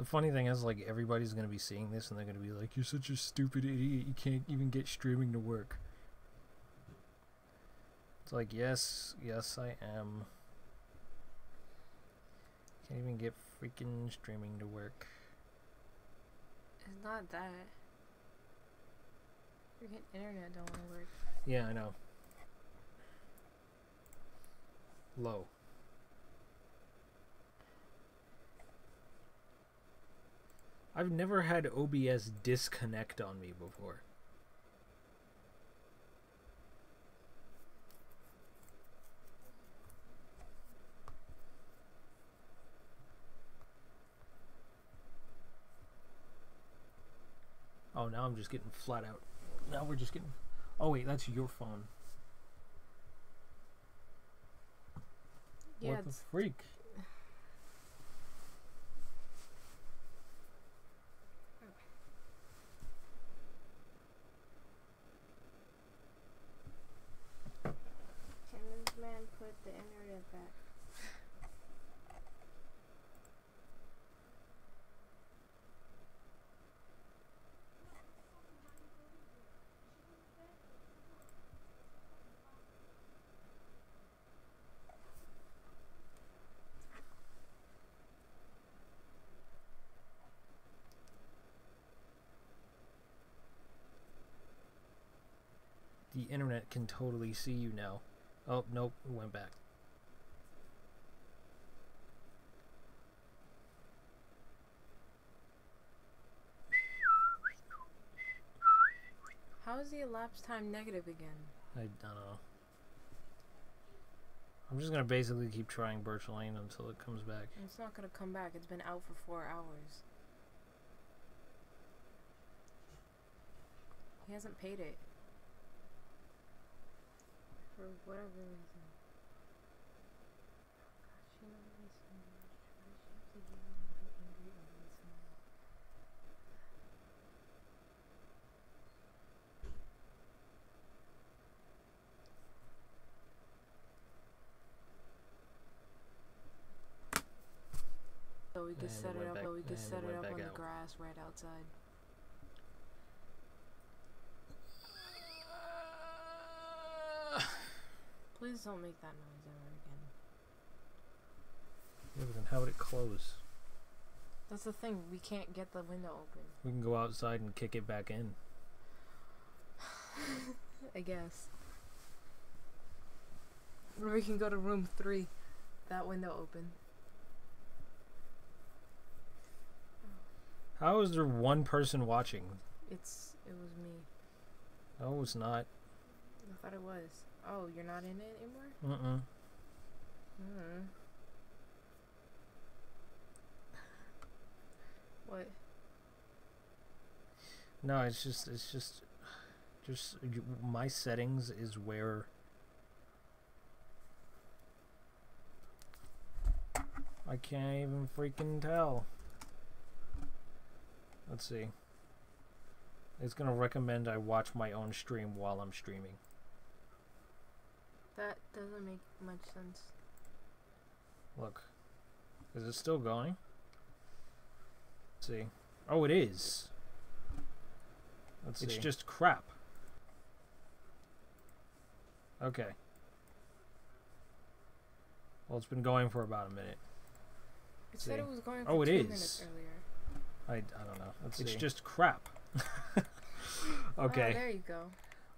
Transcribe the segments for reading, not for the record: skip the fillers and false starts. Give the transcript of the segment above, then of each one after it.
The funny thing is, like, everybody's gonna be seeing this and they're gonna be like, "You're such a stupid idiot. You can't even get streaming to work." It's like, yes, I am. Can't even get freaking streaming to work. It's not that. Freaking internet don't want to work. Yeah, I know. Low. I've never had OBS disconnect on me before. Oh, now I'm just getting flat out. Now we're just getting... Oh, wait, that's your phone. Yeah, what the freak? Can this man put the internet back? The internet can totally see you now. Oh, nope, it went back. How is the elapsed time negative again? I don't know. I'm just gonna basically keep trying Birch Lane until it comes back. It's not gonna come back. It's been out for 4 hours. He hasn't paid it. For whatever reason. Gosh, you know me so much. Why should you be angry at me so much? So we could set it up, but we could set it up on the grass right outside. Please don't make that noise ever again. Yeah, but then how would it close? That's the thing, we can't get the window open. We can go outside and kick it back in. I guess. Or we can go to room 3. That window open. How is there one person watching? It was me. No, it's not. I thought it was. Oh, you're not in it anymore? What? No, it's just my settings is where I can't even freaking tell. Let's see. It's gonna recommend I watch my own stream while I'm streaming. That doesn't make much sense. Look. Is it still going? Let's see. Oh, it is. Let's see. It's just crap. Okay. Well, it's been going for about a minute. It said it was going for oh, it 2 is. minutes earlier. I don't know. It's just crap. Okay. Oh, there you go.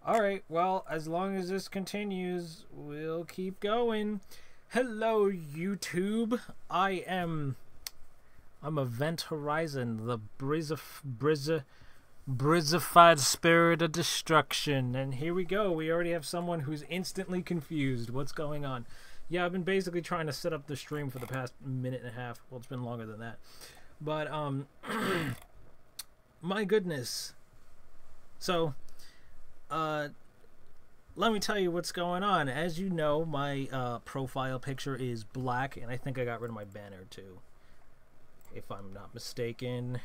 Alright, well, as long as this continues, we'll keep going. Hello, YouTube. I'm Event Horizon, the brizzified spirit of destruction. And here we go. We already have someone who's instantly confused. What's going on? Yeah, I've been basically trying to set up the stream for the past minute and a half. Well, it's been longer than that. But, my goodness. So, let me tell you what's going on. As you know, my profile picture is black, and I think I got rid of my banner too, if I'm not mistaken.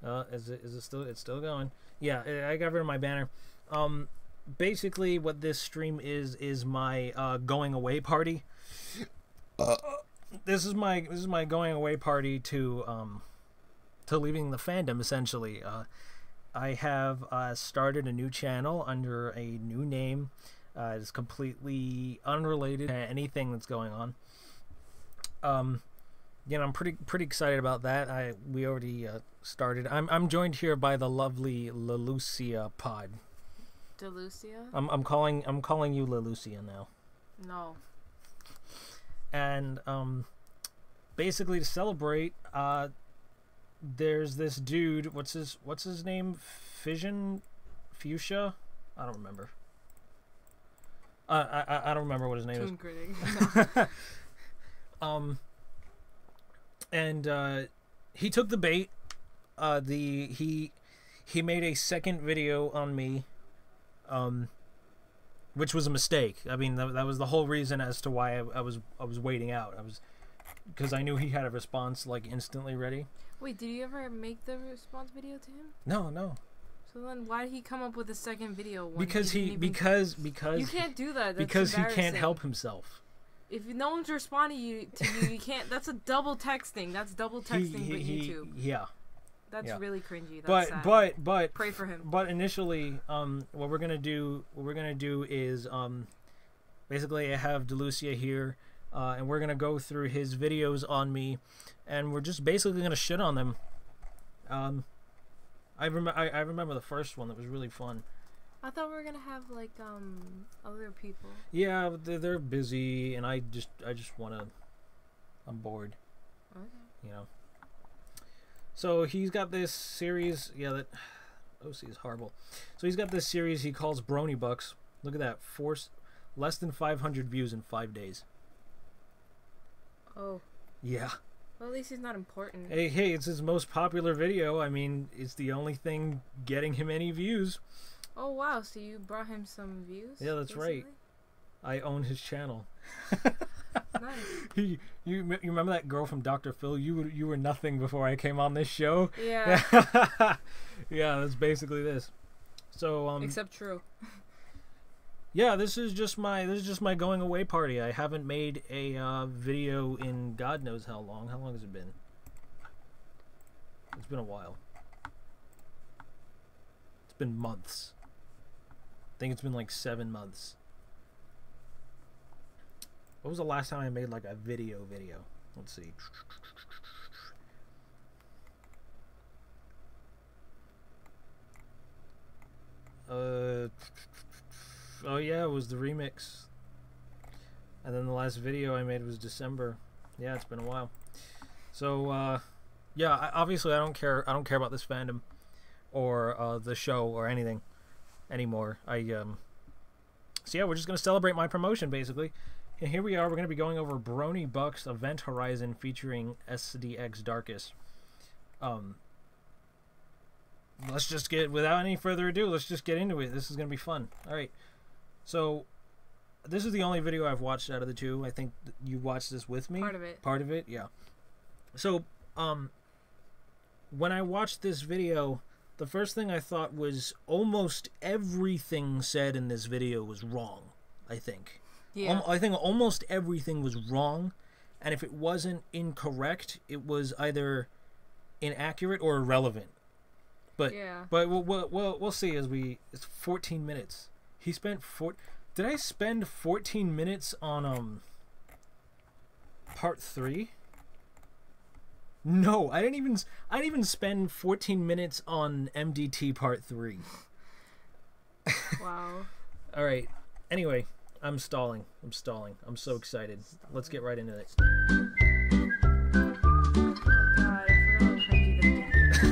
Is it still? It's still going. Yeah, I got rid of my banner. Basically, what this stream is my going away party. This is my going away party to leaving the fandom, essentially. I have started a new channel under a new name. It's completely unrelated to anything that's going on. You know, I'm pretty excited about that. We already started. I'm joined here by the lovely Lelucia Pod. Delucia? I'm calling you Lelucia now. No. And basically to celebrate, there's this dude. What's his name? Fuchsia? I don't remember. I don't remember what his name is. Critic. And he took the bait. He made a second video on me, which was a mistake. I mean, that was the whole reason as to why I was waiting out. Because I knew he had a response like instantly ready. Wait, did you ever make the response video to him? No. So then, why did he come up with a second video? Because you can't do that. That's because he can't help himself. If no one's responding to you, you can't. That's a double texting. That's double texting with YouTube. Yeah. That's really cringy. That's sad. But pray for him. But initially, what we're gonna do is basically I have Delucia here, and we're gonna go through his videos on me, and we're just basically gonna shit on them. I remember the first one that was really fun. I thought we were gonna have like other people. Yeah, they're busy, and I just wanna. I'm bored. Okay. You know. So he's got this series. Yeah, that OC is horrible. So he's got this series he calls Brony Bucks. Look at that, less than 500 views in 5 days. Oh. Yeah. Well, at least he's not important. Hey, it's his most popular video. I mean, it's the only thing getting him any views. Oh wow! So you brought him some views? Yeah, that's basically? right. I own his channel. Nice. You remember that girl from Dr. Phil? You were nothing before I came on this show. Yeah. Yeah, that's basically this. So Except true. Yeah, this is just my going away party. I haven't made a video in God knows how long. How long has it been? It's been a while. It's been months. I think it's been like 7 months. What was the last time I made like a video? Let's see. Oh yeah, it was the remix. And then the last video I made was December. Yeah, it's been a while. So yeah, obviously I don't care about this fandom or the show or anything anymore. So yeah, we're just gonna celebrate my promotion basically. And here we are. We're gonna be going over Brony Bucks Event Horizon featuring SDX Darkus. Let's just get, without any further ado, let's just get into it. This is gonna be fun. All right. So this is the only video I've watched out of the two. I think you watched this with me. Part of it. Part of it, yeah. So when I watched this video, the first thing I thought was almost everything said in this video was wrong, I think. Yeah. I think almost everything was wrong, and if it wasn't incorrect, it was either inaccurate or irrelevant. But yeah. But we'll see as it's 14 minutes. He spent Did I spend 14 minutes on part 3? No, I didn't even spend 14 minutes on MDT part 3. Wow. All right. Anyway, I'm stalling. I'm so excited. Let's get right into it. Oh god, I forgot how cringy the beginning is.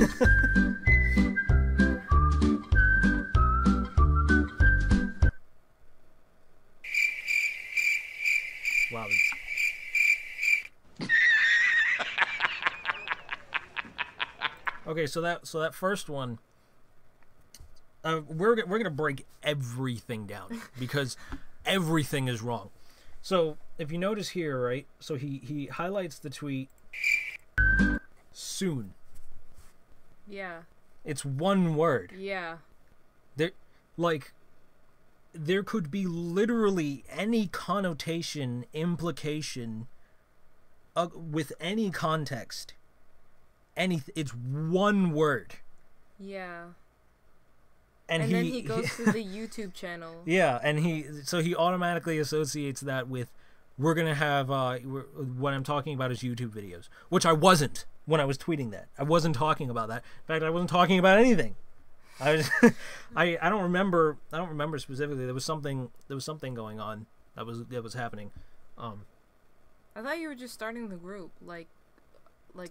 Wow. Okay, so that first one, we're gonna break everything down because everything is wrong. So if you notice here, right? So he highlights the tweet soon. Yeah. It's one word. Yeah. There could be literally any connotation, implication with any context. anything. It's one word. Yeah. And then he goes to the YouTube channel. Yeah, and he automatically associates that with we're gonna have what I'm talking about is YouTube videos, which I wasn't when I was tweeting that. I wasn't talking about that. In fact, I wasn't talking about anything. I was, I don't remember specifically. There was something going on that was happening. I thought you were just starting the group, like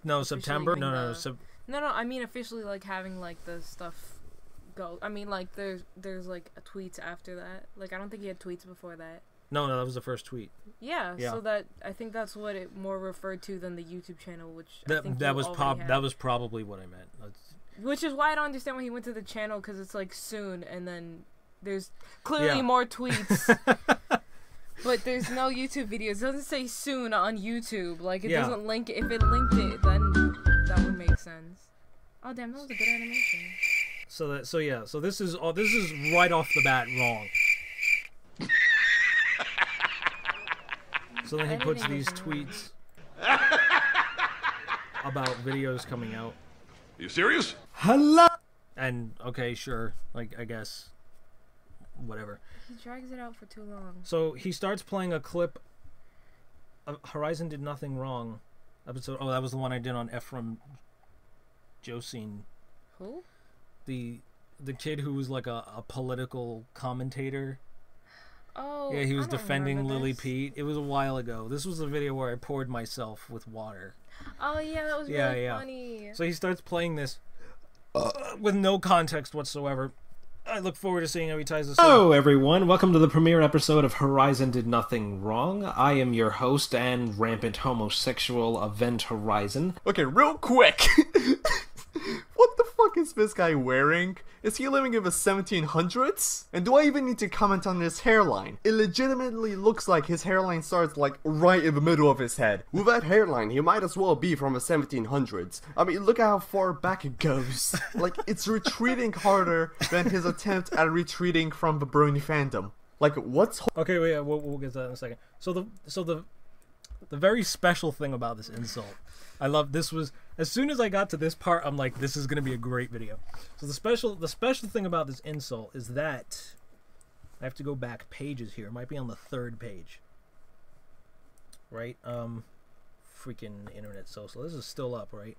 no, September. No. No. I mean officially, like having like the stuff go. I mean like there's like a tweets after that. Like I don't think he had tweets before that. No, that was the first tweet. Yeah. So that I think that's what it more referred to than the YouTube channel, which that was probably what I meant. Which is why I don't understand why he went to the channel, because it's like soon, and then there's clearly more tweets. But there's no YouTube videos. It doesn't say soon on YouTube. Like, it doesn't link it. If it linked it, then that would make sense. Oh, damn, that was a good animation. So this is right off the bat wrong. So then he puts these tweets about videos coming out. You serious? Hello. And okay, sure. Like, I guess whatever. He drags it out for too long. So he starts playing a clip of Horizon Did Nothing Wrong episode. Oh, that was the one I did on Ephraim Josine. Who? The kid who was like a political commentator. Oh, yeah, he was defending Lily Pete. It was a while ago. This was the video where I poured myself with water. Oh yeah, that was really funny. So he starts playing this with no context whatsoever. I look forward to seeing how he ties this up. Hello everyone, welcome to the premiere episode of Horizon Did Nothing Wrong. I am your host and rampant homosexual Event Horizon. Okay, real quick. What the fuck is this guy wearing? Is he living in the 1700s? And do I even need to comment on his hairline? It legitimately looks like his hairline starts like right in the middle of his head. With that hairline, he might as well be from the 1700s. I mean, look at how far back it goes. Like, it's retreating harder than his attempt at retreating from the Brony fandom. Like, what's... Okay, wait, we'll get to that in a second. So the very special thing about this insult, I love this was as soon as I got to this part, I'm like, this is gonna be a great video. So the special thing about this insult is that I have to go back pages here. It might be on the 3rd page. Right? Freaking internet social. This is still up, right?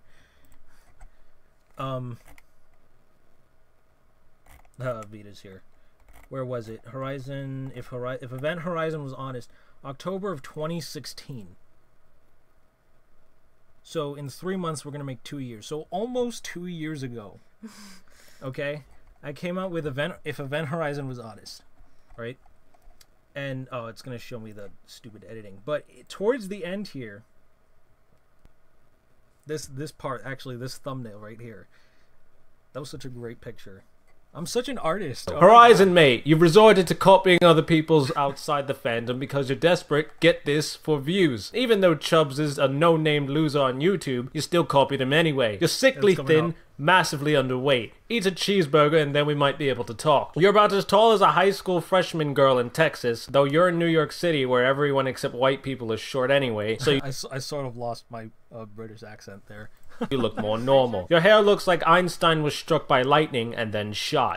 Vida's here. Where was it? Horizon. If Event Horizon was honest, October of 2016. So in 3 months, we're going to make 2 years. So almost 2 years ago, okay, I came out with If Event Horizon was honest, right? And, oh, it's going to show me the stupid editing. But towards the end here, this part, actually, this thumbnail right here, that was such a great picture. I'm such an artist. Horizon, mate, you've resorted to copying other people's outside the fandom because you're desperate, get this, for views. Even though Chubbs is a no-named loser on YouTube, you still copied him anyway. You're sickly thin, massively underweight. Eat a cheeseburger and then we might be able to talk. You're about as tall as a high school freshman girl in Texas, though you're in New York City where everyone except white people is short anyway, so I sort of lost my British accent there. You look more normal. Your hair looks like Einstein was struck by lightning and then shot.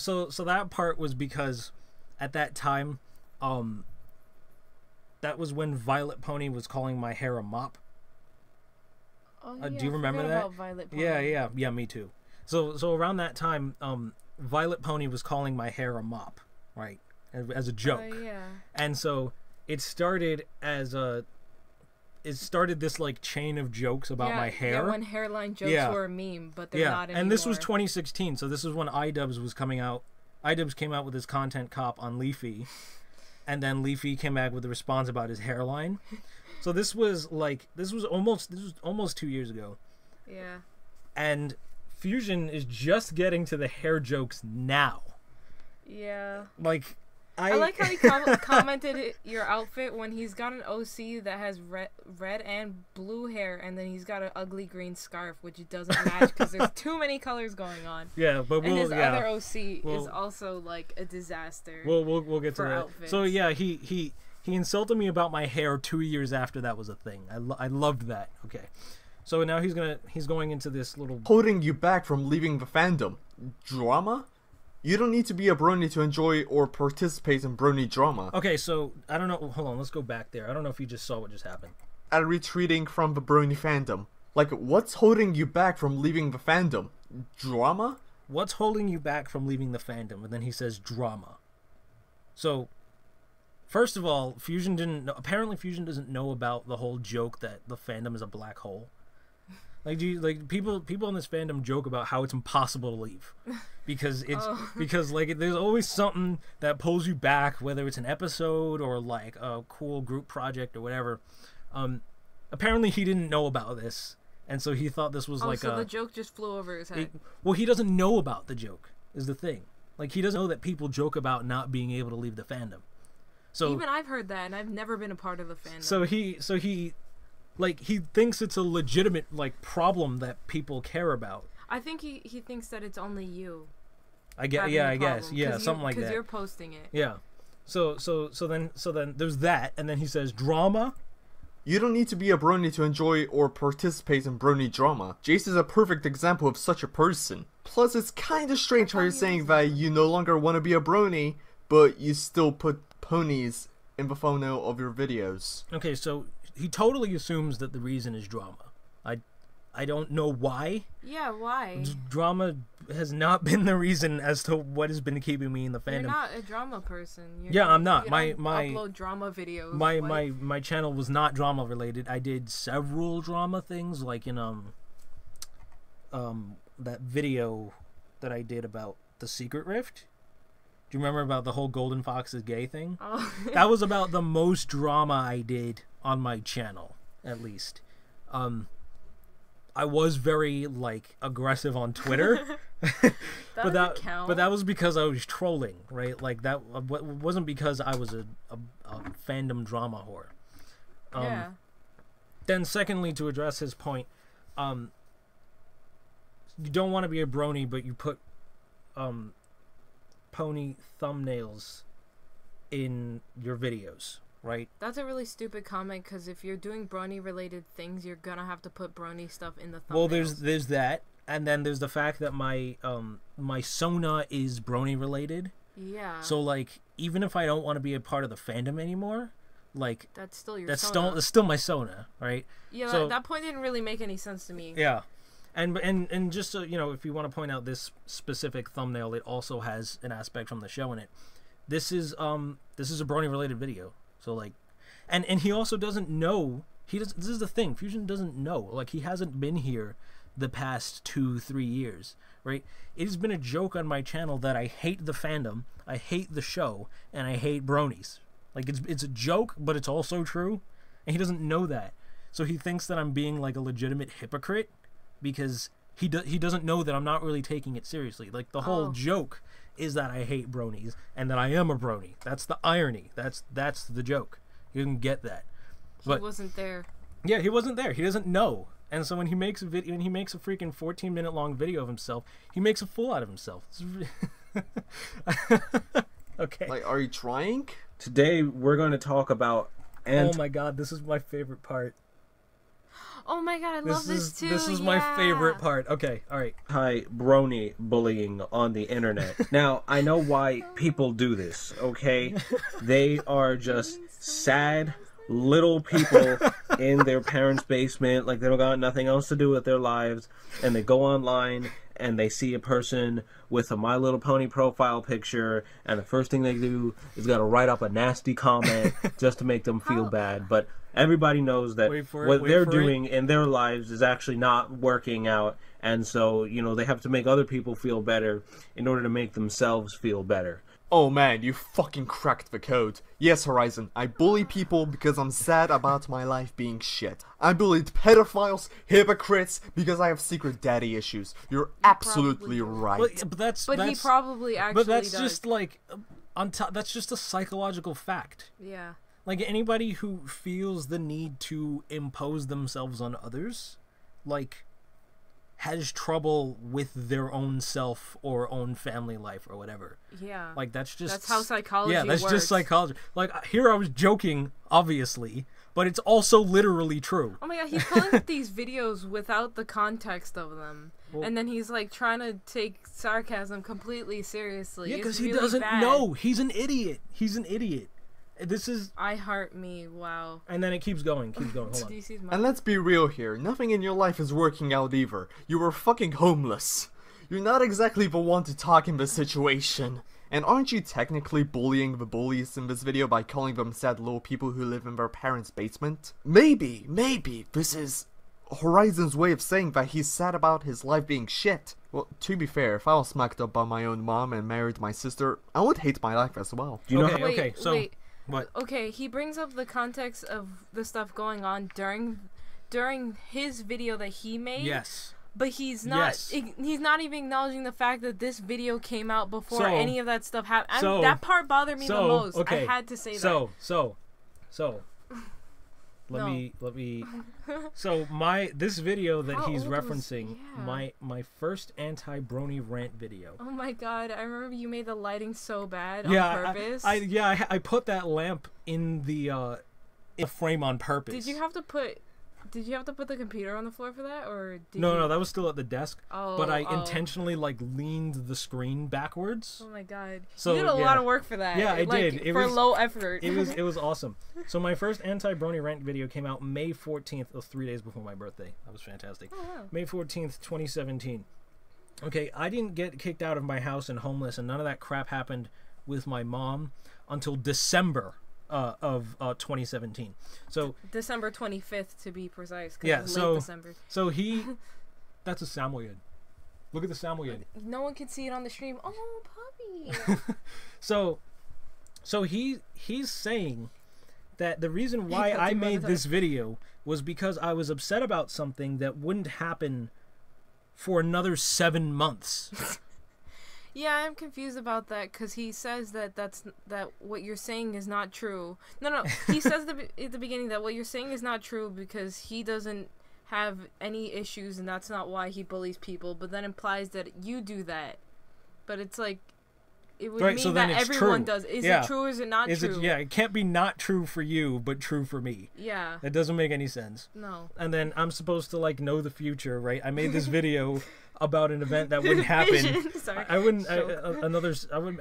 So that part was because at that time, that was when Violet Pony was calling my hair a mop. Oh, yeah, do you remember that? About Violet Pony. Yeah, me too. So around that time, Violet Pony was calling my hair a mop, right? As a joke. Yeah. And so it started as this like chain of jokes about my hair. Yeah, when hairline jokes were a meme, but they're not anymore. And this was 2016, so this is when iDubbbz was coming out. iDubbbz came out with his content cop on Leafy, and then Leafy came back with a response about his hairline. So this was almost 2 years ago. Yeah. And Fusion is just getting to the hair jokes now. Yeah. Like, I like how he commented your outfit when he's got an OC that has red and blue hair, and then he's got an ugly green scarf, which doesn't match because there's too many colors going on. Yeah, but his other OC is also like a disaster. We'll get to that. Outfits. So yeah, he insulted me about my hair 2 years after that was a thing. I loved that. Okay, So now he's going into this little holding you back from leaving the fandom. Drama? You don't need to be a brony to enjoy or participate in brony drama. Okay, so I don't know. Hold on, let's go back there. I don't know if you just saw what just happened. At retreating from the brony fandom. Like, what's holding you back from leaving the fandom? Drama? What's holding you back from leaving the fandom? And then he says drama. So, first of all, Fusion didn't know, apparently Fusion doesn't know about the whole joke that the fandom is a black hole. Like, people in this fandom joke about how it's impossible to leave, because because like there's always something that pulls you back, whether it's an episode or like a cool group project or whatever. Apparently he didn't know about this, and so he thought this was so the joke just flew over his head. Well, he doesn't know about the joke is the thing. Like, he doesn't know that people joke about not being able to leave the fandom. So even I've heard that, and I've never been a part of the fandom. So he like, he thinks it's a legitimate, like, problem that people care about. I think he thinks that it's only you. I guess, something like that. Because you're posting it. Yeah. So then there's that, and then he says drama. You don't need to be a brony to enjoy or participate in brony drama. Jace is a perfect example of such a person. Plus, it's kinda strange how you're saying that you no longer want to be a brony, but you still put ponies in the thumbnail of your videos. Okay, so he totally assumes that the reason is drama. I don't know why. Yeah, why? Drama has not been the reason as to what has been keeping me in the fandom. You're not a drama person. I'm not. You my upload drama videos. My channel was not drama related. I did several drama things, like in that video that I did about the Secret Rift. Do you remember about the whole Golden Fox is gay thing? Oh. That was about the most drama I did on my channel, at least. I was very, like, aggressive on Twitter. but that was because I was trolling, right? Like, that wasn't because I was a fandom drama whore. Yeah. Then secondly, to address his point, you don't want to be a brony, but you put pony thumbnails in your videos, right? That's a really stupid comment, because if you're doing brony related things, you're gonna have to put brony stuff in the thumbnails. Well, there's that, and then there's the fact that my my Sona is brony related. Yeah. So, like, even if I don't want to be a part of the fandom anymore, like, that's still your that's Sona. still my Sona, right? Yeah, so, that point didn't really make any sense to me. Yeah. And just so you know, if you want to point out this specific thumbnail, it also has an aspect from the show in it. This is a brony related video. So, like, and he also doesn't know, this is the thing, Fusion doesn't know, like, he hasn't been here the past 2-3 years, right? It has been a joke on my channel that I hate the fandom, I hate the show, and I hate bronies. Like, it's a joke, but it's also true, and he doesn't know that. So he thinks that I'm being, like, a legitimate hypocrite, because he doesn't know that I'm not really taking it seriously. Like, the whole joke is that I hate bronies and that I am a brony. That's the irony. That's the joke. You didn't get that. He wasn't there. Yeah, he wasn't there. He doesn't know. And so when he makes a video, when he makes a freaking 14-minute long video of himself, he makes a fool out of himself. Okay. Like, are you trying? Today we're going to talk about. Oh my god, this is my favorite part. Oh my god, I love this too. This is my favorite part. Okay, alright. Hi, brony bullying on the internet. Now, I know why people do this, okay? They are just sad little people in their parents' basement, like they don't got nothing else to do with their lives, and they go online and they see a person with a My Little Pony profile picture, and the first thing they do is gotta write up a nasty comment just to make them feel bad. But everybody knows that what they're doing in their lives is actually not working out, and so, you know, they have to make other people feel better in order to make themselves feel better. Oh man, you fucking cracked the code. Yes, Horizon, I bully people because I'm sad about my life being shit. I bullied pedophiles, hypocrites, because I have secret daddy issues. You're absolutely right. But he probably actually that's does. just like, on top, that's just a psychological fact. Yeah. Like, anybody who feels the need to impose themselves on others, like, has trouble with their own self or own family life or whatever. Yeah. Like, that's just... That's how psychology works. Yeah, that's just psychology. Like, here I was joking, obviously, but it's also literally true. Oh my god, he's pulling up these videos without the context of them. Well, and then he's like trying to take sarcasm completely seriously. Yeah, because he really doesn't know. He's an idiot. He's an idiot. This is... I heart me, wow. And then it keeps going, Hold on. And let's be real here. Nothing in your life is working out either. You were fucking homeless. You're not exactly the one to talk in this situation. And aren't you technically bullying the bullies in this video by calling them sad little people who live in their parents' basement? Maybe this is Horizon's way of saying that he's sad about his life being shit. Well, to be fair, if I was smacked up by my own mom and married my sister, I would hate my life as well. Do you know wait, so... Wait. What? Okay, he brings up the context of the stuff going on during his video that he made. Yes. But he's not. He's not even acknowledging the fact that this video came out before any of that stuff happened. That part bothered me the most. Okay, I had to say that. So. Let me. So this video that he's referencing, my first anti-brony rant video. Oh my god! I remember you made the lighting so bad on purpose. I put that lamp in the frame on purpose. Did you have to put the computer on the floor for that, or did No, that was still at the desk. Oh, but I intentionally leaned the screen backwards. Oh my god! So you did a lot of work for that. Yeah, I did. It was low effort. It was awesome. So my first anti-brony rant video came out May 14th, 3 days before my birthday. That was fantastic. Oh, wow. May 14th, 2017. Okay, I didn't get kicked out of my house and homeless, and none of that crap happened with my mom until December of 2017. So December 25th to be precise. Yeah, late December. So that's a Samoyed. Look at the Samoyed. No one can see it on the stream. Oh, puppy. So he's saying that the reason why I made this video was because I was upset about something that wouldn't happen for another 7 months. Yeah, I'm confused about that because he says that what you're saying is not true. No, he says at the beginning that what you're saying is not true because he doesn't have any issues and that's not why he bullies people, but then implies that you do that. But it's like, it would mean that everyone does. Is it true or is it not true? It can't be not true for you, but true for me. Yeah. That doesn't make any sense. No. And then I'm supposed to know the future, right? I made this video about an event that wouldn't happen. Sorry. I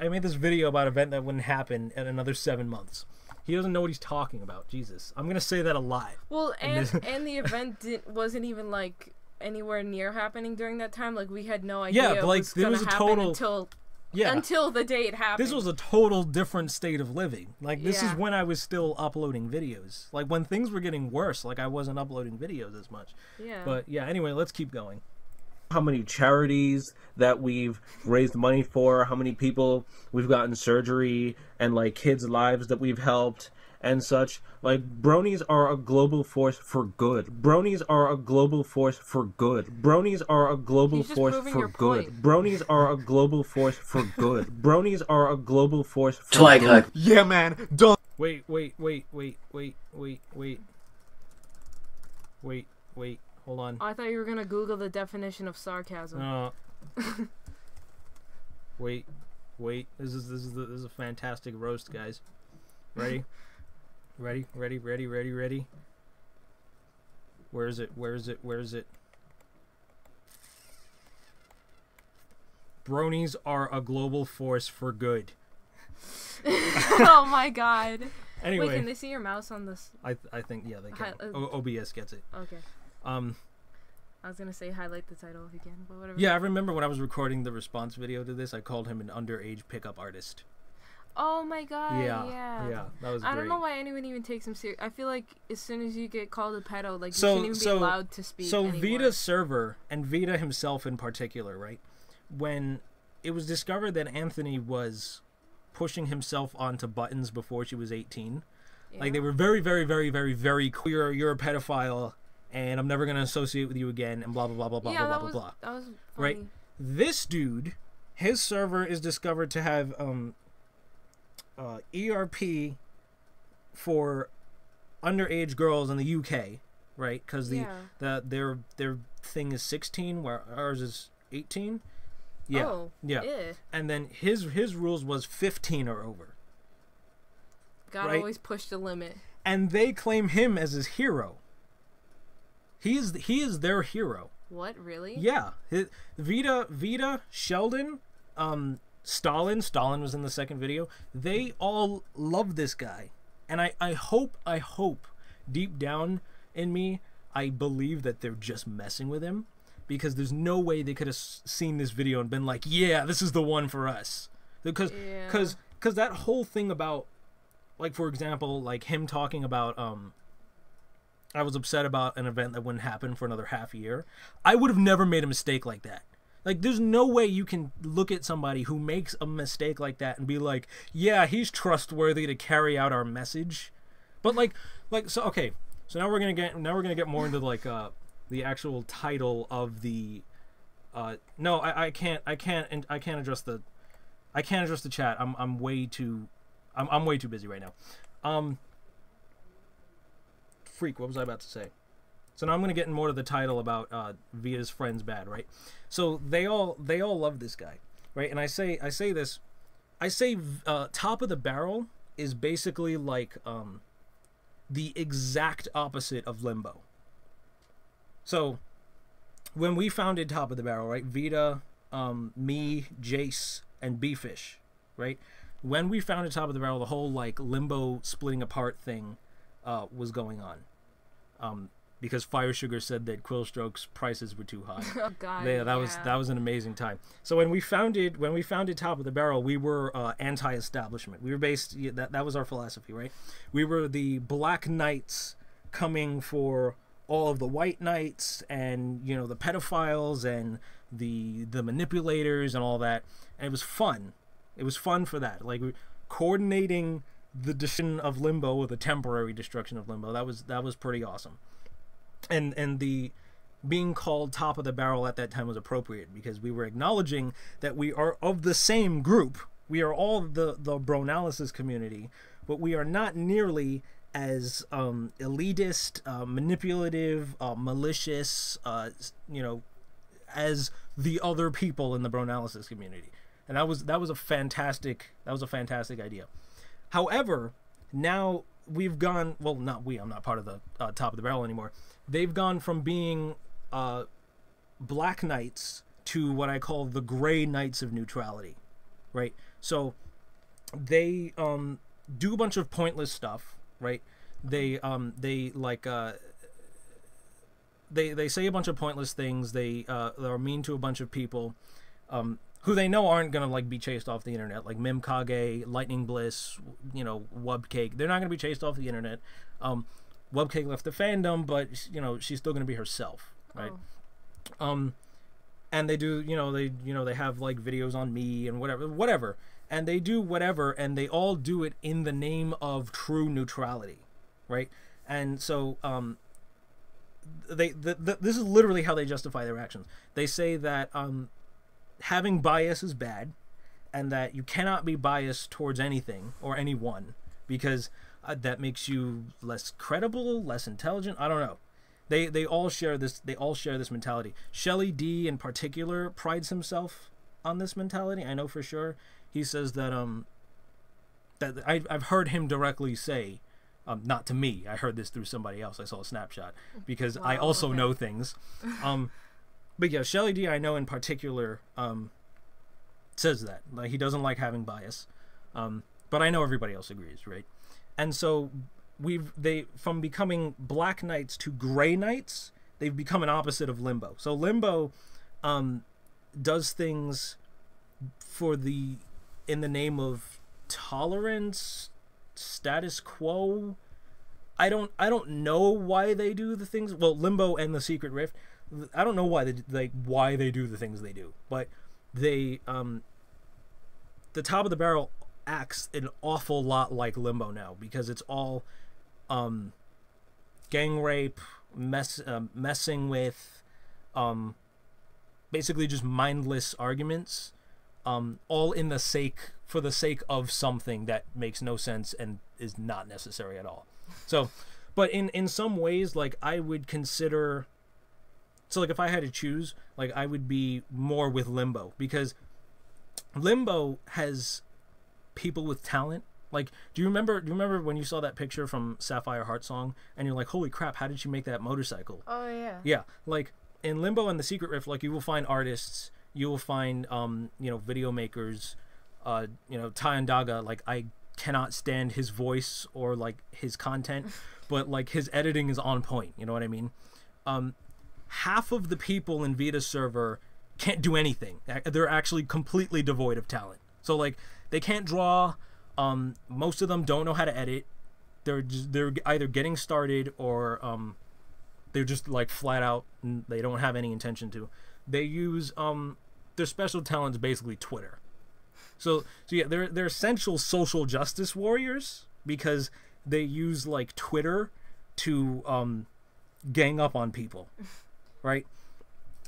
made this video about an event that wouldn't happen in another 7 months. He doesn't know what he's talking about. Jesus. I'm going to say that a lot. Well, and the event wasn't even anywhere near happening during that time. We had no idea it was going to happen until the day it happened. This was a total different state of living. This is when I was still uploading videos. When things were getting worse, I wasn't uploading videos as much. Yeah. But yeah, anyway, let's keep going. How many charities that we've raised money for, how many people we've gotten surgery, and kids' lives that we've helped and such. Bronies are a global force for good. Bronies are a global force for good. Bronies are a global force for good. Bronies are a global force for good. Bronies are a global force for good. Yeah, man, don't. Wait. Hold on. I thought you were gonna Google the definition of sarcasm. Wait. This is a fantastic roast, guys. Ready? Ready? Where is it? Bronies are a global force for good. Oh my god. Anyway. Wait, can they see your mouse on this? I think, yeah, they can. OBS gets it. Okay. I was gonna say highlight the title if you can, but whatever. Yeah, I remember when I was recording the response video to this, I called him an underage pickup artist. Oh my god, yeah. That was great. I don't know why anyone even takes him serious. I feel like as soon as you get called a pedo, you shouldn't even be allowed to speak anymore. Vida's server, and Vida himself in particular, right? When it was discovered that Anthony was pushing himself onto buttons before she was 18, they were very, very, very, very, very clear, you're a pedophile, and I'm never going to associate with you again, and blah, blah, blah, blah, blah, blah, blah, blah. That was funny. Right? This dude, his server is discovered to have ERP for underage girls in the UK, right? Because their thing is 16, where ours is 18. Yeah, oh, yeah. And then his rules was 15 or over. God always pushed the limit. and they claim him as his hero. He is their hero. What, really? Yeah. Vida, Sheldon, Stalin was in the second video. They all love this guy. And I hope deep down in me, I believe that they're just messing with him, because there's no way they could have seen this video and been like, yeah, this is the one for us. Because that whole thing about, like, for example, like him talking about, I was upset about an event that wouldn't happen for another half year. I would have never made a mistake like that. Like, there's no way you can look at somebody who makes a mistake like that and be like, yeah, he's trustworthy to carry out our message. But so okay, so now we're gonna get more into like the actual title of the no, I can't address the chat. I'm way too busy right now. Freak, what was I about to say? So now I'm going to get more to the title about Vida's friends bad, right? So they all love this guy, right? And I say Top of the Barrel is basically like the exact opposite of Limbo. So when we founded Top of the Barrel, right? Vida, me, Jace, and B-Fish, right? When we founded Top of the Barrel, the whole like Limbo splitting apart thing was going on, because Fire Sugar said that Quillstroke's prices were too high. Oh God, that was an amazing time. So when we founded Top of the Barrel, we were anti-establishment. We were that was our philosophy, right? We were the Black Knights coming for all of the White Knights, and you know, the pedophiles and the manipulators and all that. And it was fun. It was fun for that, like coordinating the destruction of Limbo with a temporary destruction of Limbo. That was pretty awesome. And the being called Top of the Barrel at that time was appropriate, because we were acknowledging that we are of the same group. We are all the Bronalysis community, but we are not nearly as elitist, manipulative, malicious, you know, as the other people in the Bronalysis community. And that was a fantastic idea. However, now we've gone, well, not we, I'm not part of the Top of the Barrel anymore. They've gone from being Black Knights to what I call the Gray Knights of Neutrality, right? So they do a bunch of pointless stuff, right? They say a bunch of pointless things. They're mean to a bunch of people, who they know aren't gonna like be chased off the internet, like Mimkage, Lightning Bliss, you know, Wubcake. They're not gonna be chased off the internet. Wubcake left the fandom, but you know, she's still gonna be herself, right? Oh. And they do, they have like videos on me and whatever, and they do whatever, and they all do it in the name of true neutrality, right? And so this is literally how they justify their actions. They say that having bias is bad, and that you cannot be biased towards anything or anyone, because that makes you less credible, less intelligent. I don't know. They all share this. They all share this mentality. Shelly D in particular prides himself on this mentality. I know for sure. He says that I've heard him directly say, not to me. I heard this through somebody else. I saw a snapshot, because I also know things. But yeah, Shelly D, I know in particular, says that. Like, he doesn't like having bias. But I know everybody else agrees, right? And so from becoming Black Knights to Gray Knights, they've become an opposite of Limbo. So Limbo does things in the name of tolerance, status quo. I don't know why they do the things. Well, Limbo and the Secret Rift, I don't know why they do the things they do, but the Top of the Barrel acts an awful lot like Limbo now, because it's all gang rape, messing with, basically just mindless arguments, all for the sake of something that makes no sense and is not necessary at all. So, but in some ways, like, I would consider. So, like, if I had to choose, like, I would be more with Limbo, because Limbo has people with talent Like, do you remember when you saw that picture from Sapphire Heart Song and you're like, holy crap, how did she make that motorcycle? Oh yeah. Yeah, like in Limbo and the Secret Rift, like you will find artists, you will find you know, video makers, you know, Daga, like I cannot stand his voice or like his content, but like his editing is on point, you know what I mean? Half of the people in Vida's server can't do anything. They're actually completely devoid of talent. So like they can't draw, most of them don't know how to edit. They're either getting started or they're just like flat out, they don't have any intention to. They use their special talent is basically Twitter. So yeah, they're essential social justice warriors because they use like Twitter to gang up on people, right?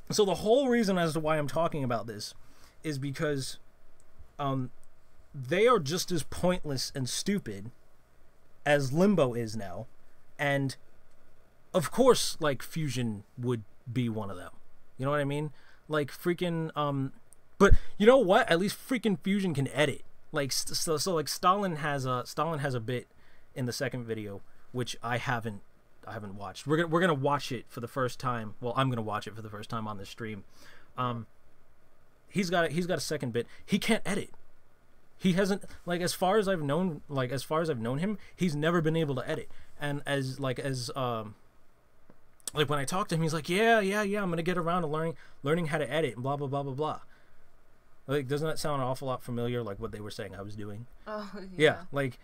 So the whole reason as to why I'm talking about this is because they are just as pointless and stupid as Limbo is now, and of course like Fusion would be one of them. You know what I mean? Like freaking but you know what? At least freaking Fusion can edit. Like so like Stalin has a bit in the second video which I haven't watched. We're gonna watch it for the first time. Well, I'm gonna watch it for the first time on this stream. He's got a second bit. He can't edit. He hasn't, like, as far as I've known him, he's never been able to edit. And as when I talk to him, he's like, yeah, I'm gonna get around to learning how to edit and blah blah blah blah blah. Like, doesn't that sound an awful lot familiar, like what they were saying I was doing? Oh yeah. Like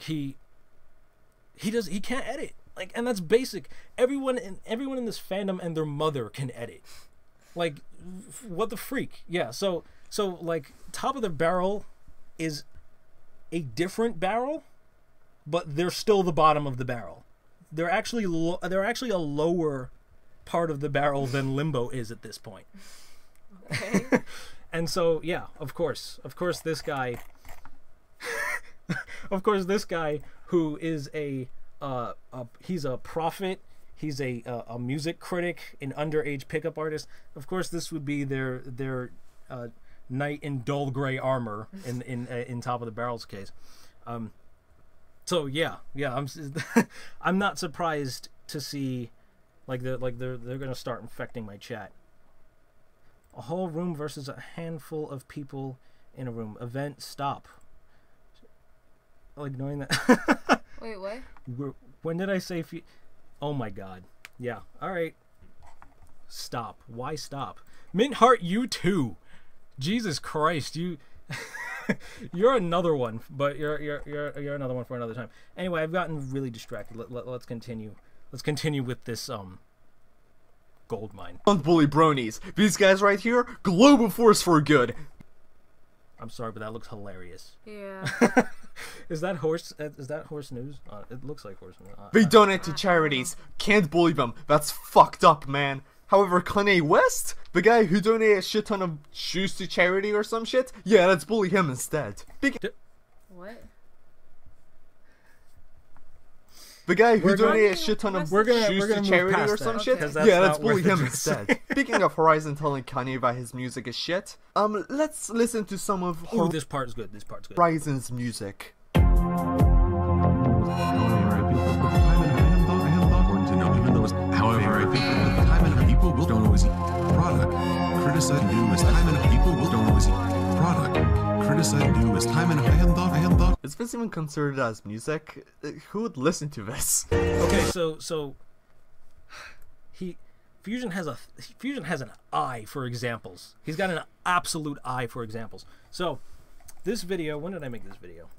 he can't edit. Like, and that's basic. Everyone in this fandom and their mother can edit. Like, what the freak? Yeah. So like, Top of the Barrel is a different barrel, but they're still the bottom of the barrel. They're actually a lower part of the barrel than Limbo is at this point. Okay. And so yeah, of course this guy who is he's a prophet, he's a music critic, an underage pickup artist. Of course this would be their knight in dull gray armor in Top of the Barrel's case. So yeah, I'm not surprised to see like they're gonna start infecting my chat. A whole room versus a handful of people in a room. Event stop. Like knowing that. Wait, what? When did I say? Oh my god. Yeah. All right. Stop. Why stop? Mint Heart, you too. Jesus Christ, you. You're another one, but you're another one for another time. Anyway, I've gotten really distracted. Let's continue. Let's continue with this gold mine. Don't bully bronies. These guys right here, global force for good. I'm sorry, but that looks hilarious. Yeah. Is that horse news? It looks like horse news. They donate to charities. Can't bully them. That's fucked up, man. However, Kanye West, the guy who donated a shit ton of shoes to charity or some shit, yeah, let's bully him instead. What? The guy who donated a shit ton of shoes to charity or some shit, yeah, let's bully him instead. Speaking of Horizon telling Kanye that his music is shit, let's listen to some of this part's good. This part's good. Horizon's music. However, I think that the time and people will don't always eat product. Criticize and do as time and people will don't always eat product. Criticize and do as time and hand. Is this even considered as music? Who would listen to this? Okay, so Fusion has an eye for examples. He's got an absolute eye for examples. So this video, when did I make this video?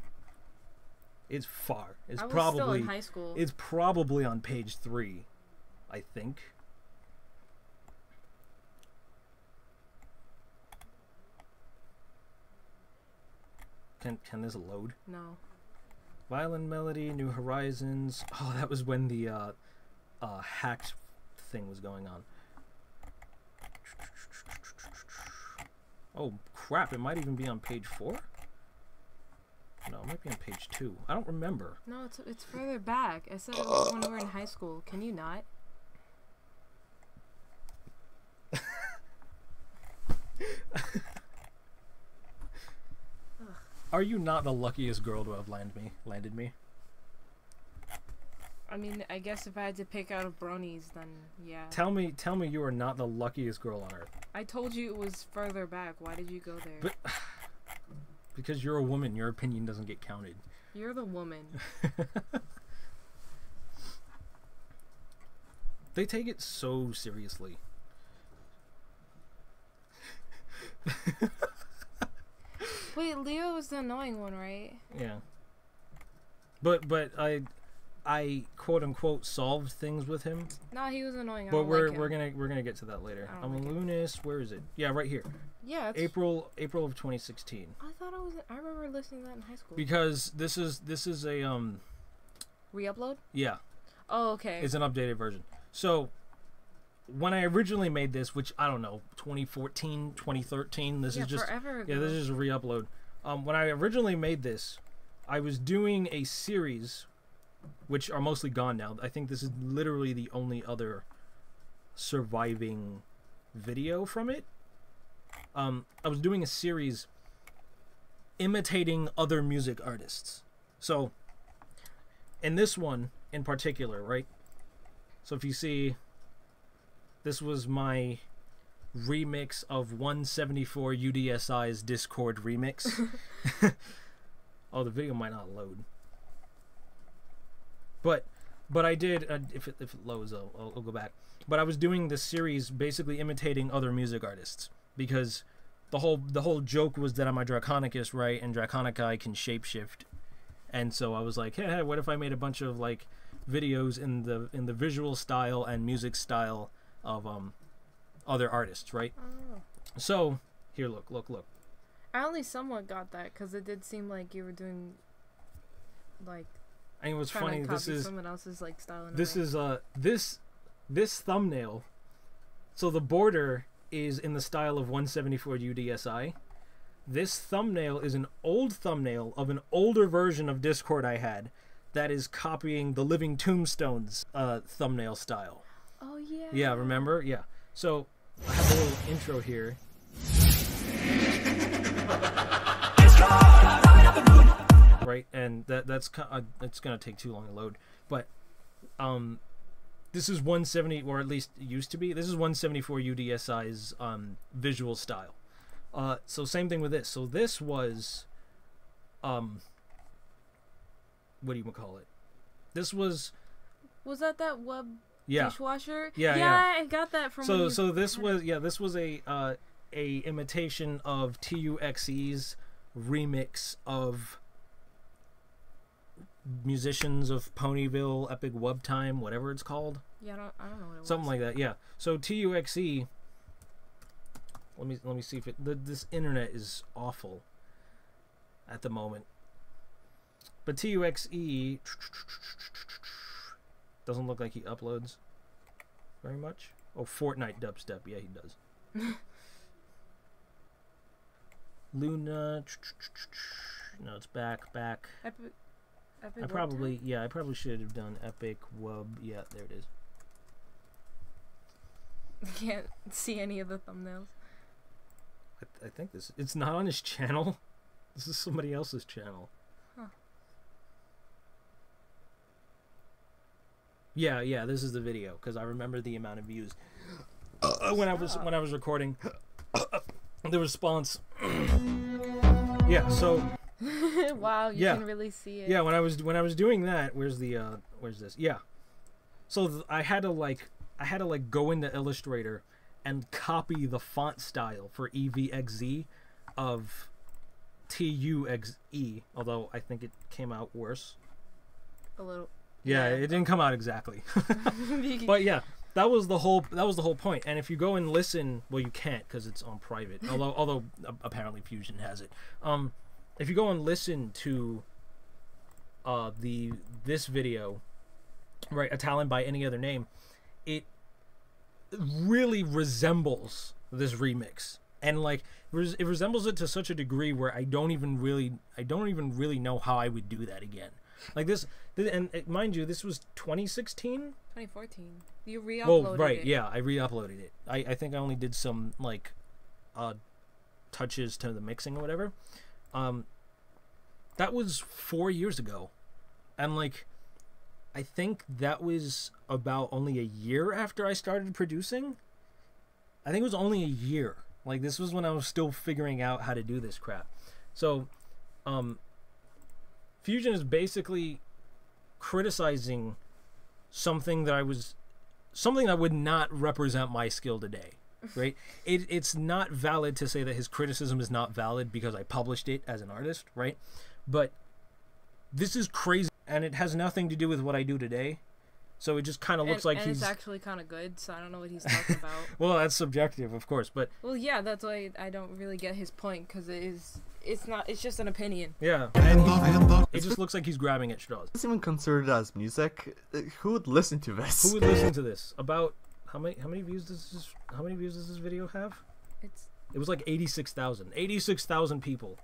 It's far. It's probably still in high school. It's probably on page 3, I think. Can this load? No. Violin Melody, New Horizons. Oh, that was when the hacked thing was going on. Oh crap! It might even be on page 4. No, it might be on page 2. I don't remember. No, it's further back. I said it was when we were in high school. Can you not? Are you not the luckiest girl to have landed me? I mean, I guess if I had to pick out of bronies, then yeah. Tell me you are not the luckiest girl on earth. I told you it was further back. Why did you go there? But because you're a woman, your opinion doesn't get counted. You're the woman. They take it so seriously. Wait, Leo was the annoying one, right? Yeah. But I quote unquote solved things with him. No, he was annoying. But we're gonna get to that later. Lunas, where is it? Yeah, right here. Yeah. April of 2016. I thought it was. I remember listening to that in high school. Because this is a Re-upload? Yeah. Oh, okay. It's an updated version. So when I originally made this, which I don't know, 2014, 2013, this is just forever ago. Yeah, this is a re-upload. When I originally made this, I was doing a series, which are mostly gone now. I think this is literally the only other surviving video from it. I was doing a series imitating other music artists. So in this one in particular, right? So if you see, this was my remix of 174 UDSI's Discord remix. Oh, the video might not load. But I did, if it loads, I'll go back. But I was doing this series basically imitating other music artists, because the whole joke was that I'm a Draconicus, right? And Draconici can shapeshift. And so I was like, hey, what if I made a bunch of like videos in the visual style and music style of other artists, right? Oh. So here, look. I only somewhat got that because it did seem like you were doing like. I mean, what's trying funny, to copy this is someone else's like style. This is this thumbnail. So the border is in the style of 174 UDSI. This thumbnail is an old thumbnail of an older version of Discord I had that is copying the Living Tombstones thumbnail style. Oh yeah. Yeah, remember? Yeah. So I have a little intro here. Right, and that's it's gonna take too long to load, but this is 170, or at least it used to be. This is 174 UDSI's visual style. So same thing with this. So this was what do you call it? This was that web dishwasher? Yeah. I got that from. So this was a imitation of TUXE's remix of Musicians of Ponyville Epic Wub Time, whatever it's called. Yeah, I don't know what it was. Something like that. Yeah. So TUXE. Let me see if this internet is awful at the moment. But TUXE doesn't look like he uploads very much. Oh, Fortnite dubstep. Yeah, he does. Luna. No, it's back. Epic I probably should have done Epic Wub. Yeah, there it is. I can't see any of the thumbnails. I think it's not on his channel. This is somebody else's channel. Huh. Yeah, this is the video because I remember the amount of views when I was recording. The response. Yeah, so wow, you can really see it. Yeah, when I was doing that, where's this? Yeah. So I had to go into Illustrator and copy the font style for EVXZ of TUXE, although I think it came out worse. A little. Yeah, it didn't come out exactly. But yeah, that was the whole point. And if you go and listen, well, you can't because it's on private. Although apparently Fusion has it. If you go and listen to this video, right, Italian by any other name, it really resembles this remix, and like it resembles it to such a degree where I don't even really know how I would do that again. Like this and mind you, this was 2016, 2014. You re-uploaded well, right, it. yeah, I re-uploaded it. I think I only did some like touches to the mixing or whatever. That was 4 years ago. And, like, I think that was about only a year after I started producing. I think it was only a year. Like, this was when I was still figuring out how to do this crap. So, Fusion is basically criticizing something that would not represent my skill today, right? It's not valid to say that his criticism is not valid because I published it as an artist, right? But this is crazy, and it has nothing to do with what I do today. So it just kind of looks like and he's... it's actually kind of good, so I don't know what he's talking about. Well, that's subjective, of course, but... Well, yeah, that's why I don't really get his point, because it's just an opinion. Yeah, it just looks like he's grabbing at straws. It's even considered as music. Who would listen to this? Who would listen to this? About how many views does this video have? It was like 86,000. 86,000 people.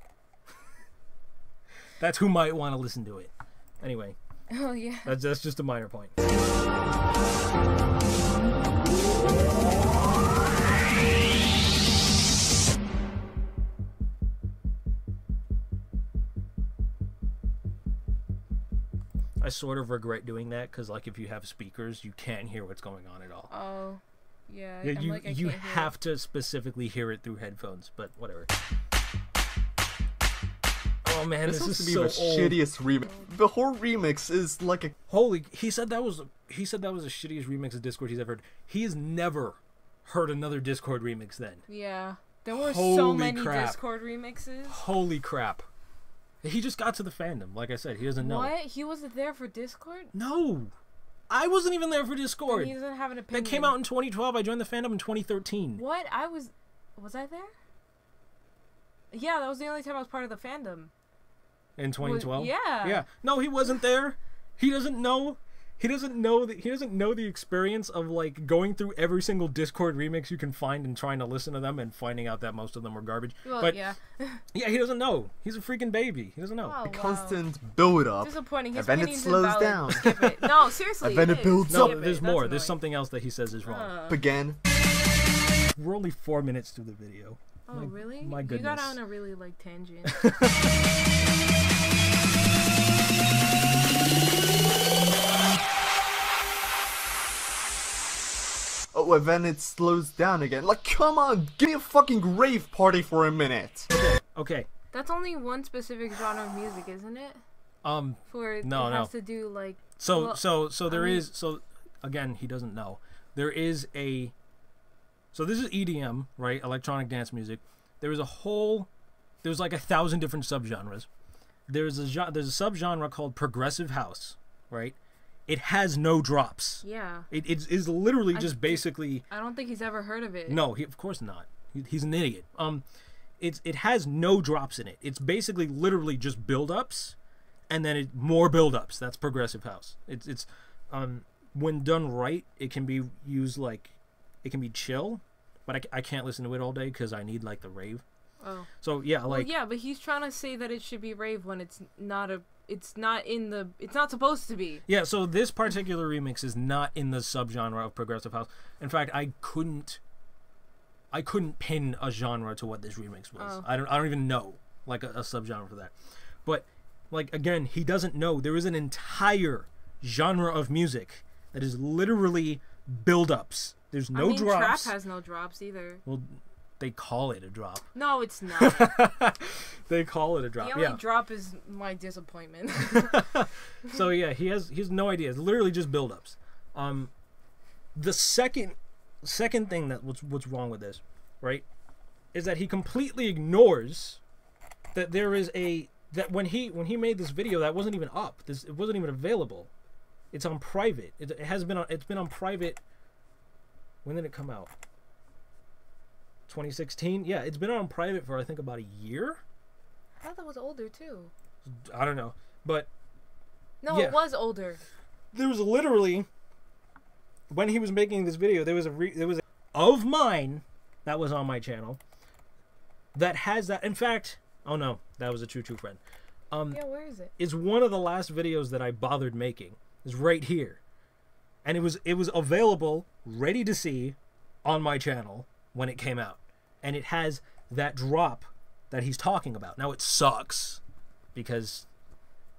That's who might want to listen to it. Anyway. Oh yeah. That's just a minor point. I sort of regret doing that because, like, if you have speakers, you can't hear what's going on at all. Oh, yeah. Yeah, you have to specifically hear it through headphones, but whatever. Oh man, this is so the shittiest remix. The whole remix is like a he said that was the shittiest remix of Discord he's ever heard. He has never heard another Discord remix then. Yeah. There were Holy so many crap. Discord remixes. Holy crap. He just got to the fandom. Like I said, he doesn't know. What? He wasn't there for Discord? No. I wasn't even there for Discord. And he doesn't have an opinion. That came out in 2012. I joined the fandom in 2013. What? Was I there? Yeah, that was the only time I was part of the fandom. In 2012? Yeah. Yeah. No, he wasn't there. He doesn't know. He doesn't know the experience of, like, going through every single Discord remix you can find and trying to listen to them and finding out that most of them were garbage. Well, but yeah. Yeah, he doesn't know. He's a freaking baby. He doesn't know. Oh, wow. constant build up. Disappointing. His And then it opinion's slows invalid. down. Skip it. No, seriously. And then it builds No, up. there's That's more. There's annoying. something else that he says is wrong. Again. We're only 4 minutes through the video. Oh, really? My goodness. You got on a really, like, tangent. Oh, and then it slows down again. Like, come on, give me a fucking rave party for a minute. Okay. That's only one specific genre of music, isn't it? For No, it no. has to do like. So well, there is so again, he doesn't know. There is a So this is EDM, right? Electronic dance music. There's like 1,000 different subgenres. There's a subgenre called progressive house, right? It has no drops. Yeah. It is literally just basically. I don't think he's ever heard of it. No, of course not. He's an idiot. It has no drops in it. It's basically literally just build-ups, and then more build-ups. That's progressive house. It's when done right, it can be used like, it can be chill, but I can't listen to it all day because I need like the rave. Oh. So yeah, like. Well, yeah, but he's trying to say that it should be rave when it's not supposed to be. Yeah, so this particular remix is not in the subgenre of progressive house. In fact, I couldn't pin a genre to what this remix was. Oh. I don't even know like a subgenre for that. But like again, he doesn't know there is an entire genre of music that is literally build-ups. There's no drops. Trap has no drops either. Well, they call it a drop. No, it's not. They call it a drop. The only drop is my disappointment. So yeah, he has no idea. It's literally just build-ups. The second thing what's wrong with this, right, is that he completely ignores that there is that when he made this video that wasn't even up. It wasn't even available. It's on private. It's been on private. When did it come out? 2016? Yeah, it's been on private for I think about a year. I thought that was older too. I don't know, but no, yeah. It was older. There was literally, when he was making this video, there was a of mine that was on my channel that has that. In fact, oh no, that was a Choo Choo friend. Yeah, where is it? It's one of the last videos that I bothered making. It's right here, and it was available, ready to see, on my channel when it came out, and it has that drop that he's talking about. Now it sucks. because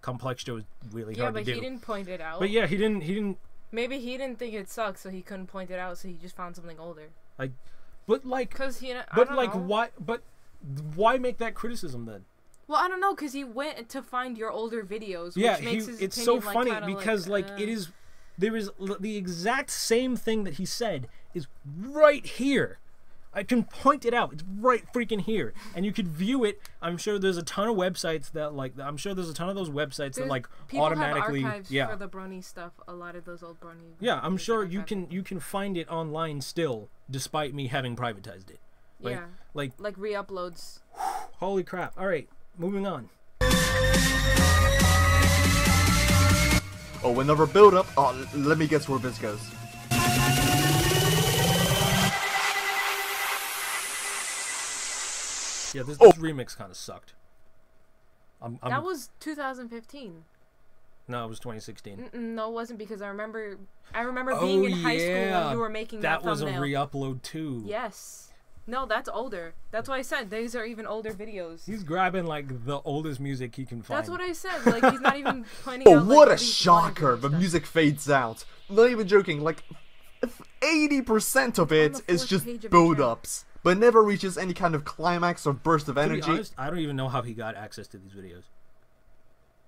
Complexio is really Yeah, hard to but do. he didn't point it out. But yeah, he didn't. Maybe he didn't think it sucked, so he couldn't point it out, so he just found something older. But like, Cause he, but like, why? But why make that criticism then? Well, I don't know, cause he went to find your older videos. Which Yeah, makes his it's opinion, so funny kinda because it is. There is the exact same thing that he said is right here. I can point it out. It's right freaking here, and you could view it. I'm sure there's a ton of websites that I'm sure there's a ton of those websites that like people automatically. have archives yeah. for the Brony stuff. A lot of those old Brony. Yeah, I'm sure you archive can find it online still, despite me having privatized it. Yeah. Like re-uploads. Holy crap! All right, moving on. Oh, another build up. Oh, let me guess where this goes. Yeah, this remix kind of sucked. That was 2015. No, it was 2016. No, it wasn't, because I remember being in high school when you were making that thumbnail. That was a re-upload too. Yes. No, that's older. That's why I said these are even older videos. He's grabbing like the oldest music he can find. That's what I said. Like, he's not even pointing Oh, out. what like, a shocker! The music fades out. Not even joking. Like 80% of it is just build-ups, but never reaches any kind of climax or burst of energy. To be honest, I don't even know how he got access to these videos.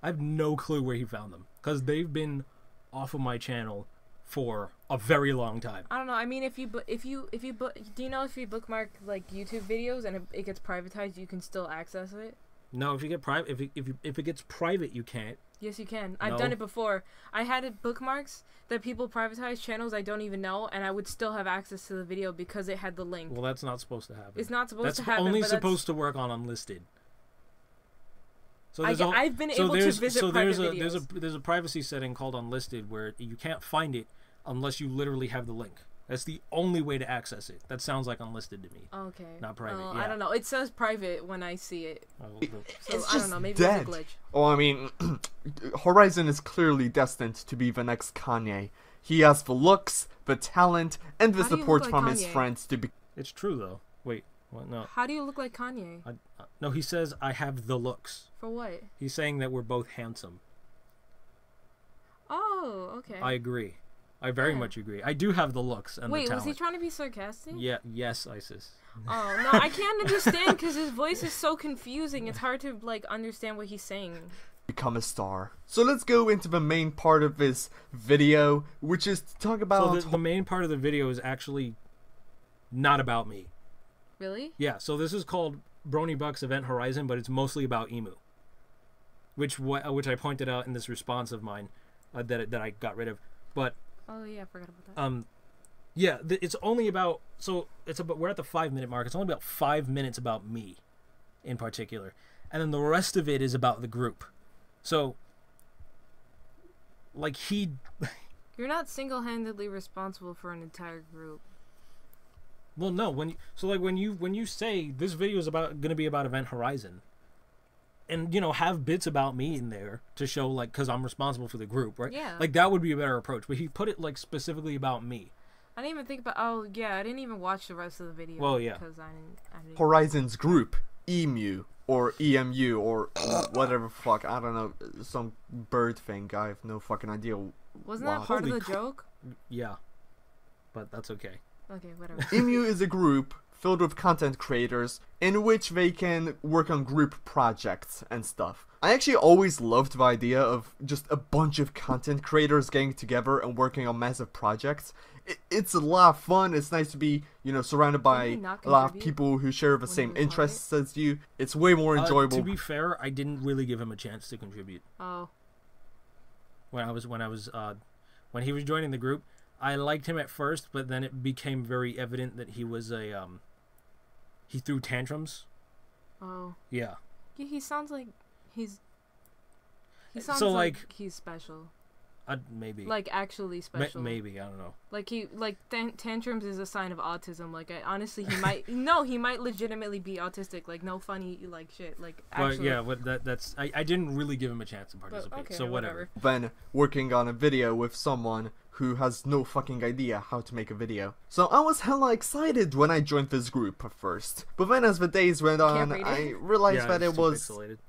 I have no clue where he found them, because they've been off of my channel for a very long time. I don't know. I mean, do you know if you bookmark like YouTube videos and it gets privatized, you can still access it? No, if you get private, if it gets private, you can't. Yes, you can. I've done it before. I had bookmarks that people privatize channels I don't even know, and I would still have access to the video because it had the link. Well, that's not supposed to happen. It's not supposed to happen. That's only supposed to work on unlisted. So I've been able to visit private videos. There's a privacy setting called unlisted where you can't find it unless you literally have the link. That's the only way to access it. That sounds like unlisted to me. Okay. Not private. Oh, yeah. I don't know. It says private when I see it. So It's I just don't know. Maybe dead. it's a glitch. Oh, I mean, Horizon is clearly destined to be the next Kanye. He has the looks, the talent, and the How do you support look from like his Kanye? friends to be. It's true though. Wait, what? No. How do you look like Kanye? No, he says I have the looks. For what? He's saying that we're both handsome. Oh, okay. I agree. I very much agree. I do have the looks and the Wait, talent. was he trying to be sarcastic? Yeah. Yes, Isis. Oh no, I can't understand because his voice is so confusing. It's hard to like understand what he's saying. Become a star. So let's go into the main part of this video, which is to talk about. So the main part of the video is actually not about me. Really? Yeah. So this is called Brony Bucks Event Horizon, but it's mostly about Emu, which I pointed out in this response of mine that I got rid of. But oh yeah, I forgot about that. yeah, it's only about we're at the 5-minute mark. It's only about 5 minutes about me, in particular, and then the rest of it is about the group. So, like You're not single-handedly responsible for an entire group. Well, no. When you say this video is gonna be about Event Horizon, and have bits about me in there to show like because I'm responsible for the group, right? Yeah. Like that would be a better approach. But he put it like specifically about me. I didn't even think about. Oh yeah, I didn't even watch the rest of the video. Well, yeah. Because I didn't. Horizon's group, EMU or EMU or whatever fuck, I don't know, some bird thing. I have no fucking idea. Wasn't that part of the joke? Yeah, but that's okay. Okay, whatever. EMU is a group filled with content creators in which they can work on group projects and stuff. I actually always loved the idea of just a bunch of content creators getting together and working on massive projects. It's a lot of fun. It's nice to be, surrounded by a lot of people who share the same interests as you. It's way more enjoyable. To be fair, I didn't really give him a chance to contribute. Oh. When he was joining the group, I liked him at first, but then it became very evident that he was he threw tantrums. Oh. Yeah. Yeah, he sounds like he sounds so, like he's special. Maybe. Like actually special. Maybe, I don't know. Like tantrums is a sign of autism. Like honestly, he might he might legitimately be autistic. Like no funny like shit. Like actually. But yeah, but that's I didn't really give him a chance to participate. Okay, so whatever. Then working on a video with someone who has no fucking idea how to make a video. So I was hella excited when I joined this group at first. But then as the days went on, I realized that it was... Pixelated.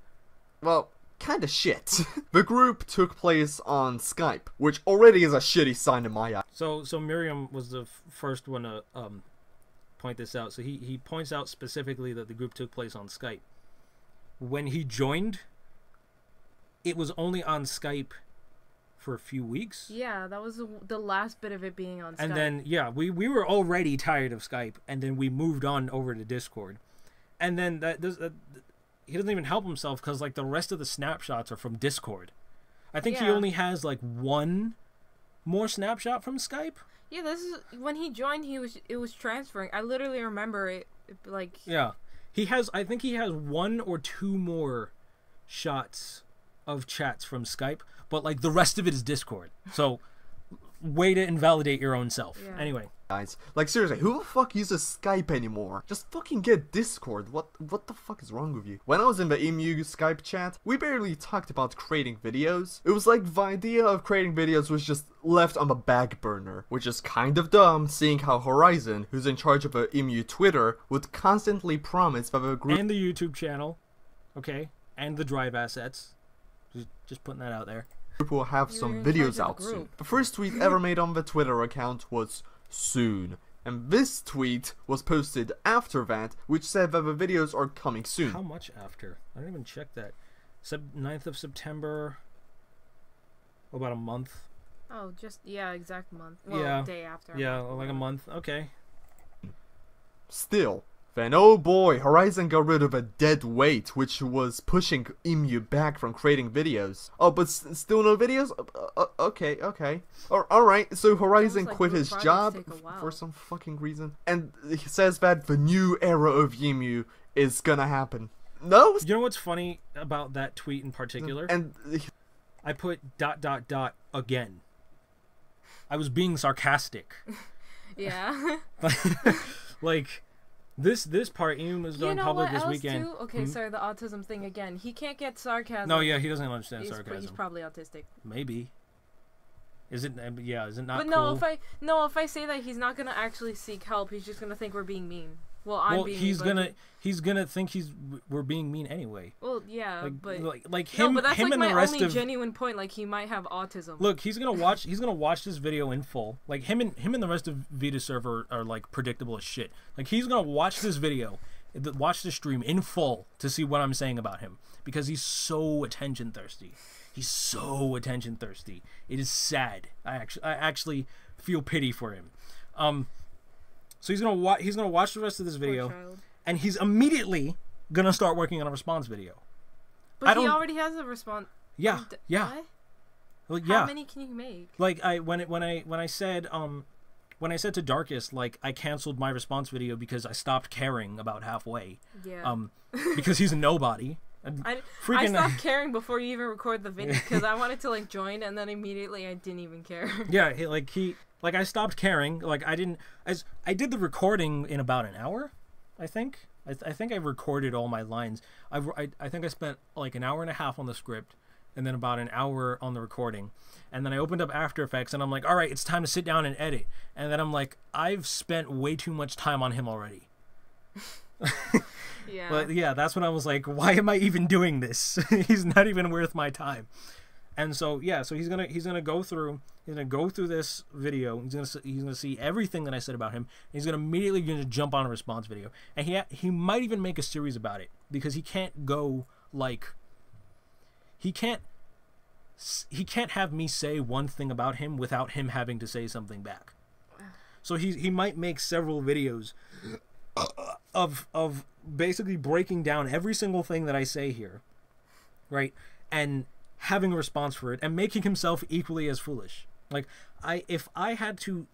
Well, kinda shit. The group took place on Skype, which already is a shitty sign in my eye. So Miriam was the first one to point this out. So he points out specifically that the group took place on Skype. When he joined, it was only on Skype for a few weeks. Yeah, that was the last bit of it being on Skype. And then, yeah, we were already tired of Skype, and then we moved on over to Discord. And then he doesn't even help himself because, like, the rest of the snapshots are from Discord. I think he only has, like, one more snapshot from Skype. Yeah, this is when he joined. It was transferring. I literally remember it like. Yeah, I think he has one or two more shots of chats from Skype, but like the rest of it is Discord. So, way to invalidate your own self. Yeah. Anyway, guys, like seriously, who the fuck uses Skype anymore? Just fucking get Discord. What the fuck is wrong with you? When I was in the EMU Skype chat, we barely talked about creating videos. It was like the idea of creating videos was just left on the back burner, which is kind of dumb, seeing how Horizon, who's in charge of the EMU Twitter, would constantly promise that the group and the YouTube channel, okay, and the drive assets. Just putting that out there. Will have some videos out soon. The first tweet ever made on the Twitter account was soon, and this tweet was posted after that, which said that the videos are coming soon. How much after? I didn't even check that. 9th of September. About a month. Oh, just exact month. Well, yeah, day after. Yeah, like a month. Okay. Still. Then, oh boy, Horizon got rid of a dead weight, which was pushing EMU back from creating videos. Oh, but still no videos? Okay. Alright, so Horizon quit his job for some fucking reason. And he says that the new era of EMU is gonna happen. No? You know what's funny about that tweet in particular? And I put ... again. I was being sarcastic. Yeah. Like... This part even was going public this weekend. Too? Okay, sorry, the autism thing again. He can't get sarcasm. No, yeah, he doesn't understand sarcasm. He's probably autistic. Maybe. Is it? Yeah, is it not? But cool? if I say that, he's not gonna actually seek help. He's just gonna think we're being mean. Well, I'm being mean. He's gonna think we're being mean anyway. Well, yeah, but him. No, but that's him like and my the rest only of, genuine point. Like he might have autism. Look, he's gonna watch this video in full. Like him and the rest of Vida server are like predictable as shit. Like he's gonna watch this video, watch the stream in full to see what I'm saying about him because he's so attention thirsty. He's so attention thirsty. It is sad. I actually feel pity for him. So he's gonna watch the rest of this video, and he's immediately gonna start working on a response video. But he already has a response. Yeah, yeah. What? Well, yeah. How many can you make? Like when I said to Darkest, like I canceled my response video because I stopped caring about halfway. Yeah. Because he's a nobody. I stopped caring before you even record the video because I wanted to like join and then immediately I didn't even care. Yeah, I stopped caring. Like I did the recording in about an hour, I think. I think I recorded all my lines. I think I spent like an hour and a half on the script and then about an hour on the recording. And then I opened up After Effects and I'm like, all right, it's time to sit down and edit. And then I'm like, I've spent way too much time on him already. Yeah. But yeah, that's when I was like, why am I even doing this? He's not even worth my time. And so yeah, so he's gonna go through this video. He's gonna see everything that I said about him. He's immediately gonna jump on a response video, and he might even make a series about it because he can't go like he can't have me say one thing about him without him having to say something back. So he might make several videos of basically breaking down every single thing that I say here, right, and having a response for it and making himself equally as foolish. Like if I had to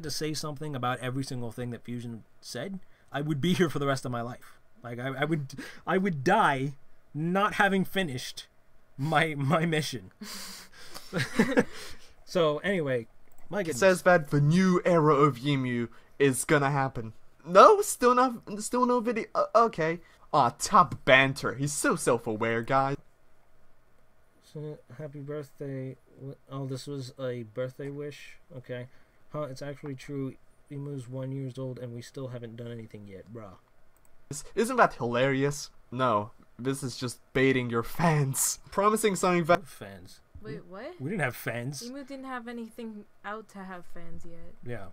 say something about every single thing that Fusion said, I would be here for the rest of my life. Like I would die not having finished my mission. So anyway, my goodness. It says that the new era of EMU is gonna happen. No, still no video. Okay. Aw, top banter. He's so self-aware, guys. So, happy birthday. Oh, this was a birthday wish? Okay. Huh, it's actually true. Emu's 1 year old and we still haven't done anything yet, bruh. Isn't that hilarious? No. This is just baiting your fans. Promising something that... Fans. Wait, what? We didn't have fans. Emu didn't have anything out to have fans yet. Yeah.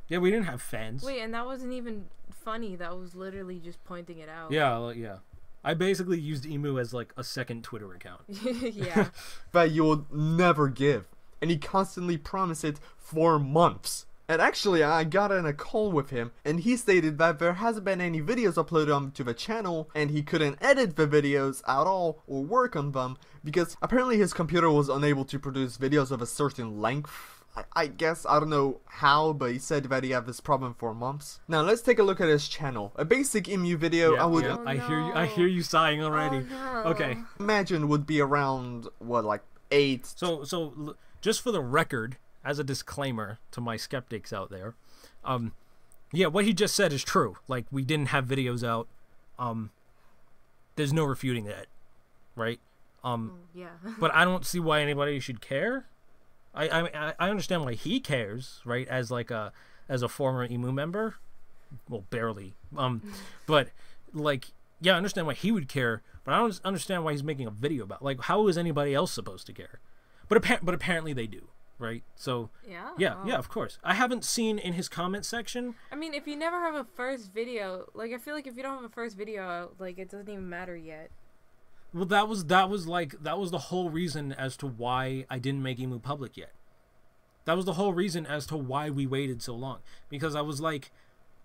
Yeah, we didn't have fans. Wait, and that wasn't even funny. That was literally just pointing it out. Yeah, yeah. I basically used Emu as like a second Twitter account. Yeah. that you will never give. And he constantly promised it for months. And actually, I got in a call with him, and he stated that there hasn't been any videos uploaded onto the channel, and he couldn't edit the videos at all or work on them, because apparently his computer was unable to produce videos of a certain length. I guess, I don't know how, but he said that he had this problem for months. Now, let's take a look at his channel. A basic Emu video, Yeah, I would yeah. I hear you sighing already. Oh, no. Okay. imagine would be around, what, like 8... So just for the record, as a disclaimer to my skeptics out there, yeah, what he just said is true. Like, we didn't have videos out. There's no refuting that, right? Yeah. But I don't see why anybody should care. I understand why he cares, right? As a former Emu member, well, barely. But like, yeah, I understand why he would care, but I don't understand why he's making a video about. Like, how is anybody else supposed to care? But apparently they do. Right, so yeah, of course. I haven't seen in his comment section. I mean, if you never have a first video, like, I feel like if you don't have a first video out, like, it doesn't even matter yet. Well, that was the whole reason as to why I didn't make Emu public yet. That was the whole reason as to why we waited so long, because I was like,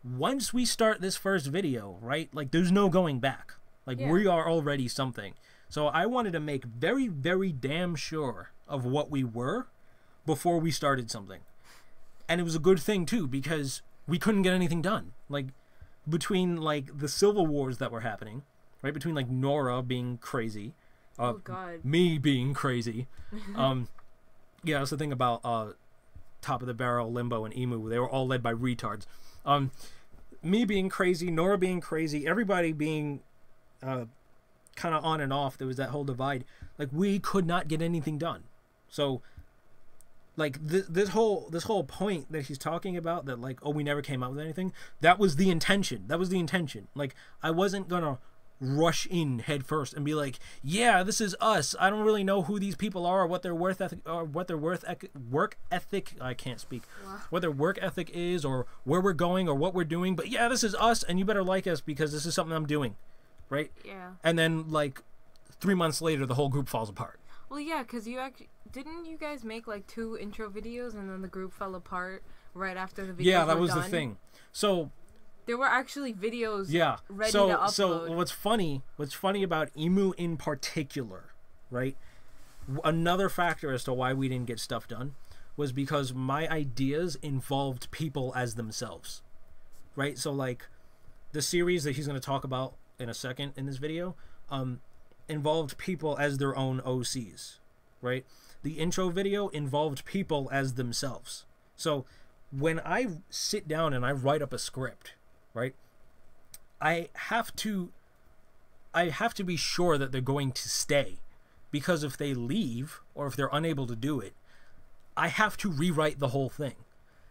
once we start this first video, right? Like, there's no going back. Like, we are already something. So I wanted to make very, very damn sure of what we were before we started something. And it was a good thing too, because we couldn't get anything done. Like, between like the civil wars that were happening, right, between like Nora being crazy, Oh God. me being crazy, yeah, that's the thing about Top of the Barrel, Limbo, and Emu. They were all led by retards. Me being crazy, Nora being crazy, everybody being kind of on and off. There was that whole divide. Like, we could not get anything done. So like, this whole point that he's talking about, that like, oh, we never came out with anything, that was the intention. Like, I wasn't gonna rush in head first and be like, yeah, this is us. I don't really know who these people are, or what their work ethic, I can't speak, what their work ethic is, or where we're going, or what we're doing, but yeah, this is us, and you better like us because this is something I'm doing, right? Yeah. And then like 3 months later, the whole group falls apart. Well, yeah, because didn't you guys make like 2 intro videos and then the group fell apart right after the videos Yeah, that were was done? the thing. So there were actually videos ready to upload. So what's funny about Emu in particular, right? Another factor as to why we didn't get stuff done was because my ideas involved people as themselves, right? So like the series that he's going to talk about in a second in this video, involved people as their own OCs, right? The intro video involved people as themselves. So when I sit down and I write up a script, right, I have to be sure that they're going to stay, because if they leave or if they're unable to do it, I have to rewrite the whole thing.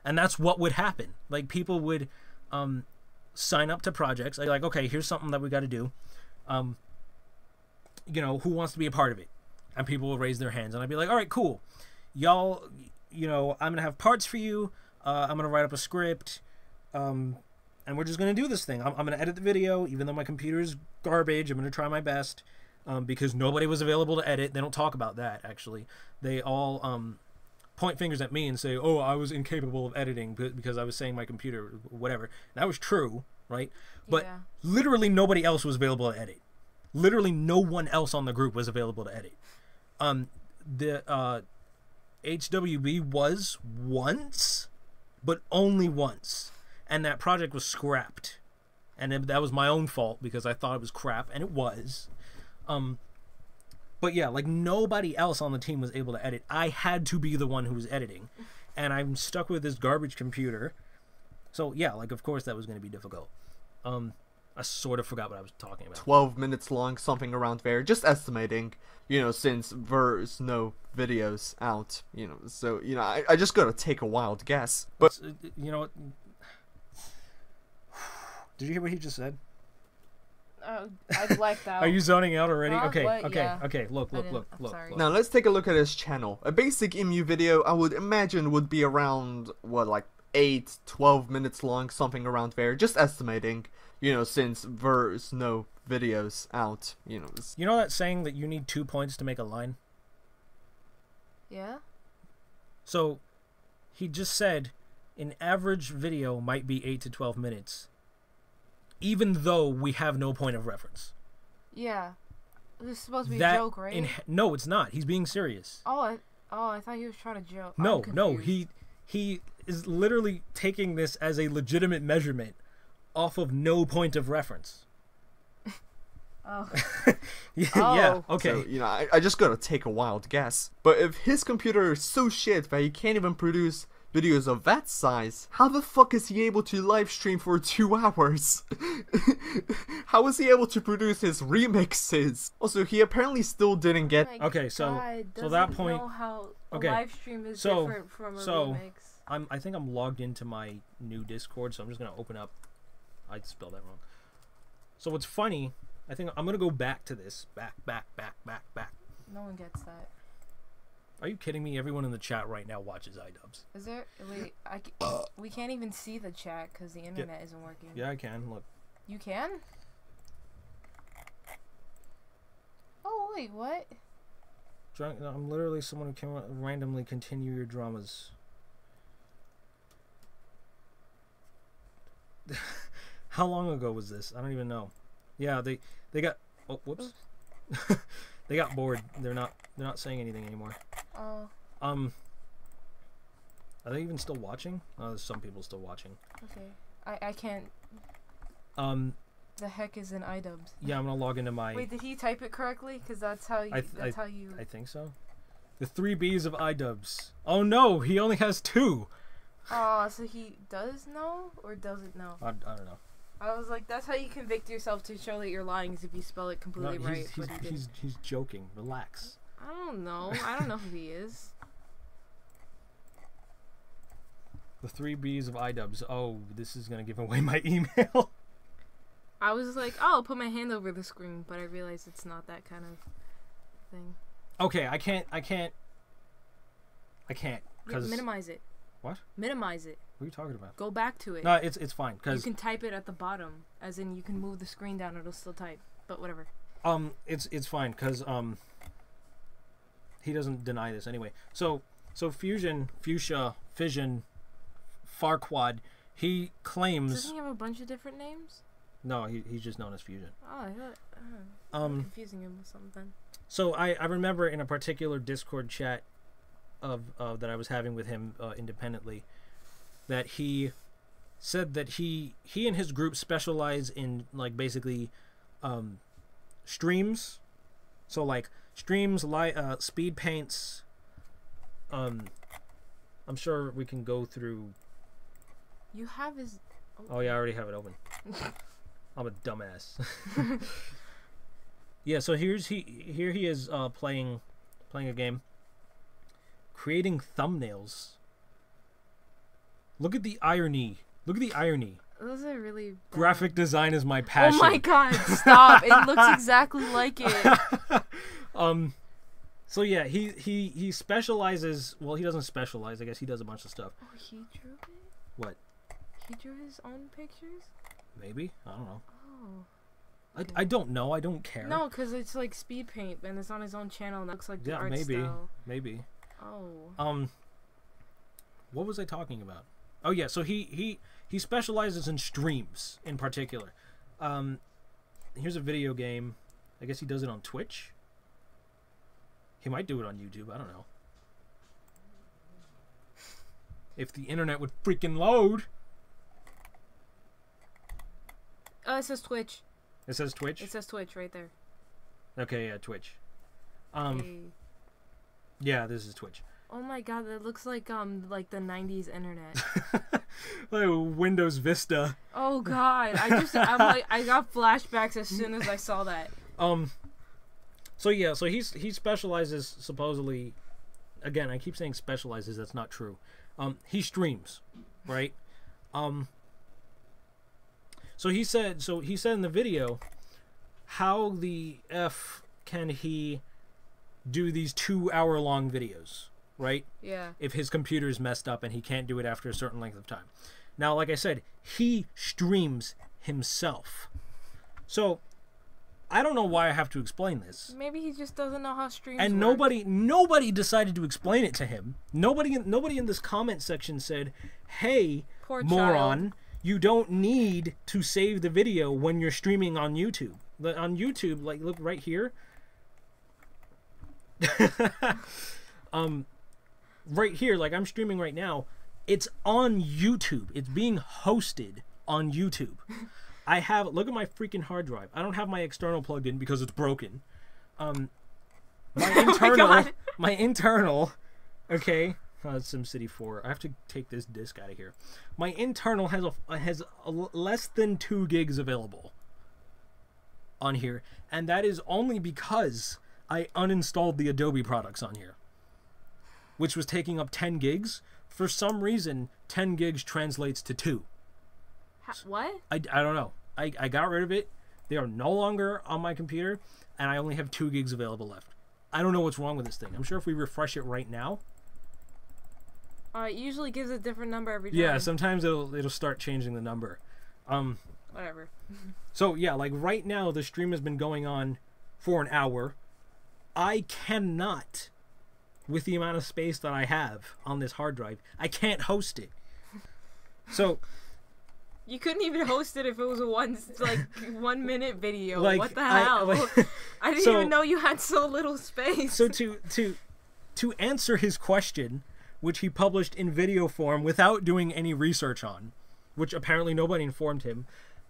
And that's what would happen. Like, people would sign up to projects. Like, okay, here's something that we got to do. You know, who wants to be a part of it? And people will raise their hands, and I'd be like, all right, cool. Y'all, you know, I'm going to have parts for you. I'm going to write up a script. And we're just going to do this thing. I'm going to edit the video, even though my computer is garbage. I'm going to try my best, because nobody was available to edit. They don't talk about that, actually. They all point fingers at me and say, oh, I was incapable of editing because I was saying my computer, whatever. That was true, right? But literally nobody else was available to edit. Literally no one else on the group was available to edit. The HWB was once, but only once. And that project was scrapped. And that was my own fault because I thought it was crap, and it was. But yeah, like, nobody else on the team was able to edit. I had to be the one who was editing. And I'm stuck with this garbage computer. So yeah, like, of course that was going to be difficult. I sort of forgot what I was talking about. 12 minutes long, something around there. Just estimating, you know, since there's no videos out, you know. So, you know, I just gotta take a wild guess. But, you know what? Did you hear what he just said? I blacked out. Are you zoning out already? Okay, what? okay, Yeah. okay. Look. Sorry. Now let's take a look at his channel. A basic emu video I would imagine would be around, what, like 8-12 minutes long, something around there, just estimating, you know, since there's no videos out, you know. You know that saying that you need 2 points to make a line? Yeah? So, he just said an average video might be 8 to 12 minutes, even though we have no point of reference. Yeah. This is supposed to be a joke, right? No, it's not. He's being serious. I thought he was trying to joke. No, he is literally taking this as a legitimate measurement off of no point of reference. Oh. Yeah, okay. So, you know, I just gotta take a wild guess. But if his computer is so shit that he can't even produce videos of that size, how the fuck is he able to live stream for 2 hours? How is he able to produce his remixes? Also, he apparently still didn't get... Okay, so that point... Know how okay, a live stream is different from a remix. I think I'm logged into my new Discord, so I'm just gonna open up... I spelled that wrong. So what's funny, I think I'm gonna go back to this. Back. No one gets that. Are you kidding me? Everyone in the chat right now watches iDubbbz. Is there? Wait, we can't even see the chat because the internet isn't working. Yeah, I can. Look. You can? Oh, wait, what? I'm literally someone who can randomly continue your dramas. How long ago was this? I don't even know. Yeah, they got... Oh, whoops. They got bored. They're not saying anything anymore. Oh. Are they even still watching? Oh, there's some people still watching. Okay. I can't... The heck is an iDubbbz? Yeah, I'm gonna log into my... Wait, did he type it correctly? Because that's how you... I think so. The 3 B's of iDubbbz. Oh no, he only has 2! Oh, so he does know? Or doesn't know? I don't know. I was like, that's how you convict yourself to show that you're lying, is if you spell it completely right. He's joking. Relax. I don't know. I don't know who he is. The 3 B's of iDubbbz. Oh, this is gonna give away my email. I was like, oh, I'll put my hand over the screen, but I realized it's not that kind of thing. Okay, I can't. Cause minimize it. What? Minimize it. What are you talking about? Go back to it. No, it's fine. Cause you can type it at the bottom, as in you can move the screen down. It'll still type, but whatever. It's fine, cause he doesn't deny this anyway. So Fission, Farquad, he claims. Doesn't he have a bunch of different names? No, he's just known as Fusion. Oh, I thought. I'm confusing him with something. So I remember in a particular Discord chat of that I was having with him independently, that he said that he and his group specialize in, like, basically streams. So like streams, speed paints. I'm sure we can go through. You have his. Oh yeah, I already have it open. I'm a dumbass. Yeah, so here he is playing a game, creating thumbnails. Look at the irony. Look at the irony. Those are really bad. Graphic design is my passion. Oh my god, stop. It looks exactly like it. So yeah, he specializes, well, he doesn't specialize, I guess he does a bunch of stuff. Oh, he drew it? What? He drew his own pictures? Maybe, I don't know. Oh. I don't know, I don't care. No, because it's like speed paint and it's on his own channel and it looks like the art style. Maybe. Oh. What was I talking about? Oh yeah, so he specializes in streams in particular. Here's a video game. I guess he does it on Twitch. He might do it on YouTube, I don't know. If the internet would freaking load. Oh, it says Twitch. It says Twitch? It says Twitch right there. Okay, yeah, Twitch. Hey. Yeah, this is Twitch. Oh my god, that looks like the 90s internet. Like Windows Vista. Oh god, I got flashbacks as soon as I saw that. So yeah, so he specializes supposedly. Again, I keep saying specializes. That's not true. He streams, right? So he said in the video how the F can he do these 2-hour-long videos, right? Yeah. If his computer's messed up and he can't do it after a certain length of time. Now, like I said, he streams himself. So, I don't know why I have to explain this. Maybe he just doesn't know how streams And work. nobody decided to explain it to him. Nobody in this comment section said, "Hey, Poor moron, child. you don't need to save the video when you're streaming on YouTube." On YouTube, like, look right here. Right here, like I'm streaming right now. It's on YouTube. It's being hosted on YouTube. I have, look at my freaking hard drive. I don't have my external plugged in because it's broken. My internal, okay. It's SimCity 4. I have to take this disk out of here. My internal has less than 2 gigs available on here, and that is only because I uninstalled the Adobe products on here, which was taking up 10 gigs. For some reason, 10 gigs translates to 2. What? I don't know. I got rid of it. They are no longer on my computer, and I only have 2 gigs available left. I don't know what's wrong with this thing. I'm sure if we refresh it right now. It usually gives a different number every time. Yeah, sometimes it'll start changing the number. Whatever. So yeah, like right now the stream has been going on for an hour. I cannot, with the amount of space that I have on this hard drive, I can't host it. So you couldn't even host it if it was a 1 minute video. Like, what the hell? I didn't even know you had so little space. So to answer his question, which he published in video form without doing any research on, which apparently nobody informed him,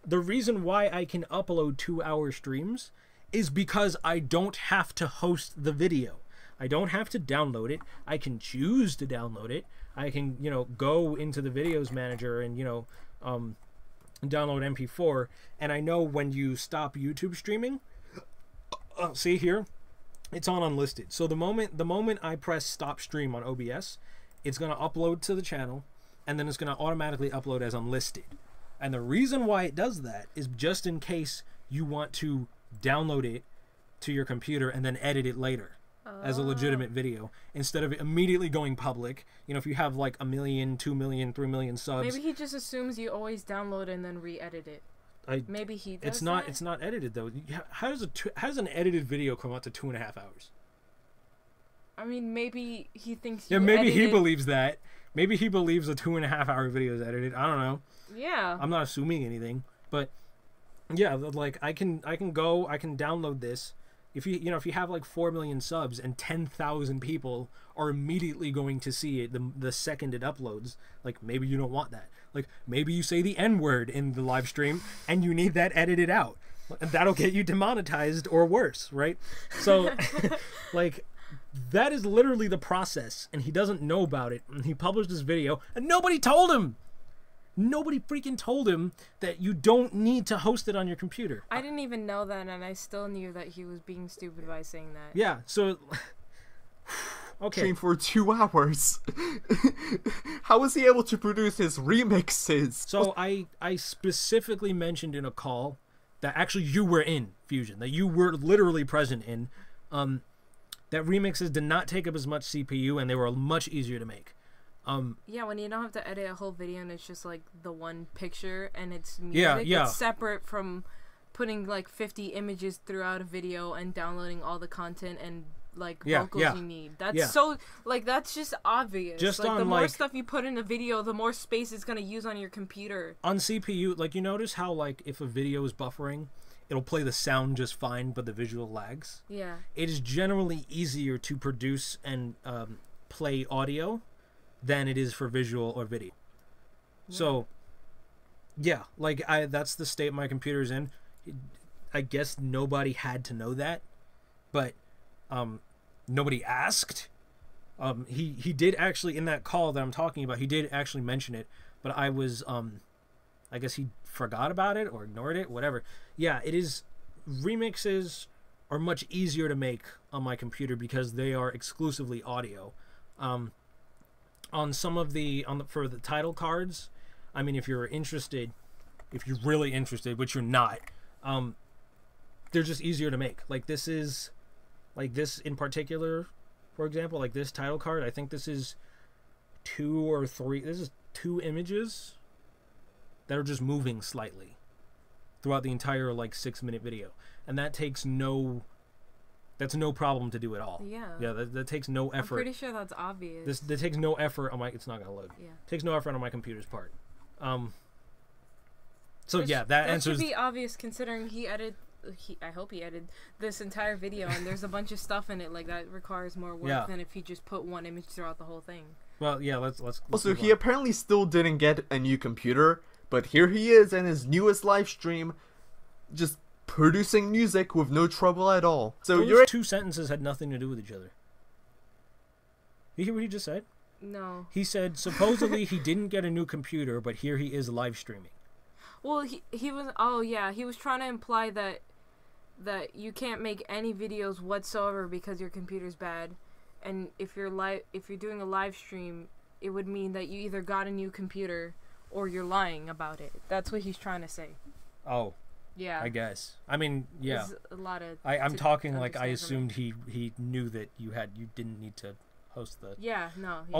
the reason why I can upload 2-hour streams is because I don't have to host the video. I don't have to download it. I can choose to download it. I can, go into the videos manager and, download MP4. And I know when you stop YouTube streaming, see here, it's on unlisted. So the moment I press stop stream on OBS, it's going to upload to the channel, and then it's going to automatically upload as unlisted. And the reason why it does that is just in case you want to download it to your computer and then edit it later as a legitimate video instead of it immediately going public. If you have like 1 million, 2 million, 3 million subs. Maybe he just assumes you always download and then re-edit it. Maybe he does. It's not edited though. How does an edited video come out to 2.5 hours? I mean, maybe he thinks. Yeah, maybe he believes that. Maybe he believes a 2.5 hour video is edited. I don't know. Yeah. I'm not assuming anything, but yeah, like I can download this. If you have like 4 million subs and 10,000 people are immediately going to see it the second it uploads, like maybe you don't want that. Like maybe you say the N-word in the live stream and you need that edited out. And that'll get you demonetized or worse, right? So like that is literally the process, and he doesn't know about it. And he published this video and nobody told him. Nobody freaking told him that you don't need to host it on your computer. I didn't even know that, and I still knew that he was being stupid by saying that. Yeah, so okay. Stream for 2 hours. How was he able to produce his remixes? So I specifically mentioned in a call that actually you were in, Fusion, that you were literally present in, that remixes did not take up as much CPU and they were much easier to make. Yeah, when you don't have to edit a whole video and it's just like the one picture and it's music, yeah. It's separate from putting like 50 images throughout a video and downloading all the content and like vocals you need. That's so like that's just obvious. Just like on, the more like, stuff you put in a video, the more space it's gonna use on your computer. On CPU, like you notice how like if a video is buffering, it'll play the sound just fine, but the visual lags. Yeah. It is generally easier to produce and play audio than it is for visual or video. Yeah. So, yeah, like that's the state my computer's in. I guess nobody had to know that, but nobody asked. He did actually, in that call that I'm talking about, he did actually mention it, but I was I guess he forgot about it or ignored it, whatever. Yeah, it is. Remixes are much easier to make on my computer because they are exclusively audio. On some of for the title cards, I mean, if you're really interested, which you're not, they're just easier to make. Like this is, like this in particular, for example, like this title card. I think this is 2 or 3. This is 2 images that are just moving slightly throughout the entire like 6-minute video, and that takes no. That's no problem to do at all. Yeah. Yeah, that takes no effort. I'm pretty sure that's obvious. That takes no effort on my. It's not gonna load. Yeah. Takes no effort on my computer's part. So Which, yeah, that answers. Should be obvious considering I hope he edited this entire video, and there's a bunch of stuff in it like that requires more work than if he just put one image throughout the whole thing. Well, yeah, let's also, he apparently still didn't get a new computer, but here he is in his newest live stream, just producing music with no trouble at all. So those 2 sentences had nothing to do with each other. You hear what he just said? No. He said supposedly he didn't get a new computer, but here he is live streaming. Well, he was he was trying to imply that you can't make any videos whatsoever because your computer's bad, and if you're doing a live stream, it would mean that you either got a new computer or you're lying about it. That's what he's trying to say. Oh. Yeah. I guess. I mean, yeah. There's a lot of. I'm talking like I assumed he knew that you didn't need to host the. Yeah. No. Yeah,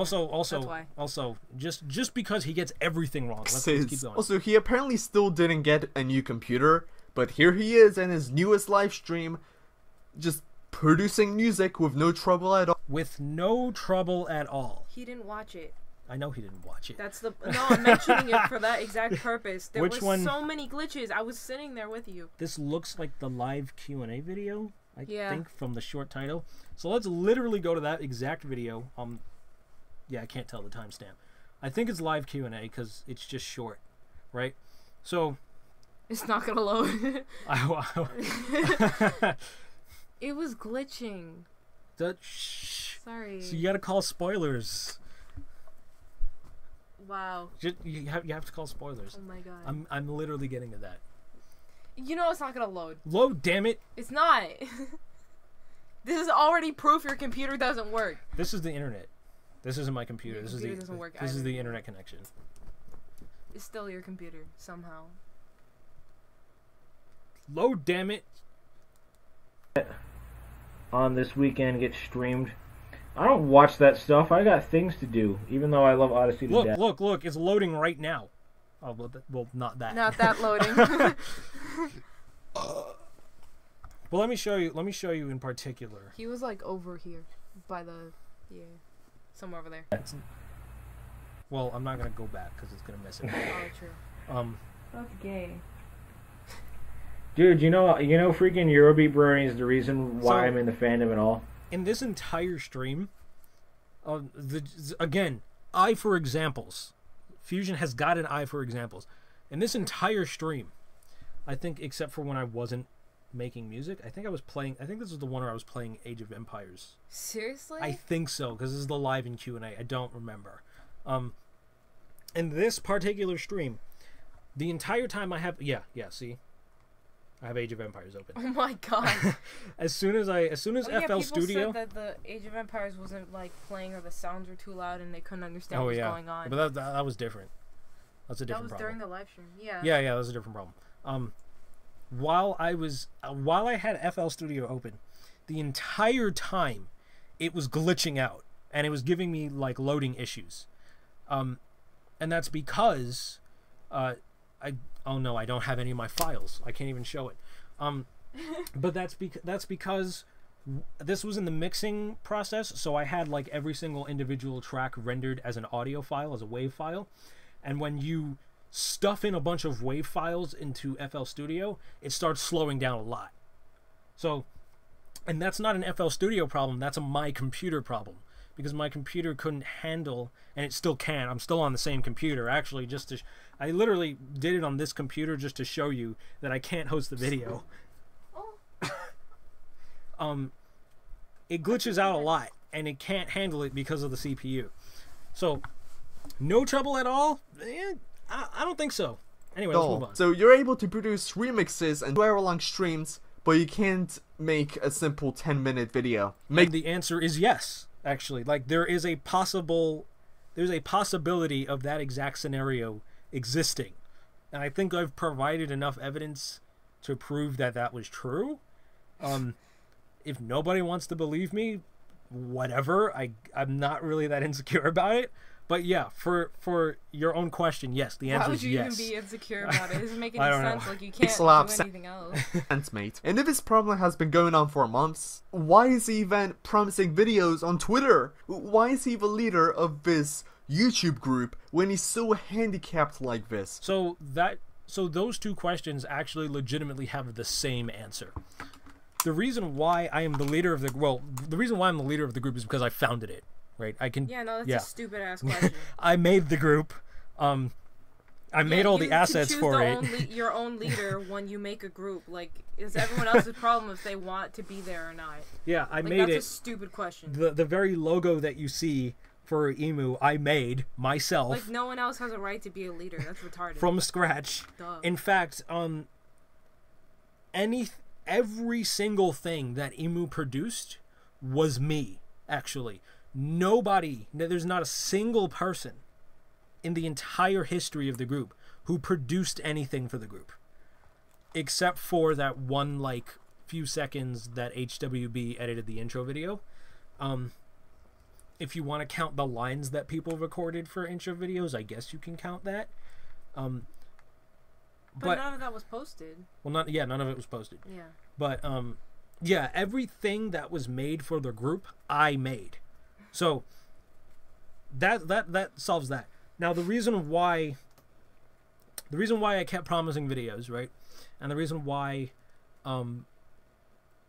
Also, just because he gets everything wrong. Let's keep going. Also, he apparently still didn't get a new computer, but here he is in his newest live stream, just producing music with no trouble at all. With no trouble at all. He didn't watch it. I know he didn't watch it. I'm mentioning it for that exact purpose. There Which one? So many glitches. I was sitting there with you. This looks like the live Q&A video, I Yeah. think, from the short title. So let's literally go to that exact video. Yeah, I can't tell the timestamp. I think it's live Q&A because it's just short, right? So it's not gonna load. It was glitching. Sorry. So you gotta call spoilers. Wow. You have to call spoilers. Oh my god. I'm literally getting to that. You know it's not gonna load. Load, damn it! It's not. This is already proof your computer doesn't work. This is the internet. This isn't my computer. This doesn't work is either. the internet connection. It's still your computer somehow. Load, damn it! On this weekend gets streamed. I don't watch that stuff. I got things to do, even though I love Odyssey to death. Look, it's loading right now. Oh, well, not that. Not that loading. Well, let me show you in particular. He was like over here by the somewhere over there. Well, I'm not gonna go back because it's gonna mess it up. Oh, true. That's gay. Dude, you know, freaking Eurobeat Brewing is the reason why I'm in the fandom and all. In this entire stream, again, eye for examples. Fusion has got an eye for examples. In this entire stream, I think, except for when I wasn't making music, I think this was the one where I was playing Age of Empires. Seriously? I think so, because this is the live in Q&A. I don't remember. In this particular stream, the entire time I have, see, I have Age of Empires open. Oh my god! as soon as FL Studio said that the Age of Empires wasn't like playing, or the sounds were too loud, and they couldn't understand what was going on. But that was different. That's a different problem. That was during the live stream. Yeah. Yeah, that was a different problem. While I had FL Studio open, the entire time it was glitching out, and it was giving me like loading issues. And that's because oh no, I don't have any of my files. I can't even show it. But that's because this was in the mixing process, so I had like every single individual track rendered as an audio file, as a WAV file. And when you stuff in a bunch of WAV files into FL Studio, it starts slowing down a lot. So, and that's not an FL Studio problem, that's a my computer problem. Because my computer couldn't handle, and it still can. I'm still on the same computer, actually. I literally did it on this computer just to show you that I can't host the video. It glitches out a lot, and it can't handle it because of the CPU. So, no trouble at all? I don't think so. Anyway, let's move on. So you're able to produce remixes and 2-hour-long streams, but you can't make a simple 10-minute video. And the answer is yes. Actually, like there's a possibility of that exact scenario existing, and I think I've provided enough evidence to prove that that was true. If nobody wants to believe me, whatever. I'm not really that insecure about it. But yeah, for your own question, yes, the answer is yes. Why would you even be insecure about it? It doesn't make any I don't sense. know. Like, you can't do anything else. Sense, mate. And if this problem has been going on for months, why is he even promising videos on Twitter? Why is he the leader of this YouTube group when he's so handicapped like this? So those two questions actually legitimately have the same answer. The reason why I am the leader of the reason why I'm the leader of the group is because I founded it. Right, Yeah, no, that's a stupid ass question. I made the group. I made all the assets for it. Your own leader when you make a group. Like, is everyone else's problem if they want to be there or not? Yeah, I made that's it. That's a stupid question. The very logo that you see for Emu, I made myself. Like, no one else has a right to be a leader. That's retarded. From scratch. Duh. In fact, every single thing that Emu produced was me, actually. There's not a single person in the entire history of the group who produced anything for the group. Except for that one, like, few seconds that HWB edited the intro video. If you want to count the lines that people recorded for intro videos, I guess you can count that. But none of that was posted. Well, none of it was posted. Yeah. But, yeah, everything that was made for the group, I made. So that solves that. Now the reason why I kept promising videos, right? And the reason why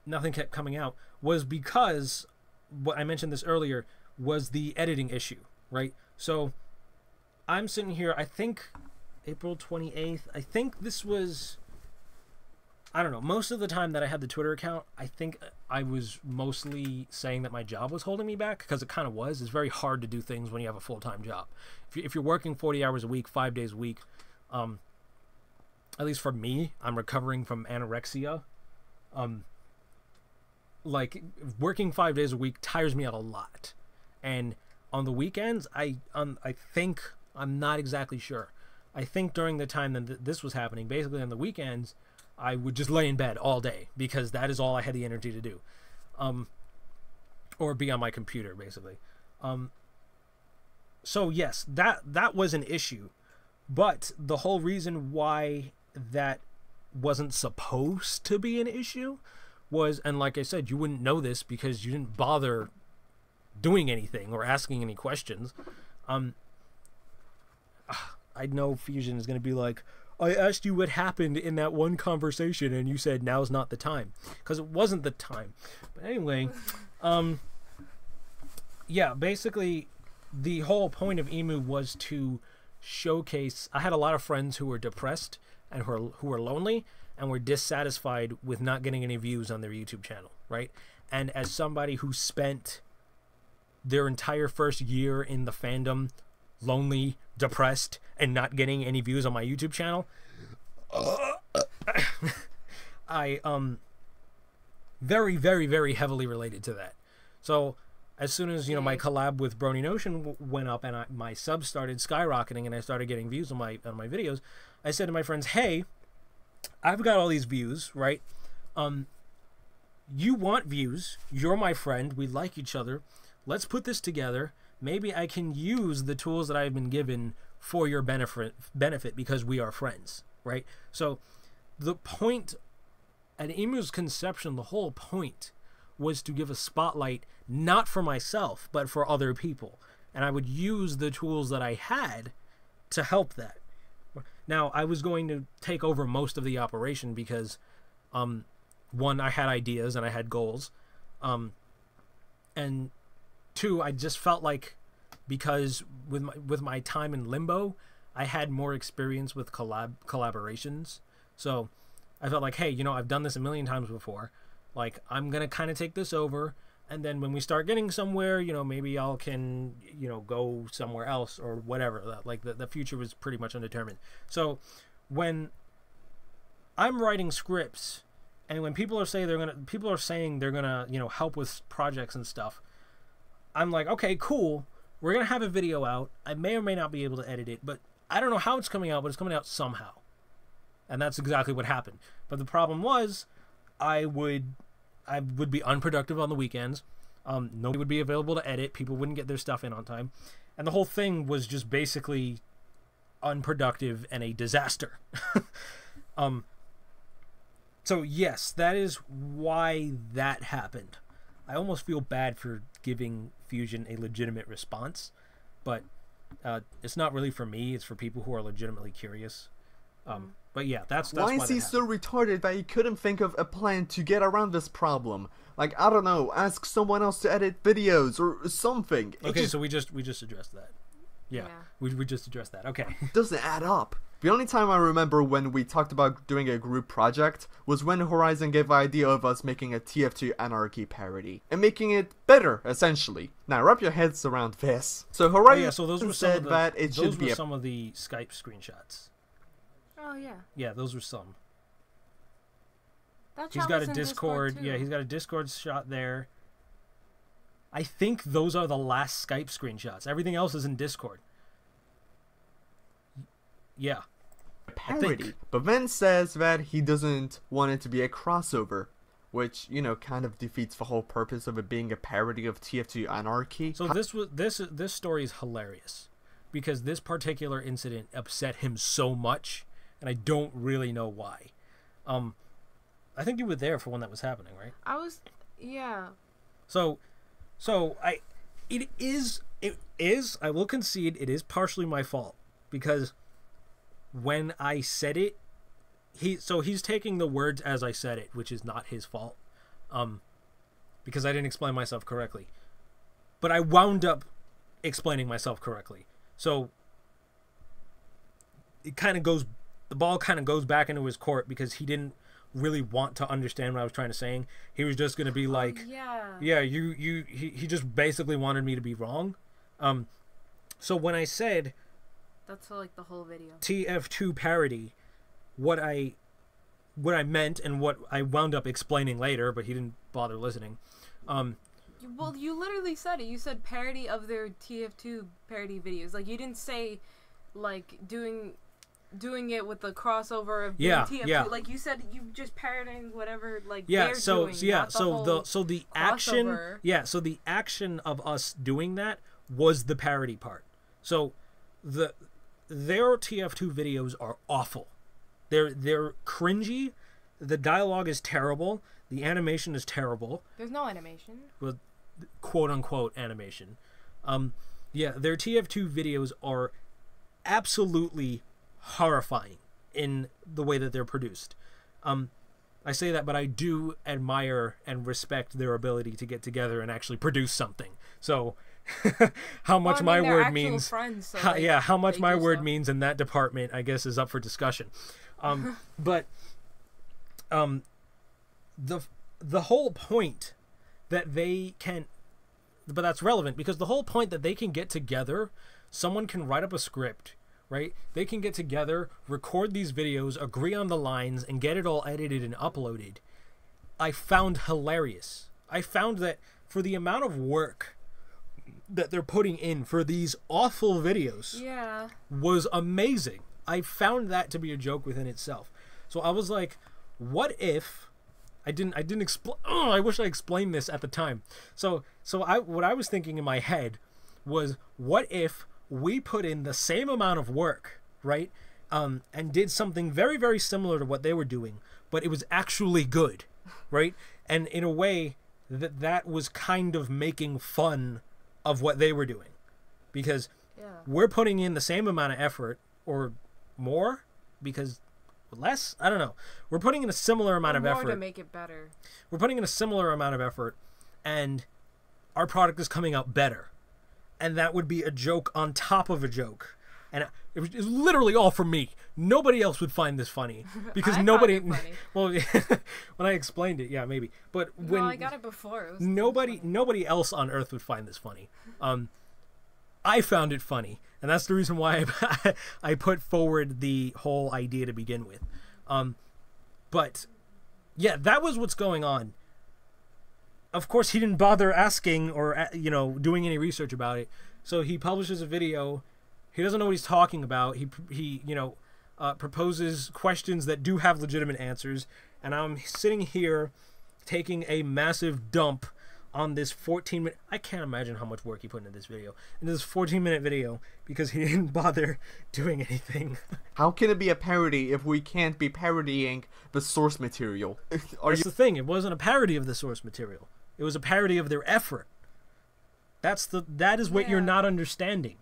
nothing kept coming out was because what I mentioned this earlier was the editing issue, right? So I'm sitting here, I think April 28th. I think this was, I don't know, most of the time that I had the Twitter account, I think I was mostly saying that my job was holding me back, because it kind of was. It's very hard to do things when you have a full-time job. If you're working 40 hours a week, 5 days a week, at least for me, I'm recovering from anorexia. Like, working 5 days a week tires me out a lot. And on the weekends, I think, I'm not exactly sure. I think during the time that this was happening, basically on the weekends, I would just lay in bed all day because that is all I had the energy to do. Or be on my computer, basically. So yes, that was an issue. But the whole reason why that wasn't supposed to be an issue was, and like I said, you wouldn't know this because you didn't bother doing anything or asking any questions. I know Fusion is going to be like, I asked you what happened in that one conversation and you said now's not the time, because it wasn't the time. But anyway, yeah, basically the whole point of Emu was to showcase. I had a lot of friends who were depressed and who were lonely and were dissatisfied with not getting any views on their YouTube channel, right? And as somebody who spent their entire first year in the fandom lonely, depressed, and not getting any views on my YouTube channel, I very, very, very heavily related to that. So as soon as, you know, my collab with Brony Notion went up and my subs started skyrocketing and I started getting views on my videos, I said to my friends, hey, I've got all these views, right? You want views, you're my friend, we like each other, let's put this together. Maybe I can use the tools that I've been given for your benefit because we are friends, right? So the point at Emu's conception, the whole point was to give a spotlight not for myself, but for other people. And I would use the tools that I had to help that. Now, I was going to take over most of the operation because, one, I had ideas and I had goals. And two, I just felt like, because with my time in Limbo, I had more experience with collaborations. So I felt like, hey, you know, I've done this a million times before. Like, I'm going to kind of take this over. And then when we start getting somewhere, you know, maybe y'all can, you know, go somewhere else or whatever. Like, the future was pretty much undetermined. So when I'm writing scripts and when people are saying they're gonna, you know, help with projects and stuff, I'm like, okay, cool. We're going to have a video out. I may or may not be able to edit it, but I don't know how it's coming out, but it's coming out somehow. And that's exactly what happened. But the problem was, I would be unproductive on the weekends. Nobody would be available to edit. People wouldn't get their stuff in on time. And the whole thing was just basically unproductive and a disaster. So yes, that is why that happened. I almost feel bad for giving Fusion a legitimate response, but it's not really for me. It's for people who are legitimately curious. But yeah, that's why why is he so retarded that he couldn't think of a plan to get around this problem? Like, I don't know, ask someone else to edit videos or something. Okay, so we just addressed that. Yeah. We just addressed that. Okay. Doesn't add up. The only time I remember when we talked about doing a group project was when Horizon gave the idea of us making a TF2 Anarchy parody and making it better, essentially. Now wrap your heads around this. So Horizon so those were said that it should be some of the Skype screenshots. Oh yeah. Yeah, those were some. That He's got a Discord. Yeah, he's got a Discord shot there. I think those are the last Skype screenshots. Everything else is in Discord. Yeah. Parody. But then says that he doesn't want it to be a crossover, which, you know, kind of defeats the whole purpose of it being a parody of TF2 Anarchy. So this story is hilarious because this particular incident upset him so much, and I don't really know why. I think you were there for when that was happening, right? I was, yeah. So it is I will concede it is partially my fault because when I said it, he's taking the words as I said it, which is not his fault, because I didn't explain myself correctly. But I wound up explaining myself correctly, so the ball kind of goes back into his court because he didn't really want to understand what I was trying to say. He was just gonna be like, he just basically wanted me to be wrong. So when I said that's like the whole video TF2 parody, what I meant and what I wound up explaining later, but he didn't bother listening. Well, you literally said it. You said parody of their TF2 parody videos. Like, you didn't say like doing it with the crossover of TF2. Yeah. Like, you said you just parodying whatever like they're doing. So the action of us doing that was the parody part. So their TF2 videos are awful. They're cringy. The dialogue is terrible. The animation is terrible. There's no animation. Well, quote unquote animation. Their TF2 videos are absolutely horrifying in the way that they're produced. I say that, but I do admire and respect their ability to get together and actually produce something. So how much my word means how much my word means in that department, I guess, is up for discussion. But the whole point that they can, but that's relevant because the whole point that they can get together, someone can write up a script, right? They can get together, record these videos, agree on the lines, and get it all edited and uploaded. I found hilarious. I found that for the amount of work that they're putting in for these awful videos was amazing. I found that to be a joke within itself. So I was like, what if I didn't explain? Oh, I wish I explained this at the time. So what I was thinking in my head was, what if we put in the same amount of work, right? And did something very, very similar to what they were doing, but it was actually good, right? And in a way that was kind of making fun of what they were doing, because we're putting in the same amount of effort or more, because less, I don't know, we're putting in a similar amount of effort to make it better. We're putting in a similar amount of effort, and our product is coming out better, and that would be a joke on top of a joke, and it was literally all from me. Nobody else would find this funny because nobody. Well, when I explained it, yeah, maybe. But when I got it before, it was nobody else on earth would find this funny. I found it funny, and that's the reason why I put forward the whole idea to begin with. But yeah, that was what's going on. Of course, he didn't bother asking or doing any research about it. So he publishes a video. He doesn't know what he's talking about. He proposes questions that do have legitimate answers, and I'm sitting here taking a massive dump on this 14-minute... I can't imagine how much work he put into this video. Into this 14-minute video, because he didn't bother doing anything. How can it be a parody if we can't be parodying the source material? That's the thing. It wasn't a parody of the source material. It was a parody of their effort. That is what you're not understanding.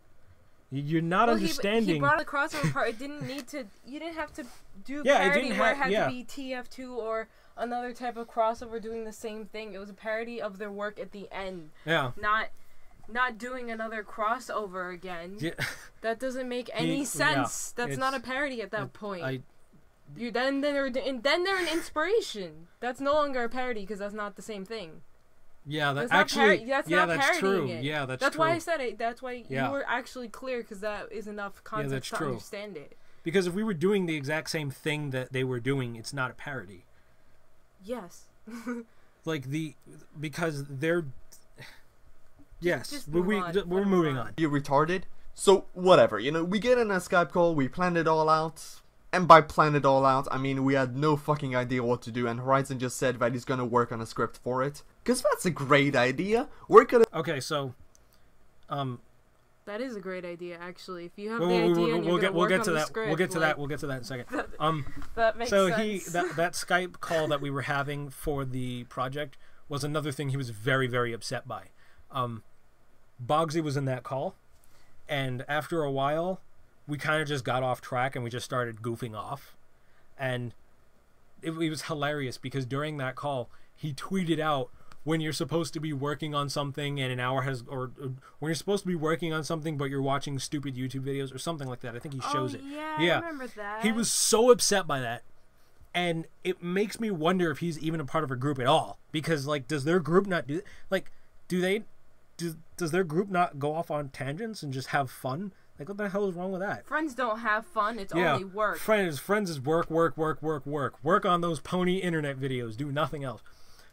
You're not understanding. He brought the crossover part. It didn't need to. You didn't have to do parody where it had to be TF2 or another type of crossover doing the same thing. It was a parody of their work at the end. Yeah. Not doing another crossover again. Yeah. That doesn't make any sense. That's not a parody at that point. Then they're an inspiration. That's no longer a parody because that's not the same thing. Yeah, that's not true. It. Yeah, that's true. Why I said it. That's why you were actually clear, because that is enough context to understand it. Because if we were doing the exact same thing that they were doing, it's not a parody. Yes. Because they're... Yes, just we're moving on. You retarded? So, whatever, we get in a Skype call, we plan it all out. And by plan it all out, I mean we had no fucking idea what to do, and Horizon just said that he's gonna work on a script for it. Cause that's a great idea. We're gonna... Okay, so... That is a great idea, actually. If you have the idea and you're gonna work on the script... We'll get to that in a second. That makes sense. That Skype call that we were having for the project was another thing he was very, very upset by. Boggsy was in that call, and after a while, we kind of just got off track and we just started goofing off. And it was hilarious because during that call, he tweeted out, when you're supposed to be working on something and an hour has, or when you're supposed to be working on something but you're watching stupid YouTube videos or something like that. I think he shows it. Yeah, I remember that. He was so upset by that, and it makes me wonder if he's even a part of a group at all. Because does their group not do does their group not go off on tangents and just have fun? What the hell is wrong with that? Friends don't have fun. It's only work. Friends is work. Work on those pony internet videos. Do nothing else.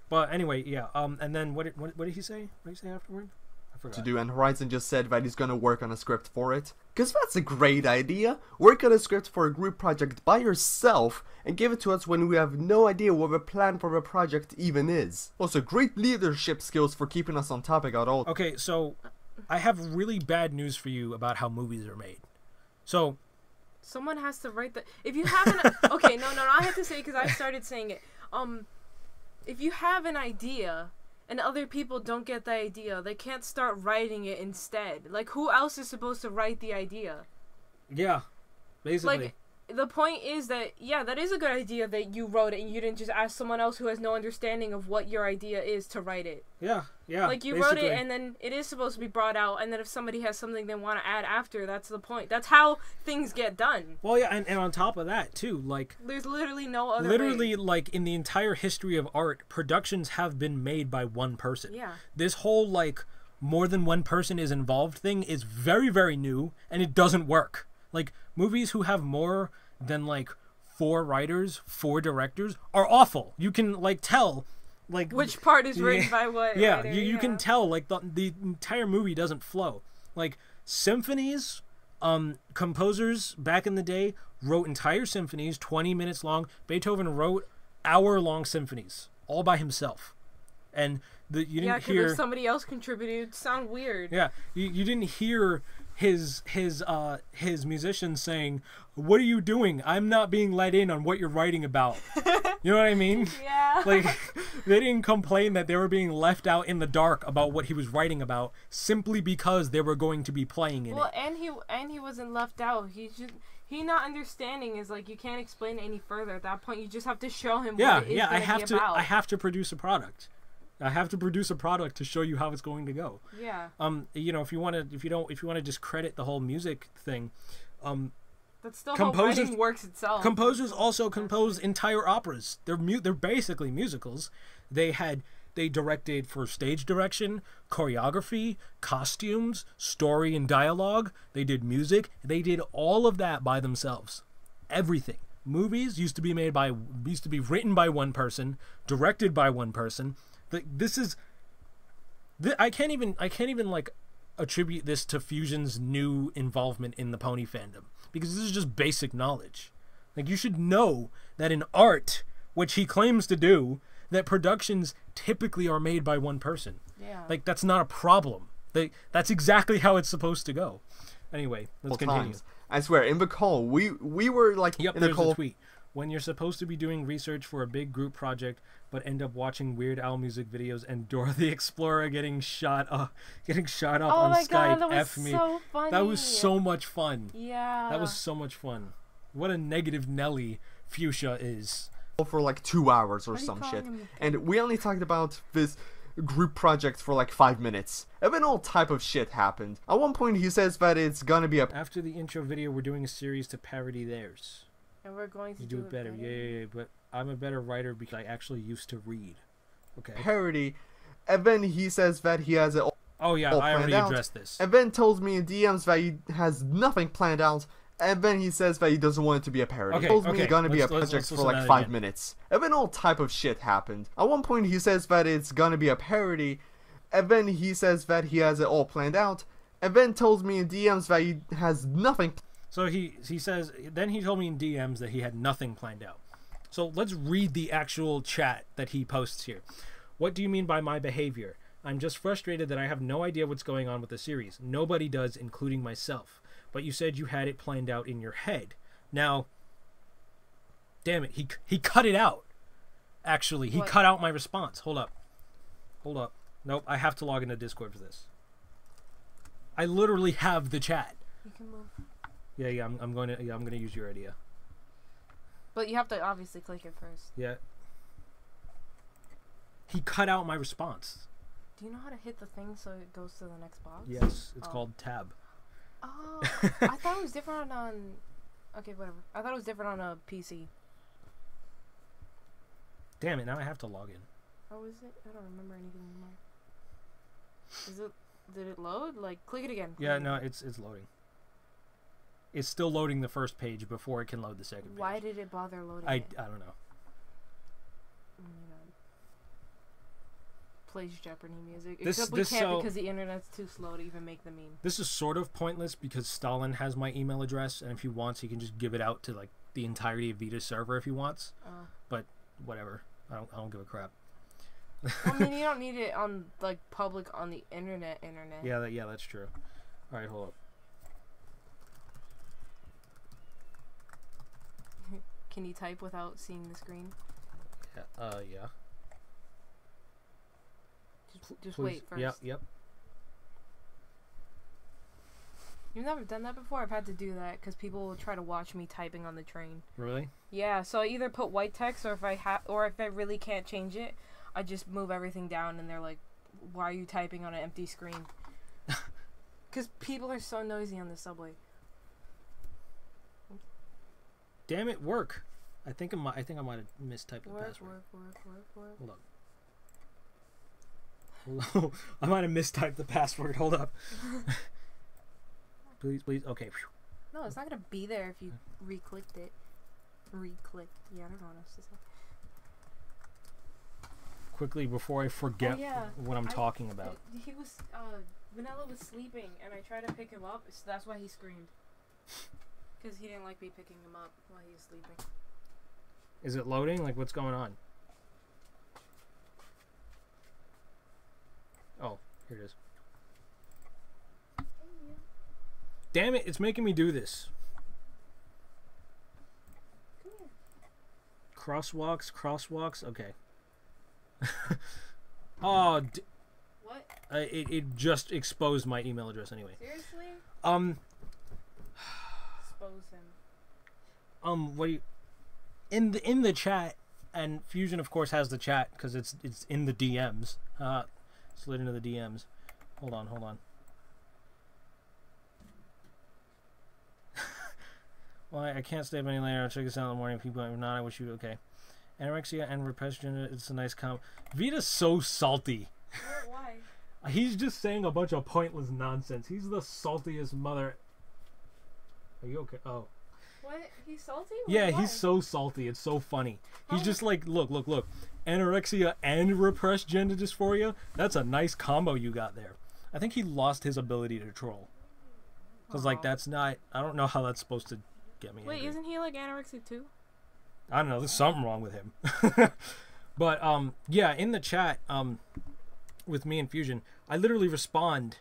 But anyway, yeah. And then what did he say? What did he say afterward? I forgot. To do, and Horizon just said that he's gonna work on a script for it. Cause that's a great idea. Work on a script for a group project by yourself and give it to us when we have no idea what the plan for the project even is. Also, great leadership skills for keeping us on topic at all. Okay, so I have really bad news for you about how movies are made. So someone has to write that. If you haven't, okay, no, I have to say because I started saying it. If you have an idea and other people don't get the idea, they can't start writing it instead. Who else is supposed to write the idea? Yeah, basically. The point is that, that is a good idea that you wrote it and you didn't just ask someone else who has no understanding of what your idea is to write it. Yeah. You basically wrote it and then it is supposed to be brought out, and then if somebody has something they want to add after, that's the point. That's how things get done. Well, yeah, and on top of that, too, there's literally no other way. In the entire history of art, productions have been made by one person. Yeah. This whole, more than one person is involved thing is very, very new, and it doesn't work. Movies who have more than 4 writers, 4 directors are awful. You can tell which part is written by what writer, you can tell the entire movie doesn't flow. Symphonies, composers back in the day wrote entire symphonies 20 minutes long. Beethoven wrote hour-long symphonies all by himself. And you didn't hear if somebody else contributed, it'd sound weird. Yeah, you didn't hear his musicians saying, "What are you doing? I'm not being let in on what you're writing about." You know what I mean? Yeah. They didn't complain that they were being left out in the dark about what he was writing about simply because they were going to be playing in it. Well, and he wasn't left out. He not understanding is you can't explain it any further. At that point, you just have to show him what it is I have to produce a product. I have to produce a product to show you how it's going to go. Yeah. If you want to discredit the whole music thing, that's still how writing works itself. Composers also compose entire operas. They're basically musicals. They directed for stage direction, choreography, costumes, story and dialogue. They did music. They did all of that by themselves. Everything. Movies used to be written by one person, directed by one person. I can't even attribute this to Fusion's new involvement in the pony fandom, because this is just basic knowledge. Like, you should know that in art, which he claims to do, that productions typically are made by one person. Yeah. Like, that's not a problem. That's exactly how it's supposed to go. Anyway, let's continue. I swear, in the call, we were like, yep, in the there's call. a tweet. When you're supposed to be doing research for a big group project, but end up watching Weird Al music videos and Dora the Explorer getting shot up on Skype. God, that was F me. so funny. That was so much fun. Yeah. That was so much fun. What a negative Nelly Fuchsia is. For like 2 hours or some shit, and we only talked about this group project for like 5 minutes, and then all type of shit happened. At one point he says that it's gonna be a After the intro video, we're doing a series to parody theirs. And we're going to do it better. Yeah, but I'm a better writer because I actually used to read. Okay. parody, and then he says that he has it Oh yeah, all I already planned out, addressed this. and then tells me in DMs that he has nothing planned out, and then he says that he doesn't want it to be a parody. Okay, He tells me okay, it's gonna be a let's project listen for to like that 5 again. minutes, and then all type of shit happened. At one point he says that it's gonna be a parody, and then he says that he has it all planned out, and then tells me in DMs that he has nothing. So he says, then he told me in DMs that he had nothing planned out. So let's read the actual chat that he posts here. What do you mean by my behavior? I'm just frustrated that I have no idea what's going on with the series. Nobody does, including myself. But you said you had it planned out in your head. Now, damn it, he cut it out. Actually, he cut out my response. Hold up. Nope, I have to log into Discord for this. I literally have the chat. You can move. Yeah, I'm going to use your idea. But you have to obviously click it first. Yeah. He cut out my response. Do you know how to hit the thing so it goes to the next box? Yes, it's called tab. Oh, I thought it was different on. Okay, whatever. I thought it was different on a PC. Damn it! Now I have to log in. Oh, is it? I don't remember anything anymore. Is it? Did it load? Like, click it again. Yeah, no, it's loading. It's still loading the first page before it can load the second page. Why did it bother loading I it? don't know. Oh my god. Plays Jeopardy music. This- Except this we can't so- because the internet's too slow to even make the meme. This is sort of pointless because Stalin has my email address, and if he wants, he can just give it out to like the entirety of Vita's server if he wants. Oh. But whatever, I don't give a crap. I mean, you don't need it on like public on the internet. Yeah, that's true. All right, hold up. Can you type without seeing the screen? Yeah. Just Please. wait first. Yep. You've never done that before? I've had to do that because people will try to watch me typing on the train. Really? Yeah, so I either put white text or if I really can't change it, I just move everything down and they're like, "Why are you typing on an empty screen?" Because people are so noisy on the subway. Damn it, work. I think I might have mistyped the password. Work. Hold up. I might have mistyped the password. Hold up. Please. Okay. No, it's not gonna be there if you re-clicked it. Re-click. Yeah, I don't know what else to say. Quickly before I forget what I'm talking about. Vanilla was sleeping, and I tried to pick him up, so that's why he screamed. Because he didn't like me picking him up while he was sleeping. Is it loading? Like, what's going on? Oh, here it is. Damn it, it's making me do this. Come here. Crosswalks, okay. Oh, What? it just exposed my email address anyway. Seriously? Expose him. What do you... In the chat, and Fusion of course has the chat because it's in the DMs. Slid into the DMs. Hold on. Well, I can't stay up any later. I'll check this out in the morning. People are not. I wish you okay. Anorexia and repression. It's a nice comp. Vita's so salty. Why? He's just saying a bunch of pointless nonsense. He's the saltiest mother. Are you okay? Oh. What? He's salty? Yeah, Why? he's so salty. It's so funny. He's How? just like, look. Anorexia and repressed gender dysphoria. That's a nice combo you got there. I think he lost his ability to troll. Because, like, that's not... I don't know how that's supposed to get me Wait, angry. isn't he, like, anorexic too? I don't know. There's something wrong with him. But, yeah, in the chat, with me and Fusion, I literally respond,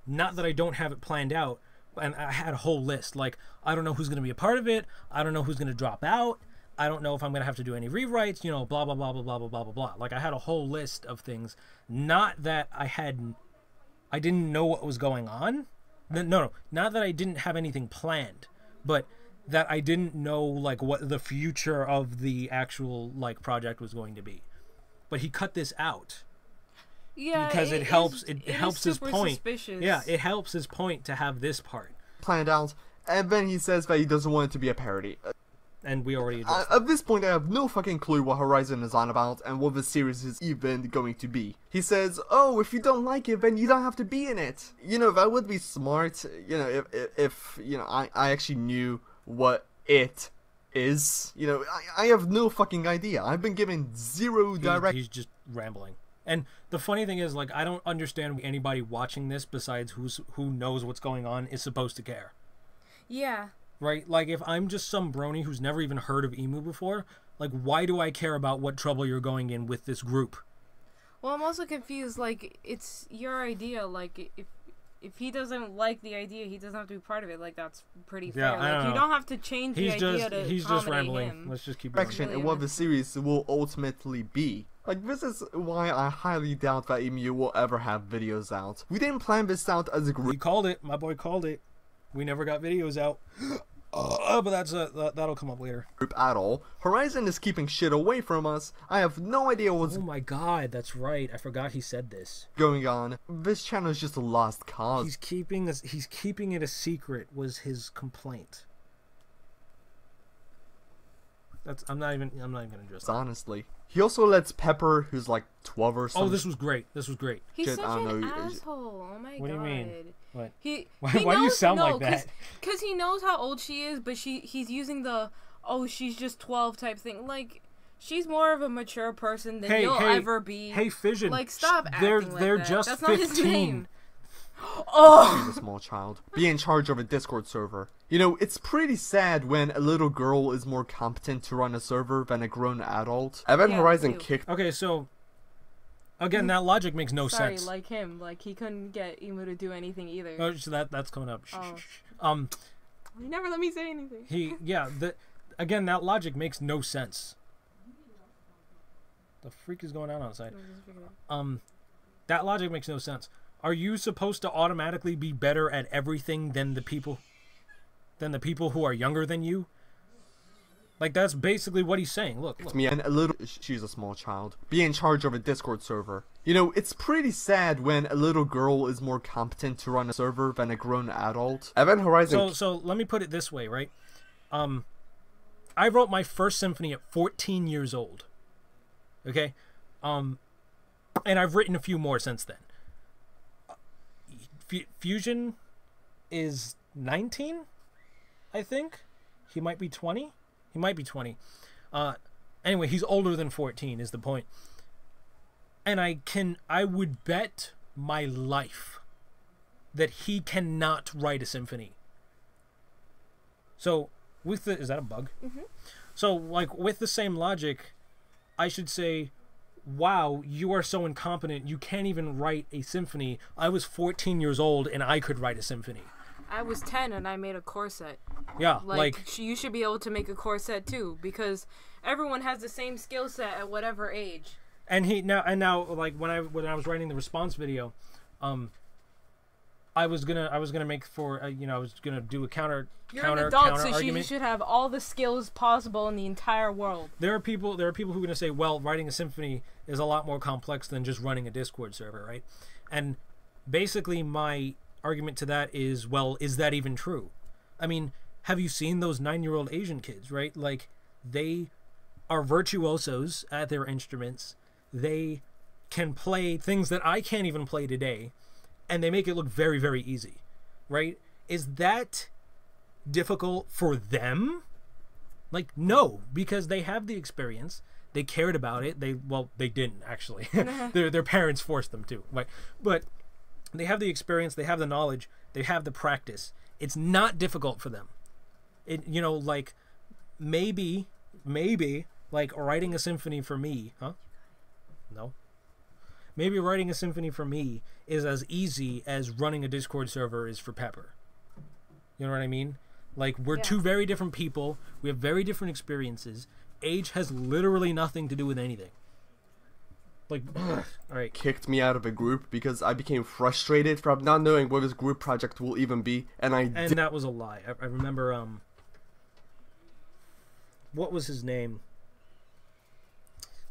not that I don't have it planned out, and I had a whole list. Like, I don't know who's going to be a part of it. I don't know who's going to drop out. I don't know if I'm going to have to do any rewrites, you know, blah, blah, blah, blah, blah, blah, blah, blah, blah. Like, I had a whole list of things. Not that I didn't know what was going on. No, not that I didn't have anything planned, but that I didn't know, like, what the future of the actual, like, project was going to be. But he cut this out. Yeah, because it helps his point. Suspicious. Yeah, it helps his point to have this part. Planned out, and then he says that he doesn't want it to be a parody. And we already addressed At this point, I have no fucking clue what Horizon is on about and what the series is even going to be. He says, oh, if you don't like it, then you don't have to be in it. You know, that would be smart, you know, if you know, I actually knew what it is. You know, I have no fucking idea. I've been given zero direct... He's just rambling. And the funny thing is, like, I don't understand anybody watching this besides who knows what's going on is supposed to care. Yeah. Right? Like, if I'm just some brony who's never even heard of Emu before, like, why do I care about what trouble you're going in with this group? Well, I'm also confused. Like, it's your idea. Like, if he doesn't like the idea, he doesn't have to be part of it. Like, that's pretty fair. Yeah, like, you don't have to change the idea to he's just rambling. him. Let's just keep going. Direction and what the series will ultimately be. Like, this is why I highly doubt that EMU will ever have videos out. We didn't plan this out as a group. He called it. My boy called it. We never got videos out. But that'll come up later. At all. Horizon is keeping shit away from us. I have no idea what's Oh my god, that's right. I forgot he said this. going on. This channel is just a lost cause. He's keeping it a secret was his complaint. I'm not even gonna address that. Honestly. He also lets Pepper, who's like 12 or something. Oh, this was great. This was great. He's Shit, such I don't an know. asshole. Oh my god. What do you mean? What? He Why knows, do you sound like that? Because he knows how old she is, but he's using the, oh, she's just 12 type thing. Like, she's more of a mature person than you'll ever be. Hey, Fission. Like, stop acting like they're that. just That's 15. not his name. Oh! She's a small child. Be in charge of a Discord server. You know, it's pretty sad when a little girl is more competent to run a server than a grown adult. Event Horizon kicked... Okay, so... Again, that logic makes no Sorry, sense. like him. Like, he couldn't get Emu to do anything either. Oh, so that's coming up. Oh. You never let me say anything. Again, that logic makes no sense. The freak is going on outside. That logic makes no sense. Are you supposed to automatically be better at everything than the people who are younger than you? Like, that's basically what he's saying. Look. Me and a little... She's a small child. Be in charge of a Discord server. You know, it's pretty sad when a little girl is more competent to run a server than a grown adult. Event Horizon... So let me put it this way, right? I wrote my first symphony at 14 years old. Okay? And I've written a few more since then. Fusion is 19, I think. He might be 20. He might be 20. Anyway, he's older than 14 is the point. And I would bet my life that he cannot write a symphony. So, is that a bug? Mm-hmm. So, like, with the same logic, I should say, wow, you are so incompetent, you can't even write a symphony. I was 14 years old and I could write a symphony. I was 10 and I made a corset. Yeah, like you should be able to make a corset too, because everyone has the same skill set at whatever age. And now like when I was writing the response video, I was gonna make for I was gonna do a counter. You're an adult, so you should have all the skills possible in the entire world. There are people who are gonna say, well, writing a symphony is a lot more complex than just running a Discord server, right? And basically my argument to that is, well, is that even true? I mean, have you seen those 9-year-old Asian kids, right? Like, they are virtuosos at their instruments. They can play things that I can't even play today, and they make it look very, very easy, right? Is that difficult for them? Like, no, because they have the experience. They cared about it. They didn't, actually. Their parents forced them to, right? But They have the experience, they have the knowledge, they have the practice. It's not difficult for them. It, you know, like, maybe, like, writing a symphony for me, huh? No. Maybe writing a symphony for me is as easy as running a Discord server is for Pepper. You know what I mean? Like, we're two very different people. We have very different experiences. Age has literally nothing to do with anything. Like, alright. Kicked me out of a group because I became frustrated from not knowing what this group project will even be, and that was a lie. I remember, what was his name?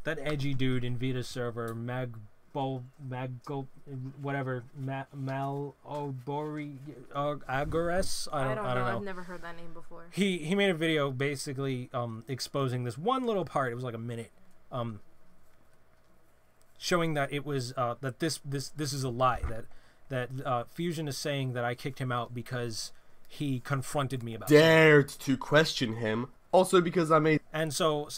That edgy dude in Vida's server, whatever, Agores? I don't know. I've never heard that name before. He made a video basically exposing this one little part. It was like a minute, showing that it was that this is a lie. That Fusion is saying that I kicked him out because he confronted me about dared to question him. Also because I made and so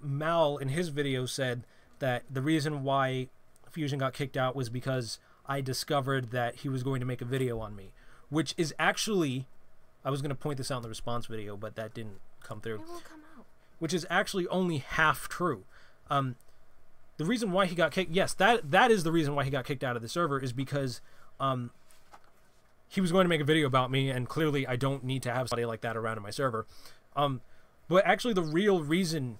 Mal in his video said that the reason why Fusion got kicked out was because I discovered that he was going to make a video on me, which is actually, I was going to point this out in the response video, but that didn't come through. It will come out. Which is actually only half true. The reason why he got kicked, yes, that is the reason why he got kicked out of the server, is because he was going to make a video about me, and clearly I don't need to have somebody like that around in my server. But actually the real reason,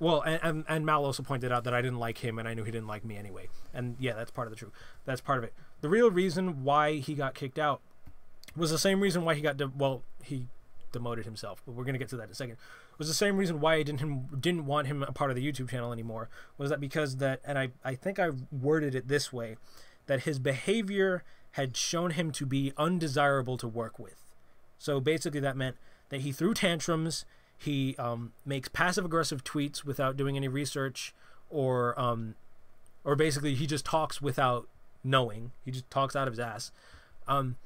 well, and Mal also pointed out that I didn't like him, and I knew he didn't like me anyway. And yeah, that's part of the truth. That's part of it. The real reason why he got kicked out was the same reason why he got, he demoted himself, but we're going to get to that in a second. It was the same reason why I didn't want him a part of the YouTube channel anymore, was that because that, and I think I worded it this way, that his behavior had shown him to be undesirable to work with. So basically that meant that he threw tantrums, he makes passive-aggressive tweets without doing any research, or basically he just talks without knowing. He just talks out of his ass. And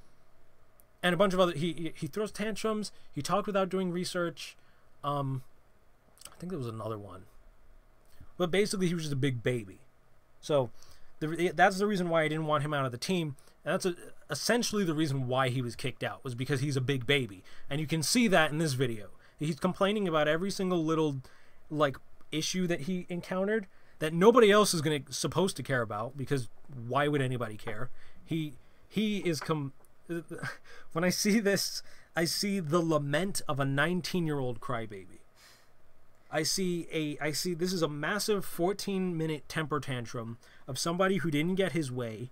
a bunch of other... He throws tantrums, he talked without doing research. I think there was another one. But basically he was just a big baby. So that's the reason why I didn't want him out of the team. And that's essentially the reason why he was kicked out, was because he's a big baby. And you can see that in this video. He's complaining about every single little, like, issue that he encountered that nobody else is supposed to care about, because why would anybody care? He is when I see this, I see the lament of a 19-year-old crybaby. I see this is a massive 14-minute temper tantrum of somebody who didn't get his way,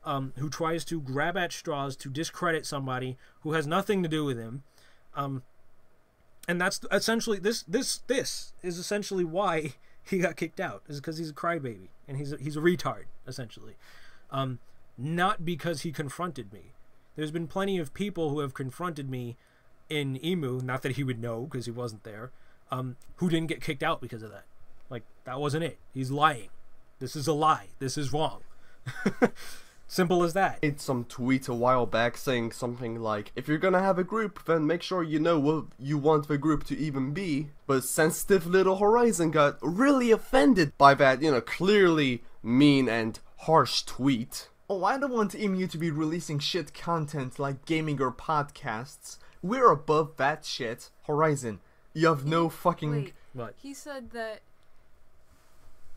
who tries to grab at straws to discredit somebody who has nothing to do with him. And that's essentially this is essentially why he got kicked out, is because he's a crybaby and he's a retard, essentially. Not because he confronted me. There's been plenty of people who have confronted me in Emu, not that he would know because he wasn't there, who didn't get kicked out because of that. Like, that wasn't it. He's lying. This is a lie. This is wrong. Simple as that. I made some tweets a while back saying something like, if you're gonna have a group, then make sure you know what you want the group to even be. But sensitive little Horizon got really offended by that, you know, clearly mean and harsh tweet. Oh, I don't want EMU to be releasing shit content like gaming or podcasts. We're above that shit. Horizon, you have no fucking... Wait, what? He said that...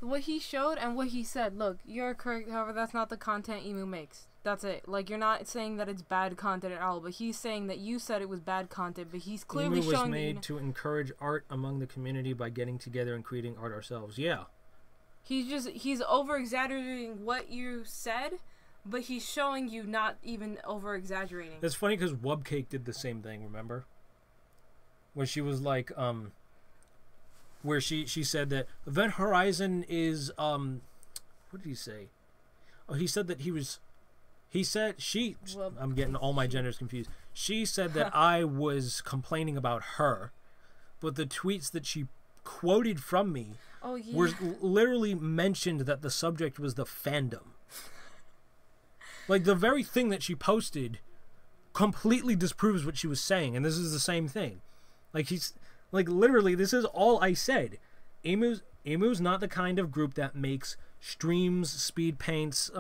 What he showed and what he said, look, you're correct, however, that's not the content Emu makes. That's it. Like, you're not saying that it's bad content at all, but he's saying that you said it was bad content, but he's clearly Emu showing... was made to encourage art among the community by getting together and creating art ourselves. Yeah. He's over-exaggerating what you said, but he's showing you not even over-exaggerating. It's funny because Wubcake did the same thing, remember? Where she was like, where she said that Event Horizon is, what did he say? Oh, he said that I'm getting all my genders confused. She said that I was complaining about her, but the tweets that she quoted from me were literally mentioned that the subject was the fandom. Like, the very thing that she posted completely disproves what she was saying, and this is the same thing. Like, literally, this is all I said. Emu's not the kind of group that makes streams, speed paints,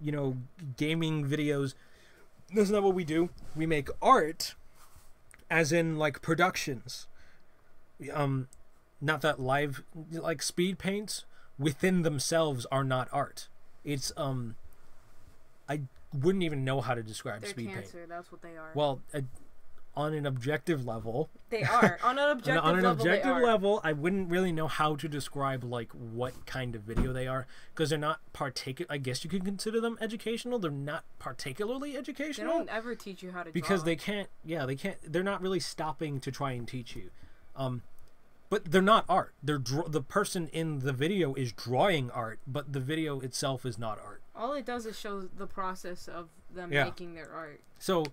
you know, gaming videos. That's not what we do. We make art, as in like productions. Not that live, like speed paints within themselves are not art. It's I wouldn't even know how to describe They're speed cancer, paint. that's what they are. Well, on an objective level, they are. On an objective level, I wouldn't really know how to describe like what kind of video they are, because they're not I guess you could consider them educational. They're not particularly They educational. don't ever teach you how to because draw. they can't. Yeah, they can't. They're not really stopping to try and teach you. But they're not art. The person in the video is drawing art, but the video itself is not art. All it does is show the process of them making their art. So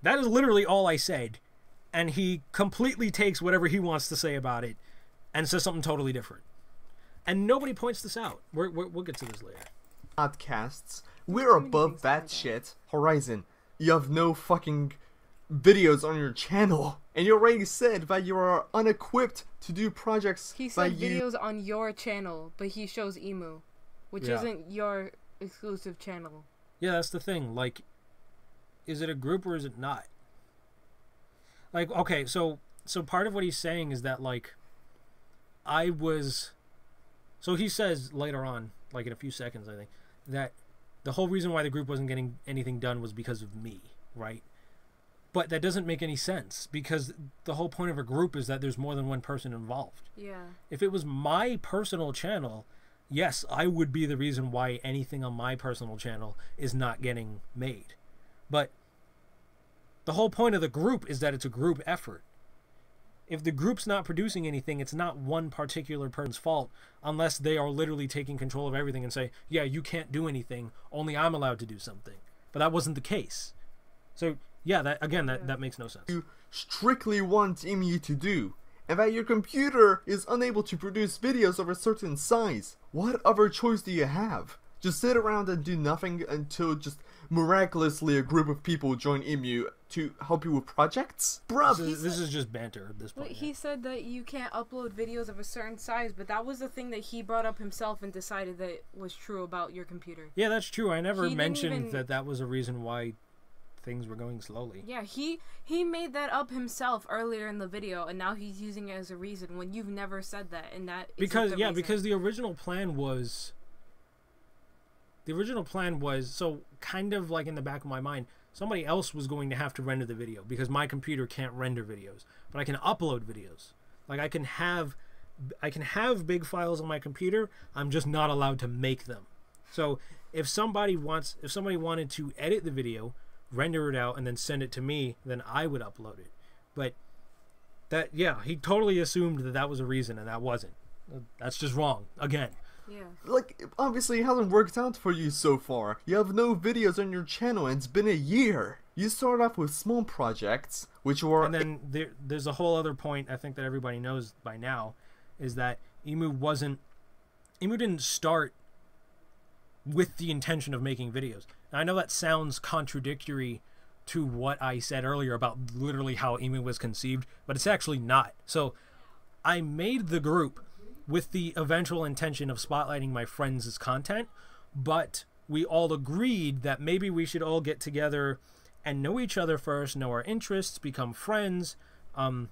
that is literally all I said, and he completely takes whatever he wants to say about it and says something totally different. And nobody points this out. We'll get to this later. Podcasts. We're above that shit. Horizon, you have no fucking videos on your channel, and you already said that you are unequipped to do projects. He said videos on your channel, but he shows Emu, which isn't your exclusive channel. Yeah, that's the thing. Like, is it a group or is it not? Like, okay, so part of what he's saying is that, like, so he says later on, like in a few seconds, I think, that the whole reason why the group wasn't getting anything done was because of me, right? But that doesn't make any sense, because the whole point of a group is that there's more than one person involved. Yeah. If it was my personal channel, yes, I would be the reason why anything on my personal channel is not getting made. But the whole point of the group is that it's a group effort. If the group's not producing anything, it's not one particular person's fault, unless they are literally taking control of everything and say, yeah, you can't do anything, only I'm allowed to do something. But that wasn't the case. So yeah, that makes no sense. You strictly want Emu to do, and that your computer is unable to produce videos of a certain size. What other choice do you have? Just sit around and do nothing until just miraculously a group of people join Emu to help you with projects? Bruh, this is just banter at this point. He said that you can't upload videos of a certain size, but that was the thing that he brought up himself and decided that was true about your computer. Yeah, that's true. I never mentioned that was a reason why things were going slowly. Yeah, he made that up himself earlier in the video, and now he's using it as a reason when you've never said that, and that because the original plan was so kind of like in the back of my mind, somebody else was going to have to render the video because my computer can't render videos, but I can upload videos. Like I can have big files on my computer. I'm just not allowed to make them. So if somebody wanted to edit the video, render it out, and then send it to me, then I would upload it. But he totally assumed that was a reason, and that wasn't. That's just wrong again. Yeah. Like, obviously it hasn't worked out for you so far. You have no videos on your channel and it's been a year. You start off with small projects, which were... And then there's a whole other point I think that everybody knows by now, is that Emu didn't start with the intention of making videos. Now, I know that sounds contradictory to what I said earlier about literally how Emu was conceived, but it's actually not. So I made the group with the eventual intention of spotlighting my friends' content, but we all agreed that maybe we should all get together and know each other first, know our interests, become friends, and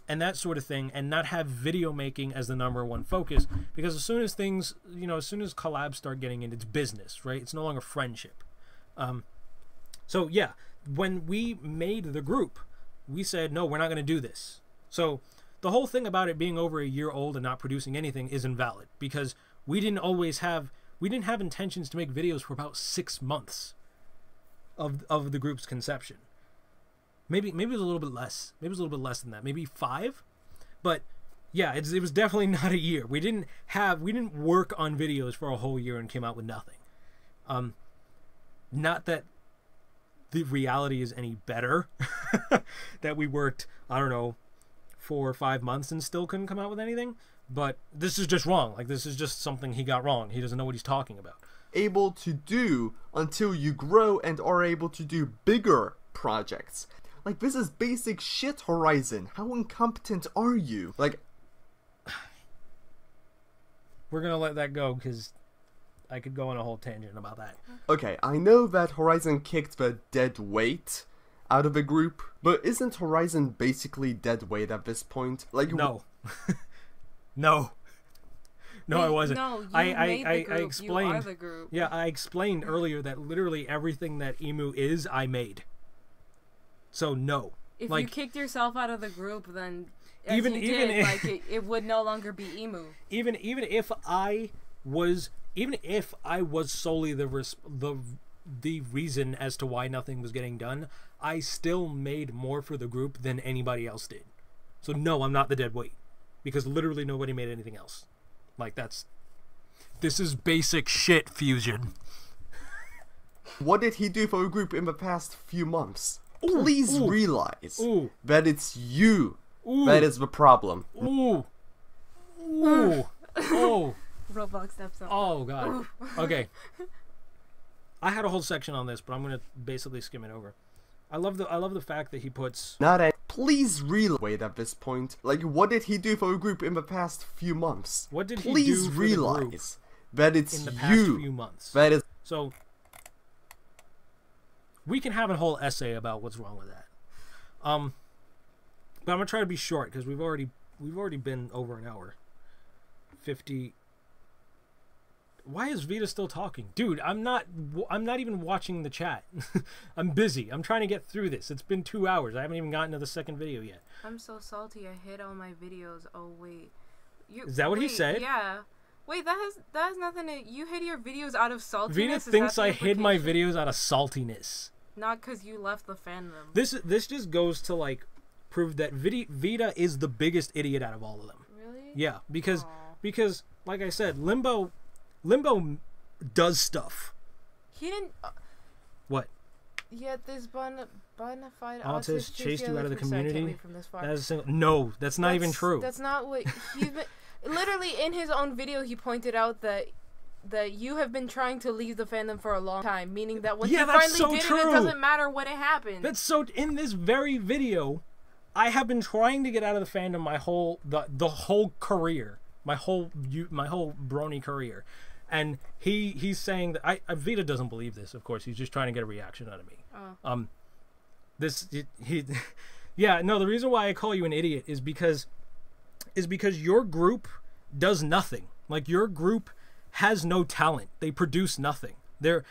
that sort of thing, and not have video making as the #1 focus, because as soon as things, as soon as collabs start getting in, it's business, right? It's no longer friendship. So yeah, when we made the group, we said, no, we're not going to do this. So the whole thing about it being over a year old and not producing anything is invalid, because we didn't have intentions to make videos for about 6 months of the group's conception. Maybe it was a little bit less. Maybe it was a little bit less than that. Maybe 5. But yeah, it was definitely not a year. We didn't work on videos for a whole year and came out with nothing. Not that the reality is any better. That we worked, I don't know, 4 or 5 months and still couldn't come out with anything. But this is just wrong. Like, this is just something he got wrong. He doesn't know what he's talking about. Able to do until you grow and are able to do bigger projects. Like, this is basic shit, Horizon. How incompetent are you? Like, we're gonna let that go because I could go on a whole tangent about that. Okay, I know that Horizon kicked the dead weight out of the group, but isn't Horizon basically dead weight at this point? Like, no. No. No, I wasn't. No, you I made the group. explained. You are the group. Yeah, I explained earlier that literally everything that Emu is, I made. So no. If like, you kicked yourself out of the group, then even if, it would no longer be Emu. Even if I was solely the reason as to why nothing was getting done, I still made more for the group than anybody else did. So no, I'm not the dead weight, because literally nobody made anything else. Like, this is basic shit, Fusion. What did he do for a group in the past few months? Please realize that it's you that is the problem. Roblox steps up. Oh god. Okay. I had a whole section on this, but I'm gonna basically skim it over. I love the fact that he puts Please realize at this point, like, what did he do for a group in the past few months? What did he Please do for realize the group that it's in the past you few months? that is. So we can have a whole essay about what's wrong with that. But I'm gonna try to be short because we've already been over an hour. 50. Why is Vida still talking? Dude, I'm not even watching the chat. I'm busy. I'm trying to get through this. It's been 2 hours. I haven't even gotten to the second video yet. I'm so salty. I hid all my videos. Oh wait. Is that what he said? Yeah. Wait, that has nothing to. You hid your videos out of saltiness. Vida thinks I hid my videos out of saltiness. Not because you left the fandom. This just goes to like prove that Vida is the biggest idiot out of all of them. Really? Yeah, because like I said, Limbo does stuff. He didn't. What? Yet this bona fide autist chased you out of the community. From this far. That is no, that's not even true. That's not what he's been. Literally in his own video, he pointed out that you have been trying to leave the fandom for a long time, meaning that when you finally did it, it doesn't matter when it happened. That's so. In this very video, I have been trying to get out of the fandom my whole the whole career, my whole brony career. And he's saying that Vida doesn't believe this. Of course, he's just trying to get a reaction out of me. Oh. Yeah. No, the reason why I call you an idiot is because your group does nothing. Like, your group has no talent. They produce nothing. Their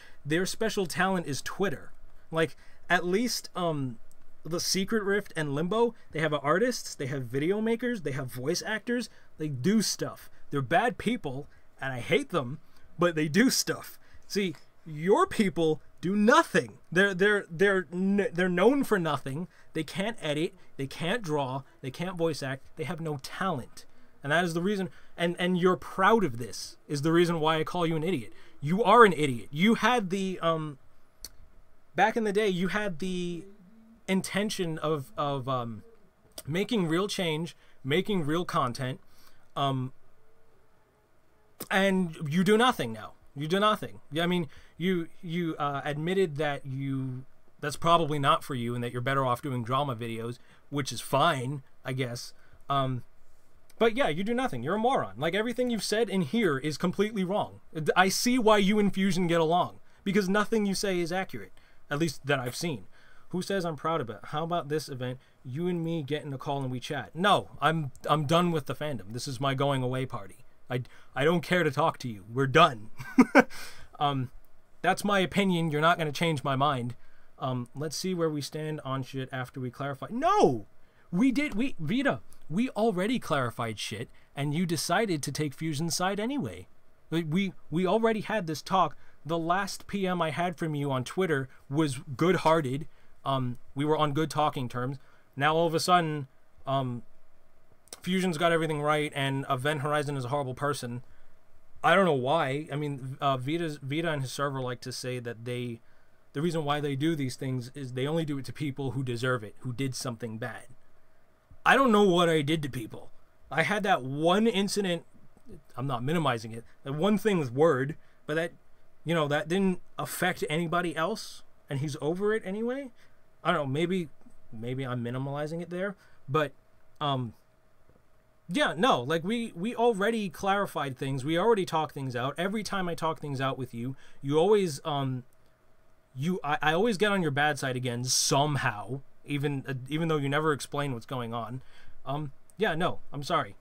special talent is Twitter. Like, at least the Secret Rift and Limbo, they have artists, they have video makers, they have voice actors. They do stuff. They're bad people, and I hate them, but they do stuff. See, your people do nothing. They're known for nothing. They can't edit, they can't draw, they can't voice act. They have no talent. And that is the reason, and you're proud of this, is the reason why I call you an idiot. You are an idiot. You had the back in the day, you had the intention of making real change, making real content, and you do nothing now. You do nothing. I mean, you admitted that that's probably not for you, and that you're better off doing drama videos, which is fine, I guess. But yeah, you do nothing. You're a moron. Like, everything you've said in here is completely wrong. I see why you and Fusion get along, because nothing you say is accurate, at least that I've seen. Who says I'm proud of it? How about this event? You and me get in a call and we chat. No, I'm done with the fandom. This is my going away party. I don't care to talk to you. We're done. That's my opinion. You're not going to change my mind. Let's see where we stand on shit after we clarify. No! Vida, we already clarified shit, and you decided to take Fusion's side anyway. We already had this talk. The last PM I had from you on Twitter was good-hearted. We were on good talking terms. Now all of a sudden, Fusion's got everything right, and Event Horizon is a horrible person. I don't know why. I mean, Vida and his server like to say that the reason why they do these things is they only do it to people who deserve it, who did something bad. I don't know what I did to people. I had that one incident. I'm not minimizing it. That one thing with Word, but that didn't affect anybody else, and he's over it anyway. I don't know. Maybe I'm minimalizing it there, but Yeah, no, like we already clarified things. We already talked things out. Every time I talk things out with you, you always I always get on your bad side again somehow, even though you never explain what's going on. Yeah, no, I'm sorry.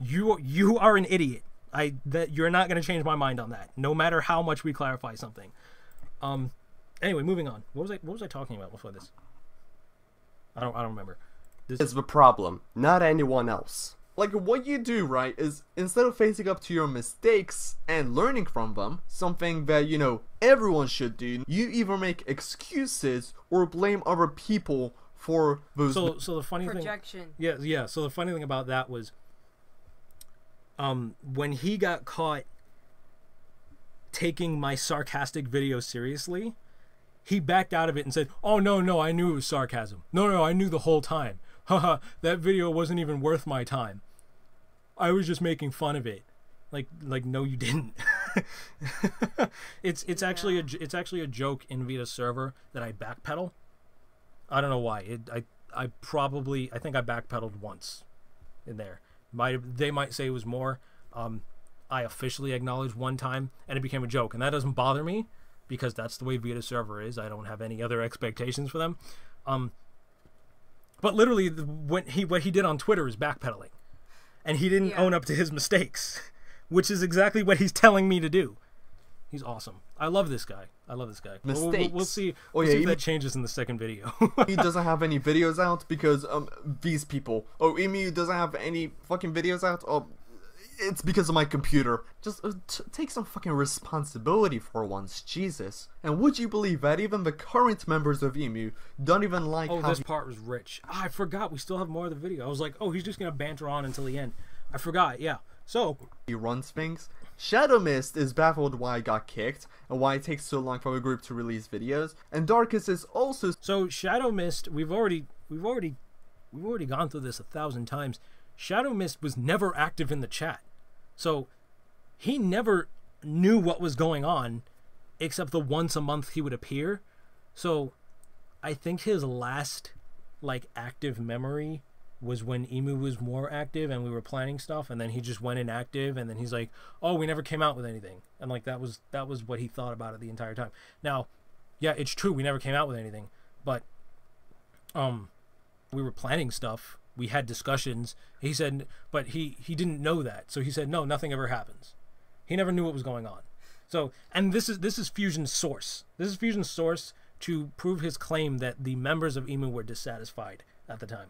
You are an idiot. That you're not going to change my mind on that, no matter how much we clarify something. Anyway, moving on. What was I talking about before this? I don't remember. This is the problem, not anyone else. Like, what you do, right, is instead of facing up to your mistakes and learning from them, something that, you know, everyone should do, you either make excuses or blame other people for those. So the funny projection. thing, yeah. So the funny thing about that was, when he got caught taking my sarcastic video seriously, he backed out of it and said, "Oh no, I knew it was sarcasm. No, I knew the whole time. Haha, that video wasn't even worth my time. I was just making fun of it." Like no, you didn't. It's actually a joke in Vida's server that I backpedal. I don't know why. I think I backpedaled once in there. They might say it was more. I officially acknowledged one time, and it became a joke, and that doesn't bother me because that's the way Vida's server is. I don't have any other expectations for them. But literally, what he did on Twitter is backpedaling, and he didn't own up to his mistakes, which is exactly what he's telling me to do. He's awesome. I love this guy. Mistakes. We'll see. We'll see if that changes in the second video. He doesn't have any videos out because these people. Oh, Emu doesn't have any fucking videos out. Oh, it's because of my computer. Just take some fucking responsibility for once, Jesus. And would you believe that even the current members of Emu don't even like how this part was rich. I forgot we still have more of the video. I was like, oh, he's just gonna banter on until the end. I forgot, yeah. So he runs things. Shadow Mist is baffled why I got kicked and why it takes so long for the group to release videos. And Darkest is also Shadow Mist, we've already gone through this 1,000 times. Shadow Mist was never active in the chat. So he never knew what was going on except the once a month he would appear. So I think his last active memory was when Emu was more active and we were planning stuff, and then he just went inactive, and then he's like, oh, we never came out with anything. And that was what he thought about it the entire time. Now, yeah, it's true, we never came out with anything, but we were planning stuff. We had discussions. He said, but he didn't know that. So he said, no, nothing ever happens. He never knew what was going on. So, and this is Fusion's source. This is Fusion's source to prove his claim that the members of Emu were dissatisfied at the time.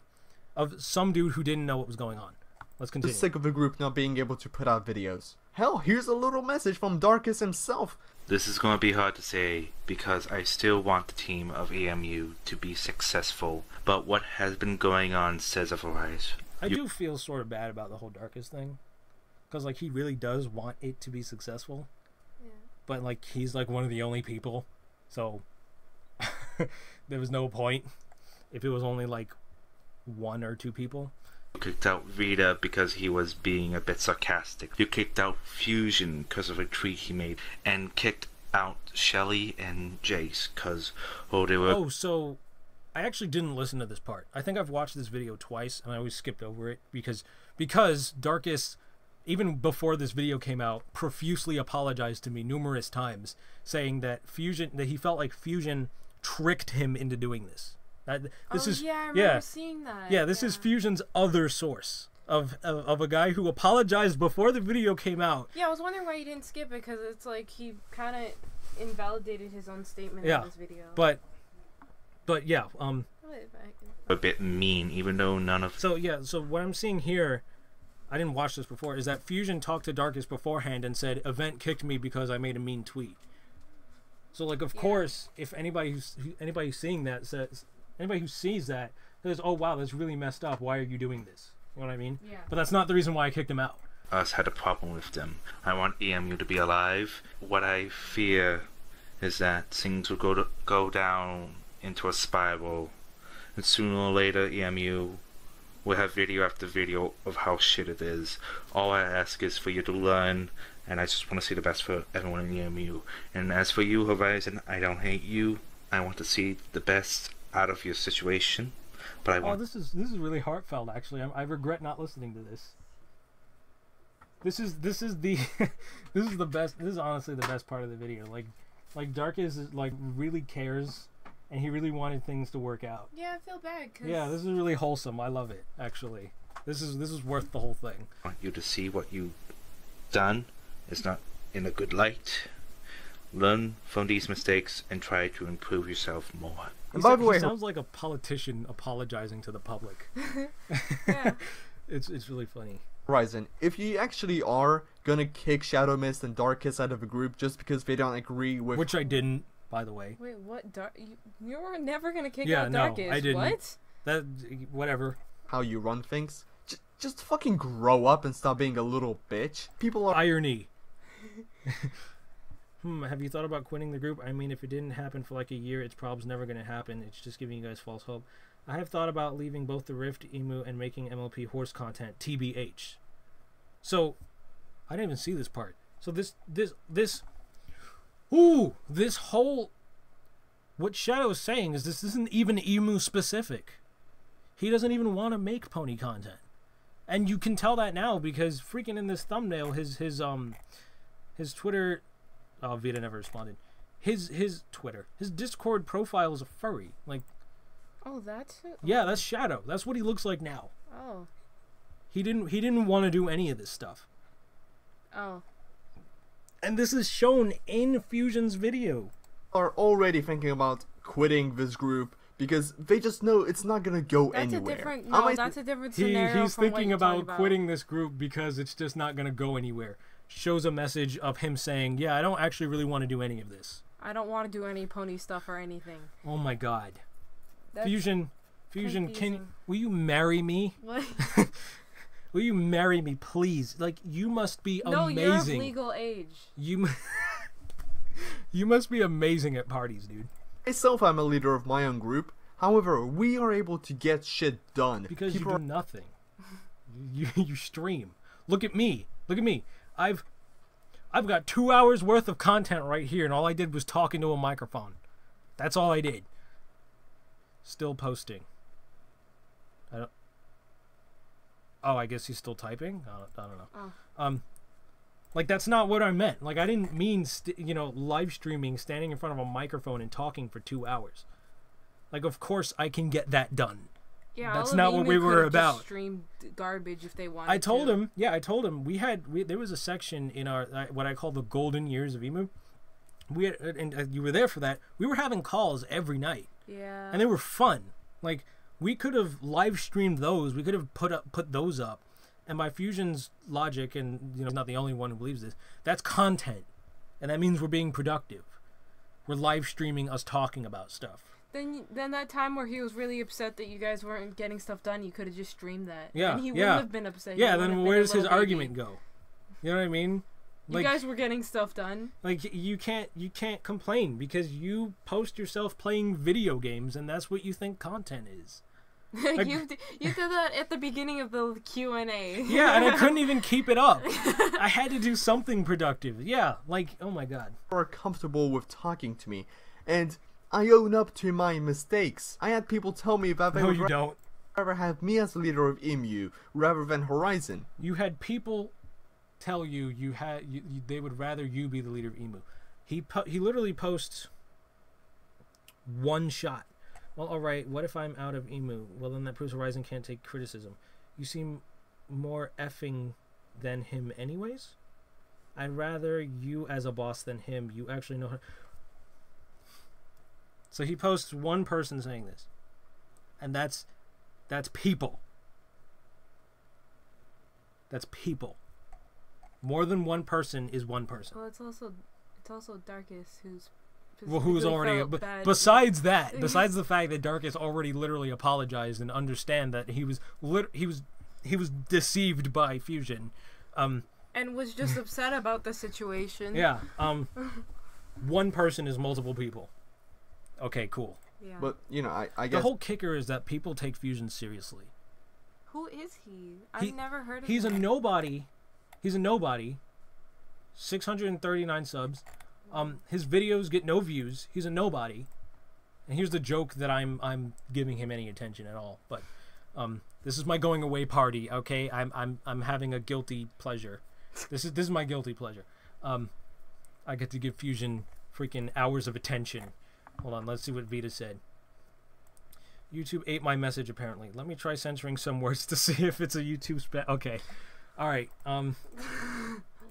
Of some dude who didn't know what was going on. Let's continue. Sick of the group not being able to put out videos. Hell, here's a little message from Darkest himself. This is going to be hard to say because I still want the team of EMU to be successful, but what has been going on says otherwise. I do feel sort of bad about the whole Darkest thing, because he really does want it to be successful. Yeah. But he's one of the only people, so there was no point if it was only one or two people. You kicked out Vida because he was being a bit sarcastic. You kicked out Fusion because of a tweet he made, and kicked out Shelly and Jace because they were. Oh, so I actually didn't listen to this part. I think I've watched this video twice, and I always skipped over it because Darkest, even before this video came out, profusely apologized to me numerous times, saying that he felt like Fusion tricked him into doing this. I remember seeing that. Yeah, this is Fusion's other source of a guy who apologized before the video came out. Yeah, I was wondering why he didn't skip it, because it's he kind of invalidated his own statement in this video. But yeah, a bit mean, even though none of. So what I'm seeing here, I didn't watch this before, is that Fusion talked to Darkest beforehand and said, "Event kicked me because I made a mean tweet." So of course, if anybody who's seeing that says. Anybody who sees that says, oh, wow, that's really messed up. Why are you doing this? You know what I mean? Yeah. But that's not the reason why I kicked him out. Us had a problem with them. I want EMU to be alive. What I fear is that things will go down into a spiral. And sooner or later, EMU will have video after video of how shit it is. All I ask is for you to learn, and I just want to see the best for everyone in EMU. And as for you, Horizon, I don't hate you. I want to see the best out of your situation, but I want. Oh, this is really heartfelt. Actually, I regret not listening to this. This is the this is the best. This is honestly the best part of the video. Like Darkus is like really cares, and he really wanted things to work out. Yeah, I feel bad. Yeah, this is really wholesome. I love it. Actually, this is worth the whole thing. I want you to see what you've done is not in a good light. Learn from these mistakes and try to improve yourself more. And by the way, he sounds like a politician apologizing to the public. Yeah. It's really funny. Horizon, if you actually are gonna kick Shadow Mist and Darkus out of a group just because they don't agree with, Which I didn't, by the way. Wait, what? You were never gonna kick Yeah, out no, Darkus. I didn't. What? That whatever. how you run things, just fucking grow up and stop being a little bitch. People are Irony. Have you thought about quitting the group? I mean, if it didn't happen for like a year, it's probably never going to happen. It's just giving you guys false hope. I have thought about leaving both the Rift, Emu, and making MLP horse content, TBH. So, I didn't even see this part. So this whole, what Shadow is saying is this isn't even Emu specific. He doesn't even want to make pony content. And you can tell that now because freaking in this thumbnail, his Twitter, oh, Vida never responded. His Twitter, his Discord profile is a furry. Like, Oh, that's it? yeah, that's Shadow. That's what he looks like now. Oh. He didn't want to do any of this stuff. Oh. And this is shown in Fusion's video. already thinking about quitting this group because they just know it's not gonna go That's anywhere. a different. No, that's a different scenario. He's from what thinking you're talking about quitting this group because it's just not going to go anywhere. Shows a message of him saying, yeah, I don't actually really want to do any of this. I don't want to do any pony stuff or anything. Oh my god. That's Fusion, confusing. will you marry me? What? Will you marry me, please? Like, you must be No, amazing. you're of legal age. You must be amazing at parties, dude. Myself, I'm a leader of my own group. However, we are able to get shit done. Because People you do nothing. You stream. Look at me. Look at me. I've got 2 hours worth of content right here, and all I did was talk into a microphone. That's all I did. Still posting. Oh, I guess he's still typing? I don't know. Oh. Like, that's not what I meant. Like, I didn't mean, live streaming, standing in front of a microphone and talking for 2 hours. Like, of course I can get that done. Yeah, That's all not of what Emu we were could've about. Just streamed garbage if they wanted. I told him, yeah, I told him there was a section in our what I call the golden years of Emu. We had, and you were there for that. We were having calls every night. Yeah. And they were fun. Like, we could have live streamed those. We could have put those up. And by Fusion's logic, and he's not the only one who believes this, that's content, and that means we're being productive. We're live streaming us talking about stuff. Then that time where he was really upset that you guys weren't getting stuff done, you could have just streamed that. Yeah, And he yeah. wouldn't have been upset. He Yeah, wouldn't then have where been a does his little baby. argument go? You know what I mean? You guys were getting stuff done. Like, you can't complain because you post yourself playing video games, and that's what you think content is. You did that at the beginning of the Q&A. Yeah, and I couldn't even keep it up. I had to do something productive. Yeah, like, oh my god. are comfortable with talking to me, and I own up to my mistakes. I had people tell me that they No, would you don't. rather have me as leader of Emu rather than Horizon. You had people tell you they would rather you be the leader of Emu. He literally posts one shot. Well, alright, what if I'm out of Emu? Well, then that proves Horizon can't take criticism. You seem more effing than him anyways? I'd rather you as a boss than him. You actually know how... So he posts one person saying this. And that's people. That's people. More than one person is one person. Well, it's also Darkus who's already besides the fact that Darkus already literally apologized and understand that he was deceived by Fusion, and was just upset about the situation. Yeah. One person is multiple people. Okay, cool. Yeah. But I guess The whole kicker is that people take Fusion seriously. Who is he? I've never heard of He's him. a nobody. He's a nobody. 639 subs. His videos get no views. He's a nobody. And here's the joke that I'm giving him any attention at all. But this is my going away party, okay? I'm having a guilty pleasure. This is my guilty pleasure. I get to give Fusion freaking hours of attention. Hold on, let's see what Vida said. YouTube ate my message, apparently. Let me try censoring some words to see if it's a YouTube spam. Okay. Alright, well,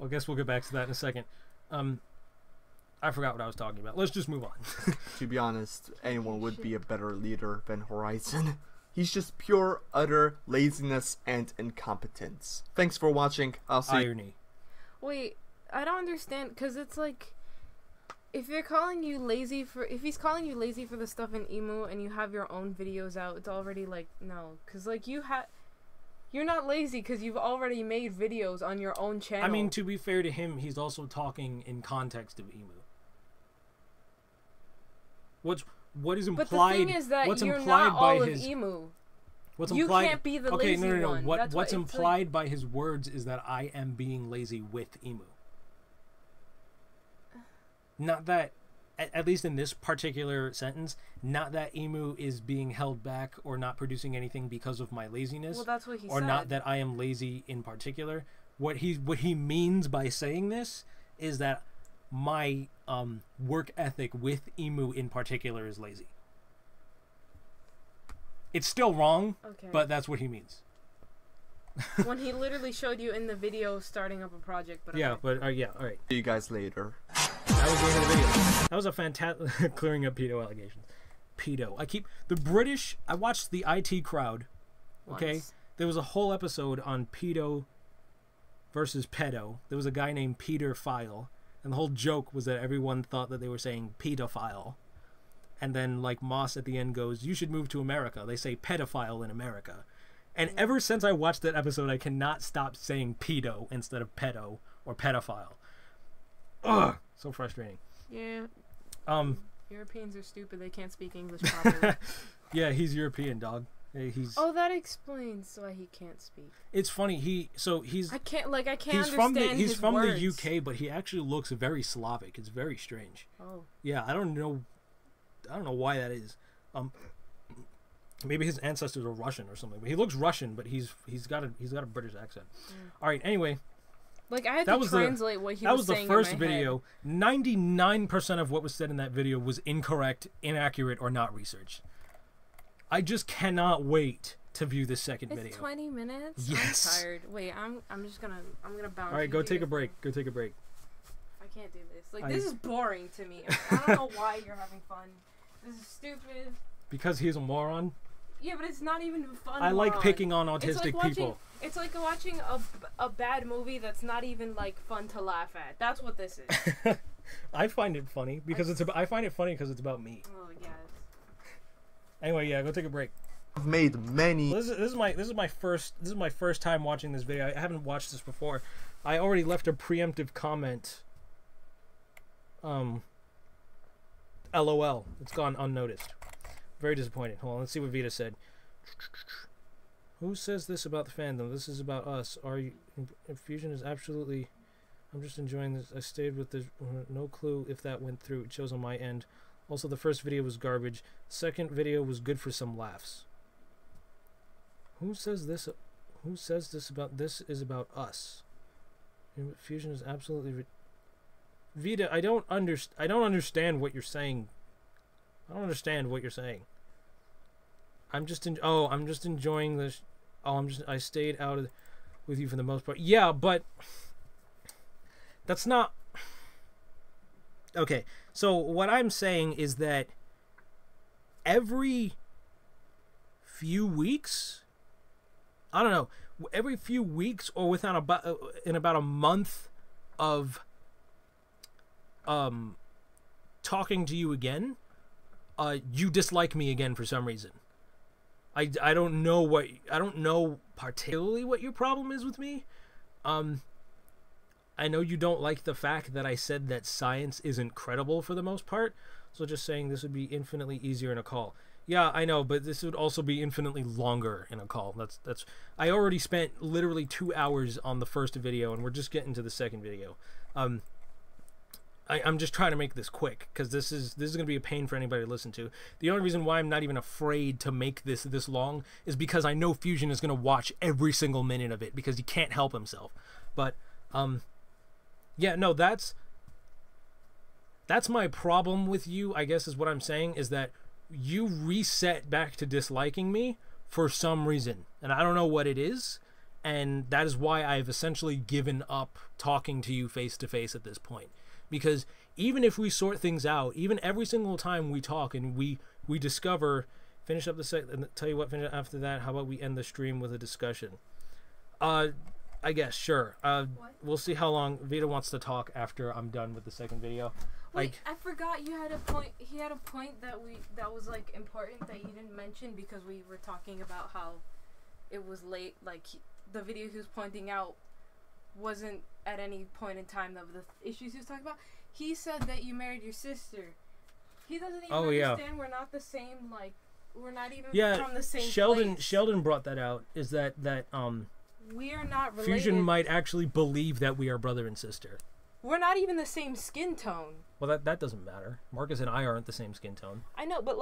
I guess we'll get back to that in a second. I forgot what I was talking about. Let's just move on. To be honest, anyone would be a better leader than Horizon. He's just pure, utter laziness and incompetence. Thanks for watching. I'll see you. Irony. Wait, I don't understand, because it's like, if he's calling you lazy for the stuff in Emu and you have your own videos out, it's already like, no. Because, like, you're not lazy because you've already made videos on your own channel. I mean, to be fair to him, he's also talking in context of Emu. What is implied? But the thing is that what's you're implied not by all his, of Emu. What's You implied, can't be the okay, lazy no. one. What's implied by his words is that I am being lazy with Emu. Not that, at least in this particular sentence, not that Emu is being held back or not producing anything because of my laziness. Well, that's what he or said. not that I am lazy in particular. What he means by saying this is that my work ethic with Emu in particular is lazy. It's still wrong, Okay. but that's what he means. When he literally showed you in the video starting up a project. But Yeah, okay. but yeah, all right. See you guys later. That was the end of the video. That was a fantastic clearing up pedo allegations. Pedo. The British. I watched the IT Crowd. Okay, Once. there was a whole episode on pedo versus pedo. There was a guy named Peter File, and the whole joke was that everyone thought that they were saying pedophile. And then, like, Moss at the end goes, "You should move to America. They say pedophile in America." And ever since I watched that episode, I cannot stop saying pedo instead of pedo or pedophile. Ugh, so frustrating. Yeah. Europeans are stupid. They can't speak English properly. Yeah, he's European, dog. He's. Oh, that explains why he can't speak. It's funny. He's I can't he's from understand the UK, but he actually looks very Slavic. It's very strange. Oh. Yeah, I don't know why that is. Maybe his ancestors are Russian or something. But he looks Russian, but he's got a British accent. All right. Anyway. Like, I had to translate what he was saying. That was the first in my video. 99% of what was said in that video was incorrect, inaccurate, or not researched. I just cannot wait to view this second video. It's 20 minutes? Yes. I'm tired. Wait, I'm gonna bounce. All right, go take a break. Go take a break. I can't do this. Like, this is boring to me. I don't know why you're having fun. This is stupid. Because he's a moron? Yeah, but it's not even fun. I like picking on autistic people. It's like watching a bad movie that's not even, like, fun to laugh at. That's what this is. I find it funny because I find it funny because it's about me. Oh, yes. Anyway, yeah, go take a break. I've made many. Well, this is my first time watching this video. I haven't watched this before. I already left a preemptive comment. LOL. It's gone unnoticed. Very disappointed. Hold on, let's see what Vida said. Who says this about the fandom? This is about us. Fusion is absolutely... I'm just enjoying this. I stayed with this. No clue if that went through. It shows on my end. Also, the first video was garbage. Second video was good for some laughs. Who says this? Who says this about... This is about us. Fusion is absolutely... Vida, I don't understand what you're saying. I don't understand what you're saying. I'm just enjoying this. I stayed out with you for the most part. Yeah, but that's not okay. So what I'm saying is that every few weeks, I don't know, every few weeks or within about a month of talking to you again, you dislike me again for some reason. I don't know particularly what your problem is with me. I know you don't like the fact that I said that science isn't credible for the most part, so just saying this would be infinitely easier in a call. Yeah, I know, but this would also be infinitely longer in a call. That's I already spent literally 2 hours on the first video, and we're just getting to the second video. I'm just trying to make this quick because this is going to be a pain for anybody to listen to. The only reason why I'm not even afraid to make this long is because I know Fusion is going to watch every single minute of it because he can't help himself. But Yeah, no, that's my problem with you, I guess is what I'm saying, is that you reset back to disliking me for some reason. And I don't know what it is. And that is why I've essentially given up talking to you face to face at this point. Because even if we sort things out, even every single time we talk and we discover, finish up the set, and tell you what, finish after that, how about we end the stream with a discussion? I guess, sure. We'll see how long Vida wants to talk after I'm done with the second video. Wait, I forgot you had a point. He had a point that was like important that you didn't mention because we were talking about how it was late. Like the video he was pointing out wasn't at any point in time of the issues he was talking about. He said that you married your sister. He doesn't even understand we're not the same. Like we're not even from the same place. Sheldon brought that out. Is that we are not related. Fusion might actually believe that we are brother and sister. We're not even the same skin tone. Well, that doesn't matter. Marcus and I aren't the same skin tone. I know, but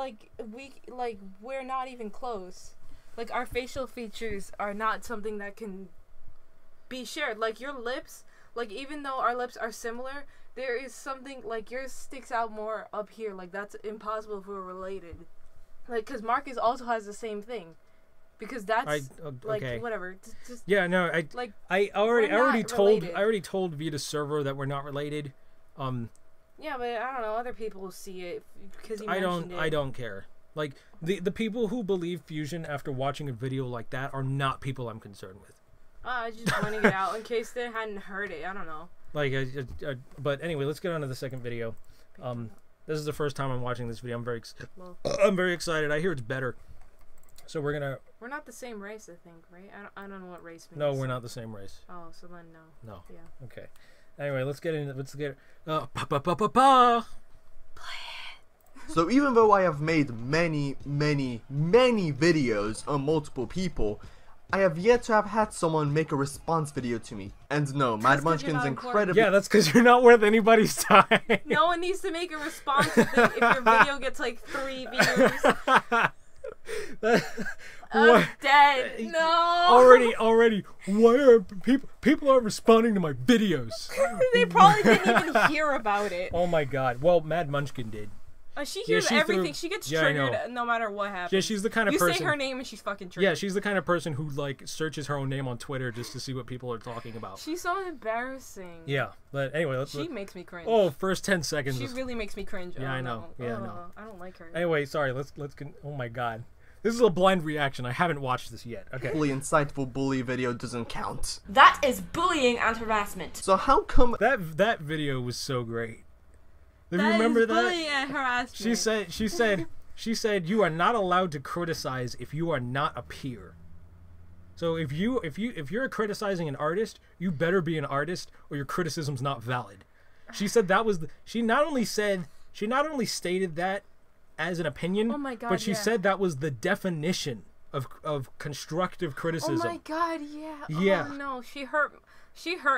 we're not even close. Like our facial features are not something that can be shared. Like your lips, like even though our lips are similar, there is something like yours sticks out more up here. Like that's impossible if we're related. Like because Marcus also has the same thing. Because that's like whatever. Just yeah, no, I already told Vita's server that we're not related. Yeah, but I don't know. Other people see it because he mentioned it. I don't care. Like the people who believe Fusion after watching a video like that are not people I'm concerned with. I was just pointing it out in case they hadn't heard it. I don't know. Like, but anyway, let's get on to the second video. This is the first time I'm watching this video. I'm very excited. I hear it's better. So we're not the same race, I think, right? I don't know what race means. No, we're not the same race. Oh, so then no. No. Yeah. Okay. Anyway, let's get So even though I have made many videos on multiple people, I have yet to have had someone make a response video to me. And no, Mad Munchkin's incredibly... Yeah, that's because you're not worth anybody's time. No one needs to make a response if your video gets like 3 views. I'm dead. No. Already. Why are people aren't responding to my videos? They probably didn't even hear about it. Oh my god. Well, Mad Munchkin did. She hears everything. She gets triggered no matter what happens. Yeah, she's the kind of person. You say her name and she's fucking triggered. Yeah, she's the kind of person who like searches her own name on Twitter just to see what people are talking about. She's so embarrassing. Yeah, but anyway, she makes me cringe. Oh, first 10 seconds. She really makes me cringe. Yeah, I know. Yeah, no. I don't like her. Anyway, sorry. Let's. Oh my god. This is a blind reaction. I haven't watched this yet. Okay. Insightful bully video doesn't count. That is bullying and harassment. So how come that video was so great? Do you remember that? Bullying and harassment. She said you are not allowed to criticize if you are not a peer. So if you're criticizing an artist, you better be an artist or your criticism's not valid. She said that was she not only stated that as an opinion, oh my God, but she said that was the definition of constructive criticism. Oh my God, yeah. Yeah. Oh no, she hurt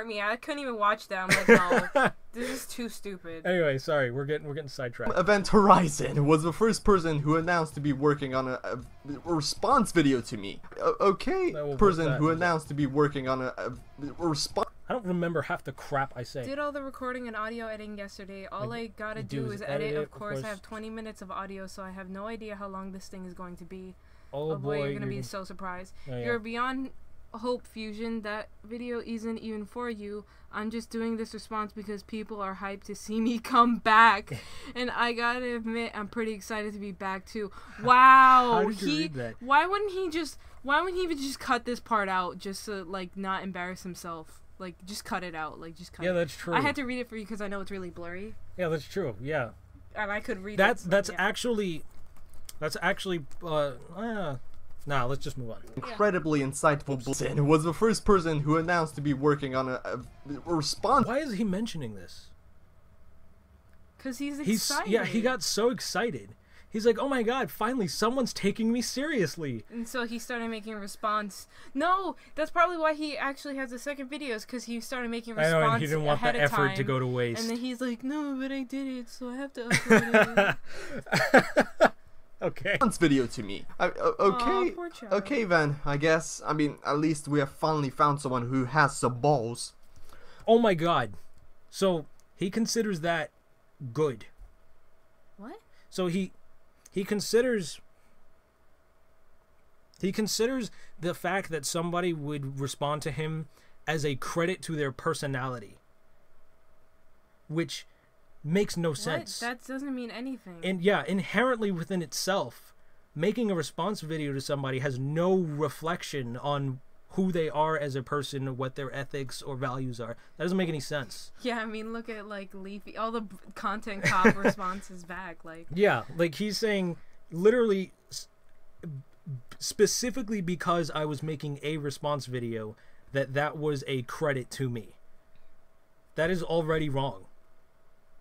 me. I couldn't even watch that. I'm like, no, this is too stupid. Anyway, sorry, we're getting sidetracked. Event Horizon was the first person who announced to be working on a response video to me. Person who announced to be working on a response. I don't remember half the crap I say. Did all the recording and audio editing yesterday. All I gotta do is edit. Of course, I have 20 minutes of audio, so I have no idea how long this thing is going to be. Oh boy, you're gonna be so surprised. Oh, yeah. You're beyond hope, Fusion. That video isn't even for you. I'm just doing this response because people are hyped to see me come back, and I gotta admit, I'm pretty excited to be back too. Wow, how did you read that? Why wouldn't he just cut this part out just to like not embarrass himself? Like, just cut it out. Like, just cut it. Yeah, that's true. I had to read it for you because I know it's really blurry. Yeah, that's true. Yeah. And I could read that's it. That's actually, nah, let's just move on. Incredibly insightful person was the first person who announced to be working on a response. Why is he mentioning this? Because he's excited. Yeah, he got so excited. He's like, oh my god, finally someone's taking me seriously. And so he started making a response. No, that's probably why he actually has the second videos, because he started making response I know, and he didn't want the effort to go to waste. And then he's like, no, but I did it, so I have to upload it. Okay. Video to me. Okay then, I guess. I mean, at least we have finally found someone who has some balls. Oh my god. So he considers that good. What? So he considers the fact that somebody would respond to him as a credit to their personality, which makes no sense. That doesn't mean anything. And yeah, inherently within itself, making a response video to somebody has no reflection on who they are as a person, what their ethics or values are. That doesn't make any sense. Yeah, I mean, look at like Leafy, all the content cop responses back. Like, yeah, like he's saying literally specifically because I was making a response video that was a credit to me. That is already wrong.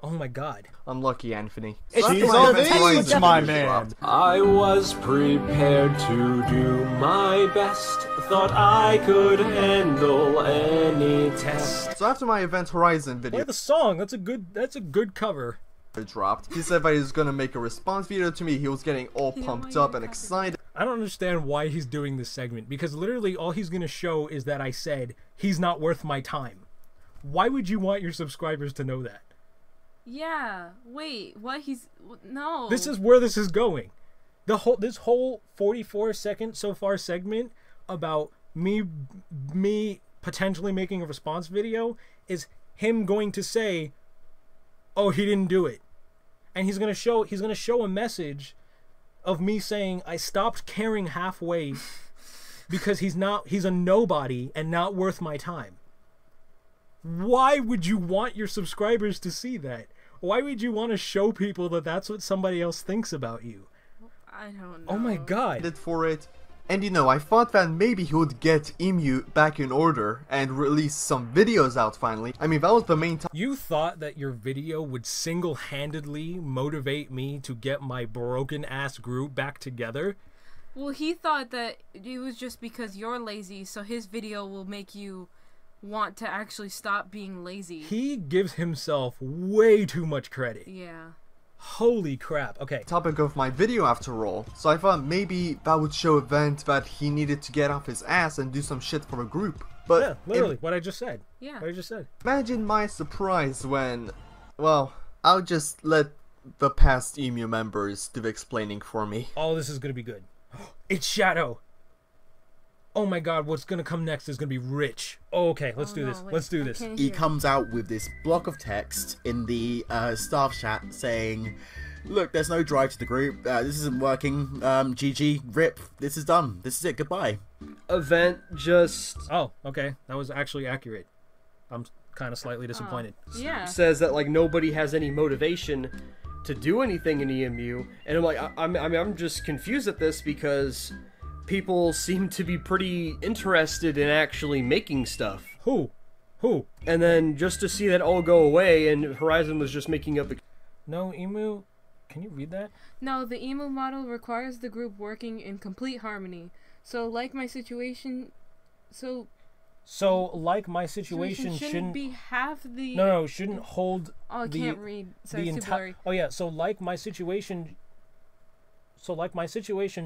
Oh my god. Unlucky, Anthony. It's She's all on these, these, my man. I was prepared to do my best. Thought I could handle any test. So after my Event Horizon video Play the song. That's a good cover. dropped, he said that he was gonna make a response video to me. He was getting all pumped up and excited. I don't understand why he's doing this segment, because literally all he's gonna show is that I said he's not worth my time. Why would you want your subscribers to know that? yeah, wait, what? No. This is where this is going. This whole 44-second so far segment about me potentially making a response video is him going to say, "Oh, he didn't do it," and he's gonna show a message of me saying I stopped caring halfway because he's a nobody and not worth my time. Why would you want your subscribers to see that? Why would you want to show people that that's what somebody else thinks about you? I don't know. Oh my god. For it. And you know, I thought that maybe he would get Emu back in order and release some videos out finally. I mean, that was the main time. You thought that your video would single-handedly motivate me to get my broken-ass group back together? Well, he thought that it was just because you're lazy, so his video will make you want to actually stop being lazy. He gives himself way too much credit. Yeah. Holy crap. Okay. Topic of my video after all. So I thought maybe that would show Event that he needed to get off his ass and do some shit for a group. But yeah, literally, what I just said. Yeah. What I just said. Imagine my surprise when, well, I'll just let the past Emu members do the explaining for me. Oh, this is gonna be good. It's Shadow. Oh my god, what's gonna come next is gonna be rich. Oh, okay, let's do this. Wait, let's do this. He comes out with this block of text in the staff chat saying, "Look, there's no drive to the group. This isn't working. GG, rip. This is done. This is it. Goodbye." Event just Oh, okay. That was actually accurate. I'm kind of slightly disappointed. Yeah. says that like nobody has any motivation to do anything in EMU, and I'm like, I'm just confused at this because people seem to be pretty interested in actually making stuff. Who? And then just to see that all go away, and Horizon was just making up. No, Emu. Can you read that? No, the emu model requires the group working in complete harmony. So, like my situation, like my situation shouldn't be half the. No, shouldn't hold. Oh, I can't read. Sorry, it's too blurry. Oh yeah, so like my situation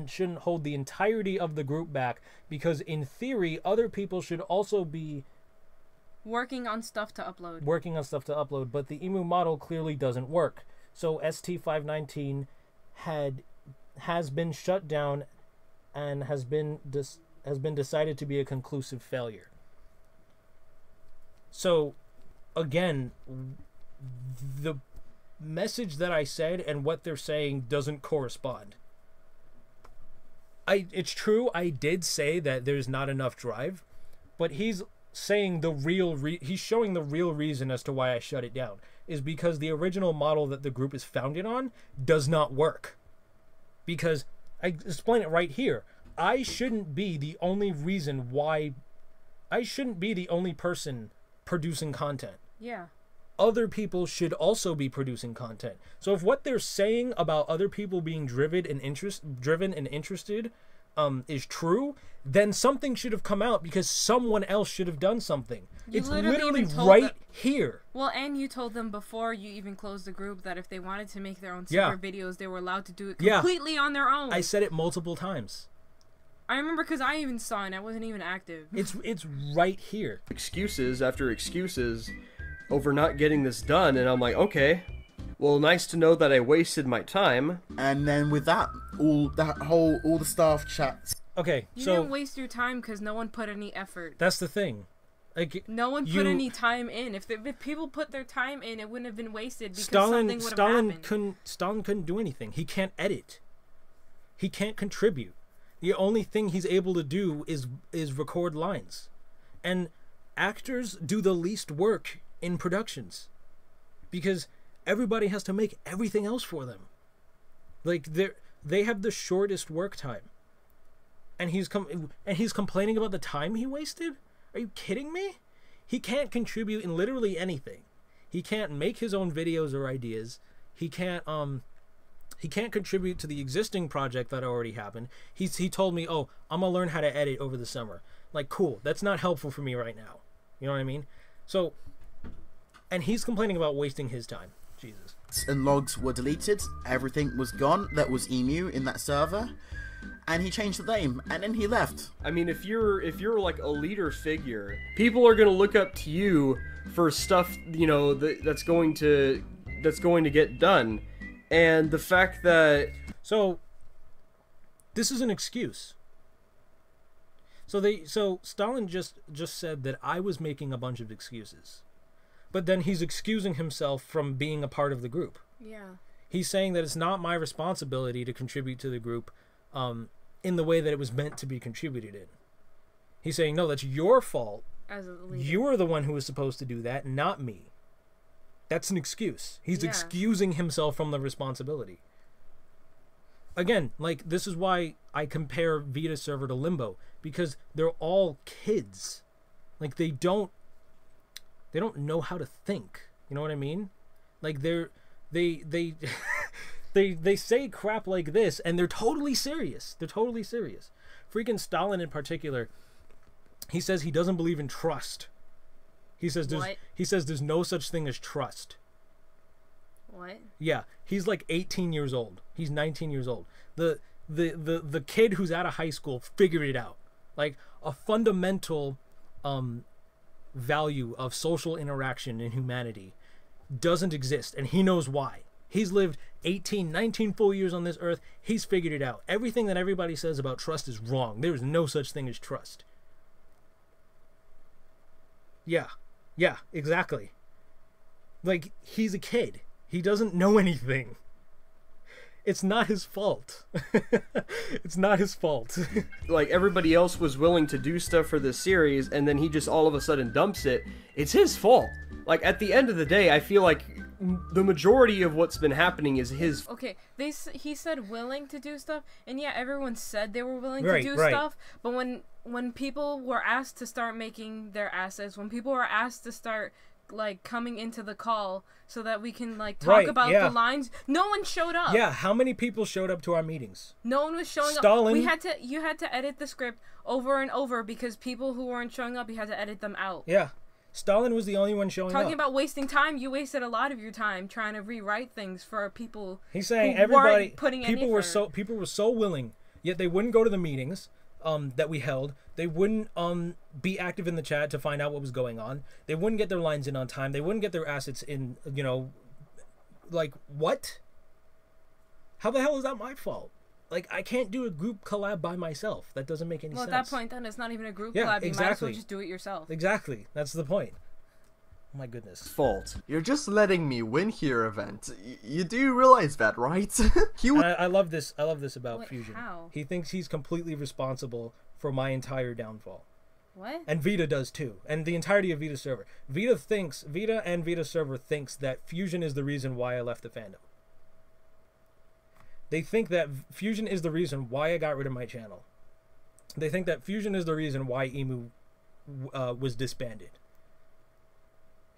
shouldn't hold the entirety of the group back, because in theory other people should also be working on stuff to upload. But the emu model clearly doesn't work. So ST519 has been shut down and has been decided to be a conclusive failure. So again, the message that I said and what they're saying doesn't correspond. It's true, I did say that there's not enough drive, but he's saying he's showing the real reason as to why I shut it down is because the original model that the group is founded on does not work. Because I explain it right here. I shouldn't be the only person producing content. Yeah. Other people should also be producing content. So if what they're saying about other people being driven and interested is true, then something should have come out because someone else should have done something. It's literally right here. Well, and you told them before you even closed the group that if they wanted to make their own super videos, they were allowed to do it completely on their own. I said it multiple times. I remember because I even saw it and I wasn't even active. It's right here. Excuses after excuses over not getting this done, and I'm like, okay, well, nice to know that I wasted my time. And then with that, all the staff chats. Okay, You so didn't waste your time because no one put any effort. that's the thing. Like, No one put any time in. If people put their time in, it wouldn't have been wasted because something would have happened. Stalin couldn't do anything. He can't edit. He can't contribute. The only thing he's able to do is record lines. And actors do the least work in productions because everybody has to make everything else for them. Like they have the shortest work time. And he's complaining about the time he wasted? Are you kidding me? He can't contribute in literally anything. He can't make his own videos or ideas. He can't contribute to the existing project that already happened. He told me, "Oh, I'm going to learn how to edit over the summer." Like, cool. That's not helpful for me right now. You know what I mean? So, and he's complaining about wasting his time. Jesus. And logs were deleted. Everything was gone. That was Emu in that server. And he changed the name, and then he left. I mean, if you're like a leader figure, people are gonna look up to you for stuff, you know, that's going to get done. And the fact that this is an excuse. So Stalin just said that I was making a bunch of excuses. But then he's excusing himself from being a part of the group. Yeah. He's saying that it's not my responsibility to contribute to the group in the way that it was meant to be contributed in. He's saying, no, that's your fault. As a leader. You're the one who was supposed to do that, not me. That's an excuse. He's excusing himself from the responsibility. Again, like, this is why I compare Vida server to Limbo, because they're all kids. Like, they don't know how to think. You know what I mean? Like, they say crap like this, and they're totally serious. They're totally serious. Freaking Stalin in particular, he says he doesn't believe in trust. He says there's no such thing as trust. What? Yeah, he's like 18 years old. He's 19 years old. The kid who's out of high school figured it out. Like, a fundamental value of social interaction in humanity doesn't exist, and he knows why. He's lived 18, 19 full years on this earth. He's figured it out. Everything that everybody says about trust is wrong. There is no such thing as trust. Yeah, exactly. Like, he's a kid. He doesn't know anything. It's not his fault. It's not his fault. Like, everybody else was willing to do stuff for this series, and then he just all of a sudden dumps it. It's his fault. Like, at the end of the day, I feel like the majority of what's been happening is his. Okay, he said willing to do stuff, and yeah, everyone said they were willing to do stuff, but when people were asked to start making their assets, when people were asked to start, like, coming into the call so that we can, like, talk about the lines, no one showed up. Yeah, how many people showed up to our meetings? No one was showing up. You had to edit the script over and over because people who weren't showing up, you had to edit them out. Yeah. Stalin was the only one showing up. Talking about wasting time, you wasted a lot of your time trying to rewrite things for people. He's saying who everybody weren't putting people were so willing, yet they wouldn't go to the meetings that we held. They wouldn't be active in the chat to find out what was going on. They wouldn't get their lines in on time. They wouldn't get their assets in, you know, like, what? How the hell is that my fault? Like, I can't do a group collab by myself. That doesn't make any sense. Well, at that point, then, it's not even a group collab. You might as well just do it yourself. Exactly. That's the point. Oh my goodness. Fault. You're just letting me win here, Event. You do realize that, right? I love this. I love this about Fusion. How? He thinks he's completely responsible for my entire downfall. What? And Vida does too. And the entirety of Vida server. Vida and Vida server thinks that Fusion is the reason why I left the fandom. They think that Fusion is the reason why I got rid of my channel. They think that Fusion is the reason why Emu was disbanded.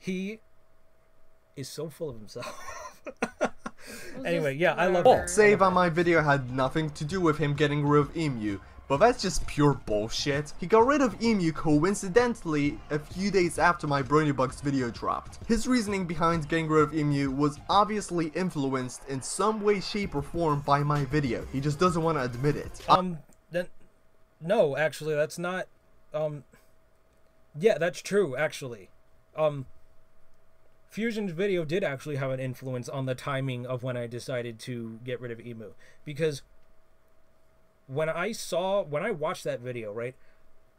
He is so full of himself. Anyway, yeah, I love that. Save on my video had nothing to do with him getting rid of Emu, but that's just pure bullshit. He got rid of Emu coincidentally a few days after my Bronybugs video dropped. His reasoning behind getting rid of Emu was obviously influenced in some way, shape, or form by my video. He just doesn't want to admit it. no, actually, that's not. Yeah, that's true. Actually, Fusion's video did actually have an influence on the timing of when I decided to get rid of Emu, because when I watched that video, right,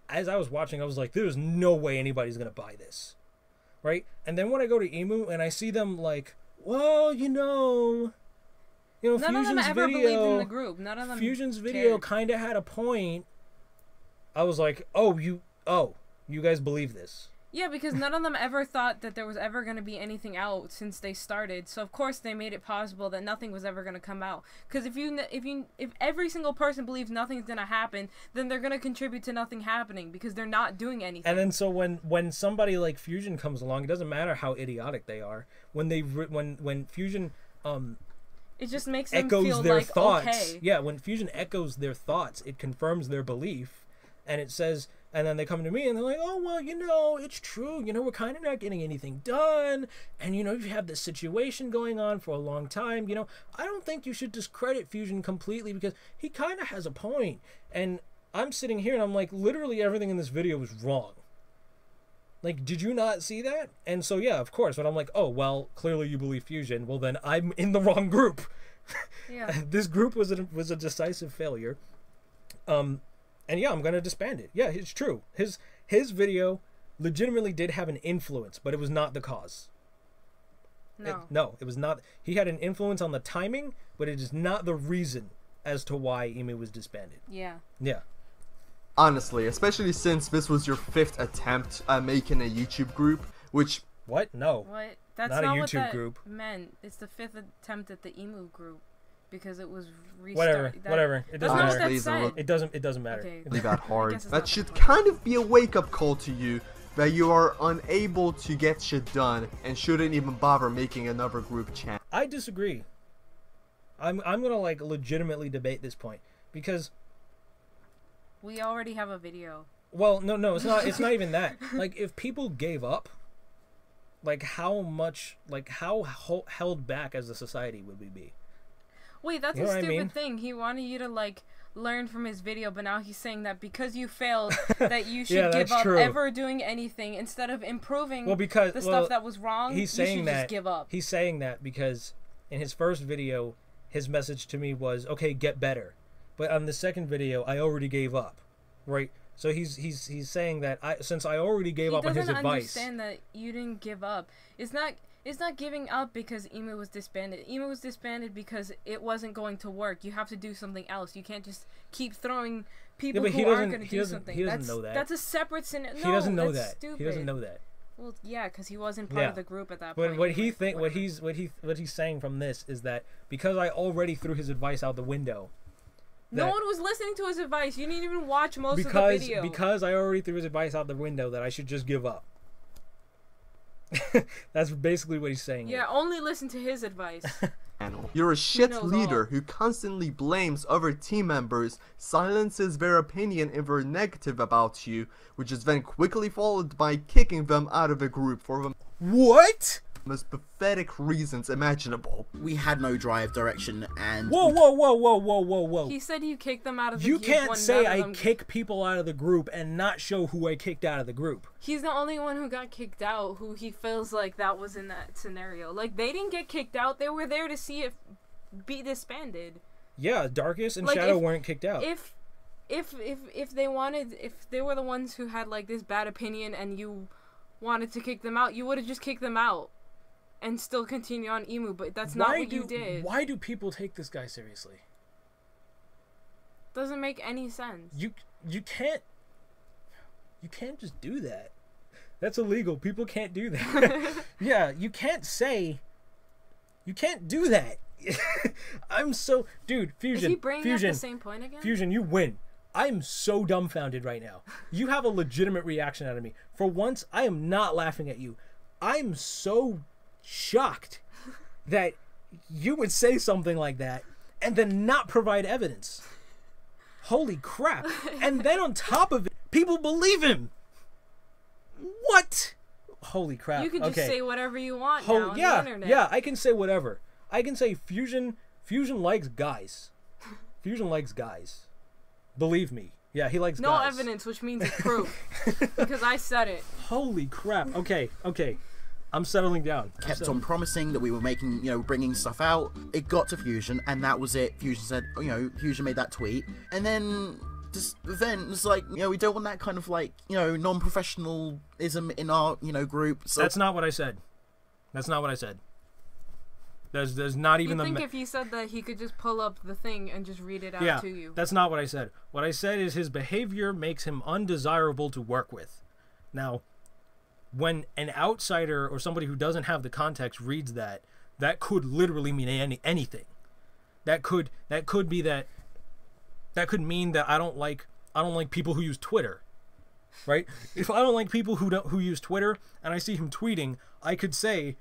as I was watching, I was like, there's no way anybody's gonna buy this, right? And then when I go to Emu and I see them like, well, None Fusion's of them ever video, believed in the group. None of them Fusion's video cared. kind of had a point. I was like, you guys believe this? Yeah, because none of them ever thought that there was ever going to be anything out since they started. So of course they made it possible that nothing was ever going to come out. Because if every single person believes nothing's going to happen, then they're going to contribute to nothing happening because they're not doing anything. And then so when somebody like Fusion comes along, it doesn't matter how idiotic they are. When Fusion it just makes them echoes feel their like thoughts. okay. Yeah, when Fusion echoes their thoughts, it confirms their belief, and it says. And then they come to me and they're like, oh, well, it's true. We're kind of not getting anything done. And, you have this situation going on for a long time. I don't think you should discredit Fusion completely because he kind of has a point. And I'm sitting here and I'm like, literally everything in this video is wrong. Like, did you not see that? And so, yeah, of course. But I'm like, oh, well, clearly you believe Fusion. Well, then I'm in the wrong group. Yeah. This group was a decisive failure. And yeah, I'm gonna disband it. Yeah, it's true. His video legitimately did have an influence, but it was not the cause. No. It was not. He had an influence on the timing, but it is not the reason as to why Emu was disbanded. Yeah. Yeah. Honestly, especially since this was your 5th attempt at making a YouTube group, which... What? No. What? That's not a not YouTube what that group. meant. It's the 5th attempt at the Emu group. Because it was restarted. Whatever. It doesn't matter. It doesn't matter. Okay. Really that hard. That should kind of be a wake-up call to you that you are unable to get shit done and shouldn't even bother making another group chat. I disagree. I'm gonna legitimately debate this point because we already have a video. Well, no, it's not even that. Like, if people gave up, how held back as a society would we be? Wait, that's a stupid thing. He wanted you to learn from his video, but now he's saying that because you failed, that you should give up ever doing anything instead of improving the stuff that was wrong. He's saying you should just give up. He's saying that because in his first video, his message to me was, "Okay, get better," but on the second video, I already gave up, right? So he's saying that since I already gave up on his advice. He doesn't understand that you didn't give up. It's not giving up because Emu was disbanded. Emu was disbanded because it wasn't going to work. You have to do something else. You can't just keep throwing people who aren't going to do something. He doesn't know that. That's a separate scenario. He doesn't know that. Stupid. He doesn't know that. Well, yeah, because he wasn't part of the group at that point. But what he's saying from this is that because I already threw his advice out the window. No one was listening to his advice. You didn't even watch most of the video. Because I already threw his advice out the window, that I should just give up. That's basically what he's saying. Yeah, only listen to his advice. You're a shit leader who constantly blames other team members, silences their opinion if they're negative about you, which is then quickly followed by kicking them out of the group for the most pathetic reasons imaginable. We had no drive, direction, and... Whoa. He said you kicked them out of the group. group. You can't say I kick people out of the group and not show who I kicked out of the group. He's the only one who got kicked out who he feels like that was in that scenario. Like, they didn't get kicked out. They were there to see it be disbanded. Yeah, Darkus and Shadow weren't kicked out. If they were the ones who had, this bad opinion and you wanted to kick them out, you would have just kicked them out. And still continue on Emu, but that's not what you did. Why do people take this guy seriously? Doesn't make any sense. You can't just do that. That's illegal. People can't do that. Yeah, you can't do that. I'm so dude, Fusion. Is he bringing up the same point again? Fusion, you win. I'm so dumbfounded right now. You have a legitimate reaction out of me. For once, I am not laughing at you. I'm so shocked that you would say something like that and then not provide evidence. Holy crap. And then on top of it, people believe him. What? Holy crap. You can just say whatever you want now on the internet. Yeah, I can say whatever. I can say Fusion likes guys. Fusion likes guys. Believe me. Yeah, he likes no guys. evidence, which means it's proof. Because I said it. Holy crap. Okay. I'm settling down. Kept on promising that we were making, bringing stuff out. It got to Fusion, and that was it. Fusion said, Fusion made that tweet. And then then it's like, we don't want that kind of like, non-professionalism in our, group. So that's not what I said. That's not what I said. There's not even you think if he said that he could just pull up the thing and just read it out to you. That's not what I said. What I said is his behavior makes him undesirable to work with. Now, when an outsider or somebody who doesn't have the context reads that, that could literally mean anything. That could be that. That could mean that I don't like people who use Twitter, right? If I don't like people who use Twitter and I see him tweeting, I could say,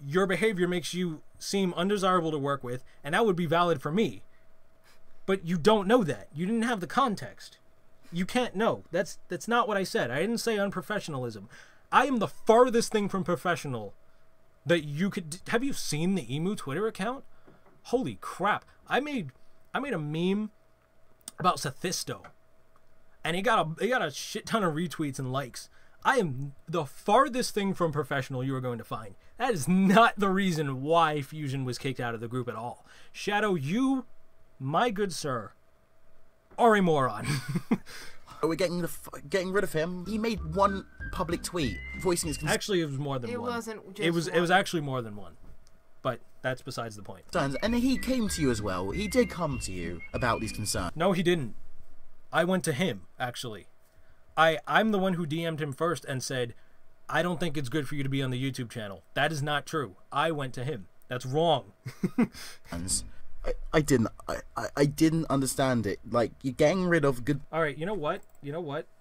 your behavior makes you seem undesirable to work with, and that would be valid for me. But you don't know that. You didn't have the context. You can't know. That's not what I said. I didn't say unprofessionalism. I am the farthest thing from professional that you could. Have you seen the Emu Twitter account? Holy crap! I made a meme about Sophisto, and it got a shit ton of retweets and likes. I am the farthest thing from professional you are going to find. That is not the reason why Fusion was kicked out of the group at all. Shadow, you, my good sir, are a moron. We're getting rid of him. He made one public tweet voicing his concerns. Actually, it was more than one. It wasn't just It was actually more than one. But that's besides the point. And he came to you as well. He did come to you about these concerns. No, he didn't. I went to him, actually. I'm the one who DM'd him first and said, I don't think it's good for you to be on the YouTube channel. That is not true. I went to him. That's wrong. I didn't understand it. Like, you're getting rid of good. All right, you know what?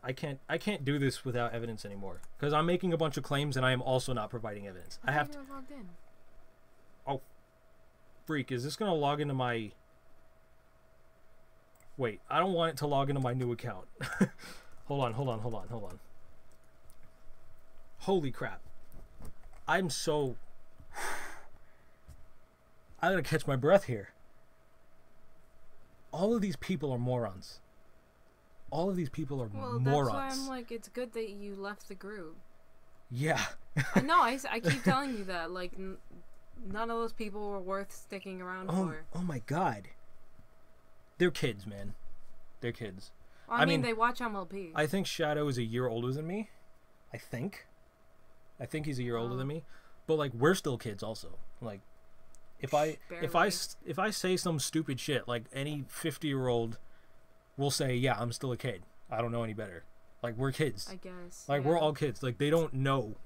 I can't do this without evidence anymore, because I'm making a bunch of claims and I am also not providing evidence. I have to. Oh, freak! Is this gonna log into my? Wait, I don't want it to log into my new account. Hold on. Holy crap! I'm so. I gotta catch my breath here. All of these people are morons. All of these people are morons. Well, that's why I'm like, it's good that you left the group. Yeah. I know, I keep telling you that. Like, none of those people were worth sticking around for. Oh my god. They're kids, man. They're kids. Well, I mean, they watch MLP. I think Shadow is a year older than me. I think he's a year older than me. But, like, we're still kids also. Like, if I say some stupid shit, like any 50-year-old will say, yeah, I'm still a kid. I don't know any better. Like, we're kids. I guess. Like, yeah. we're all kids. Like, they don't know.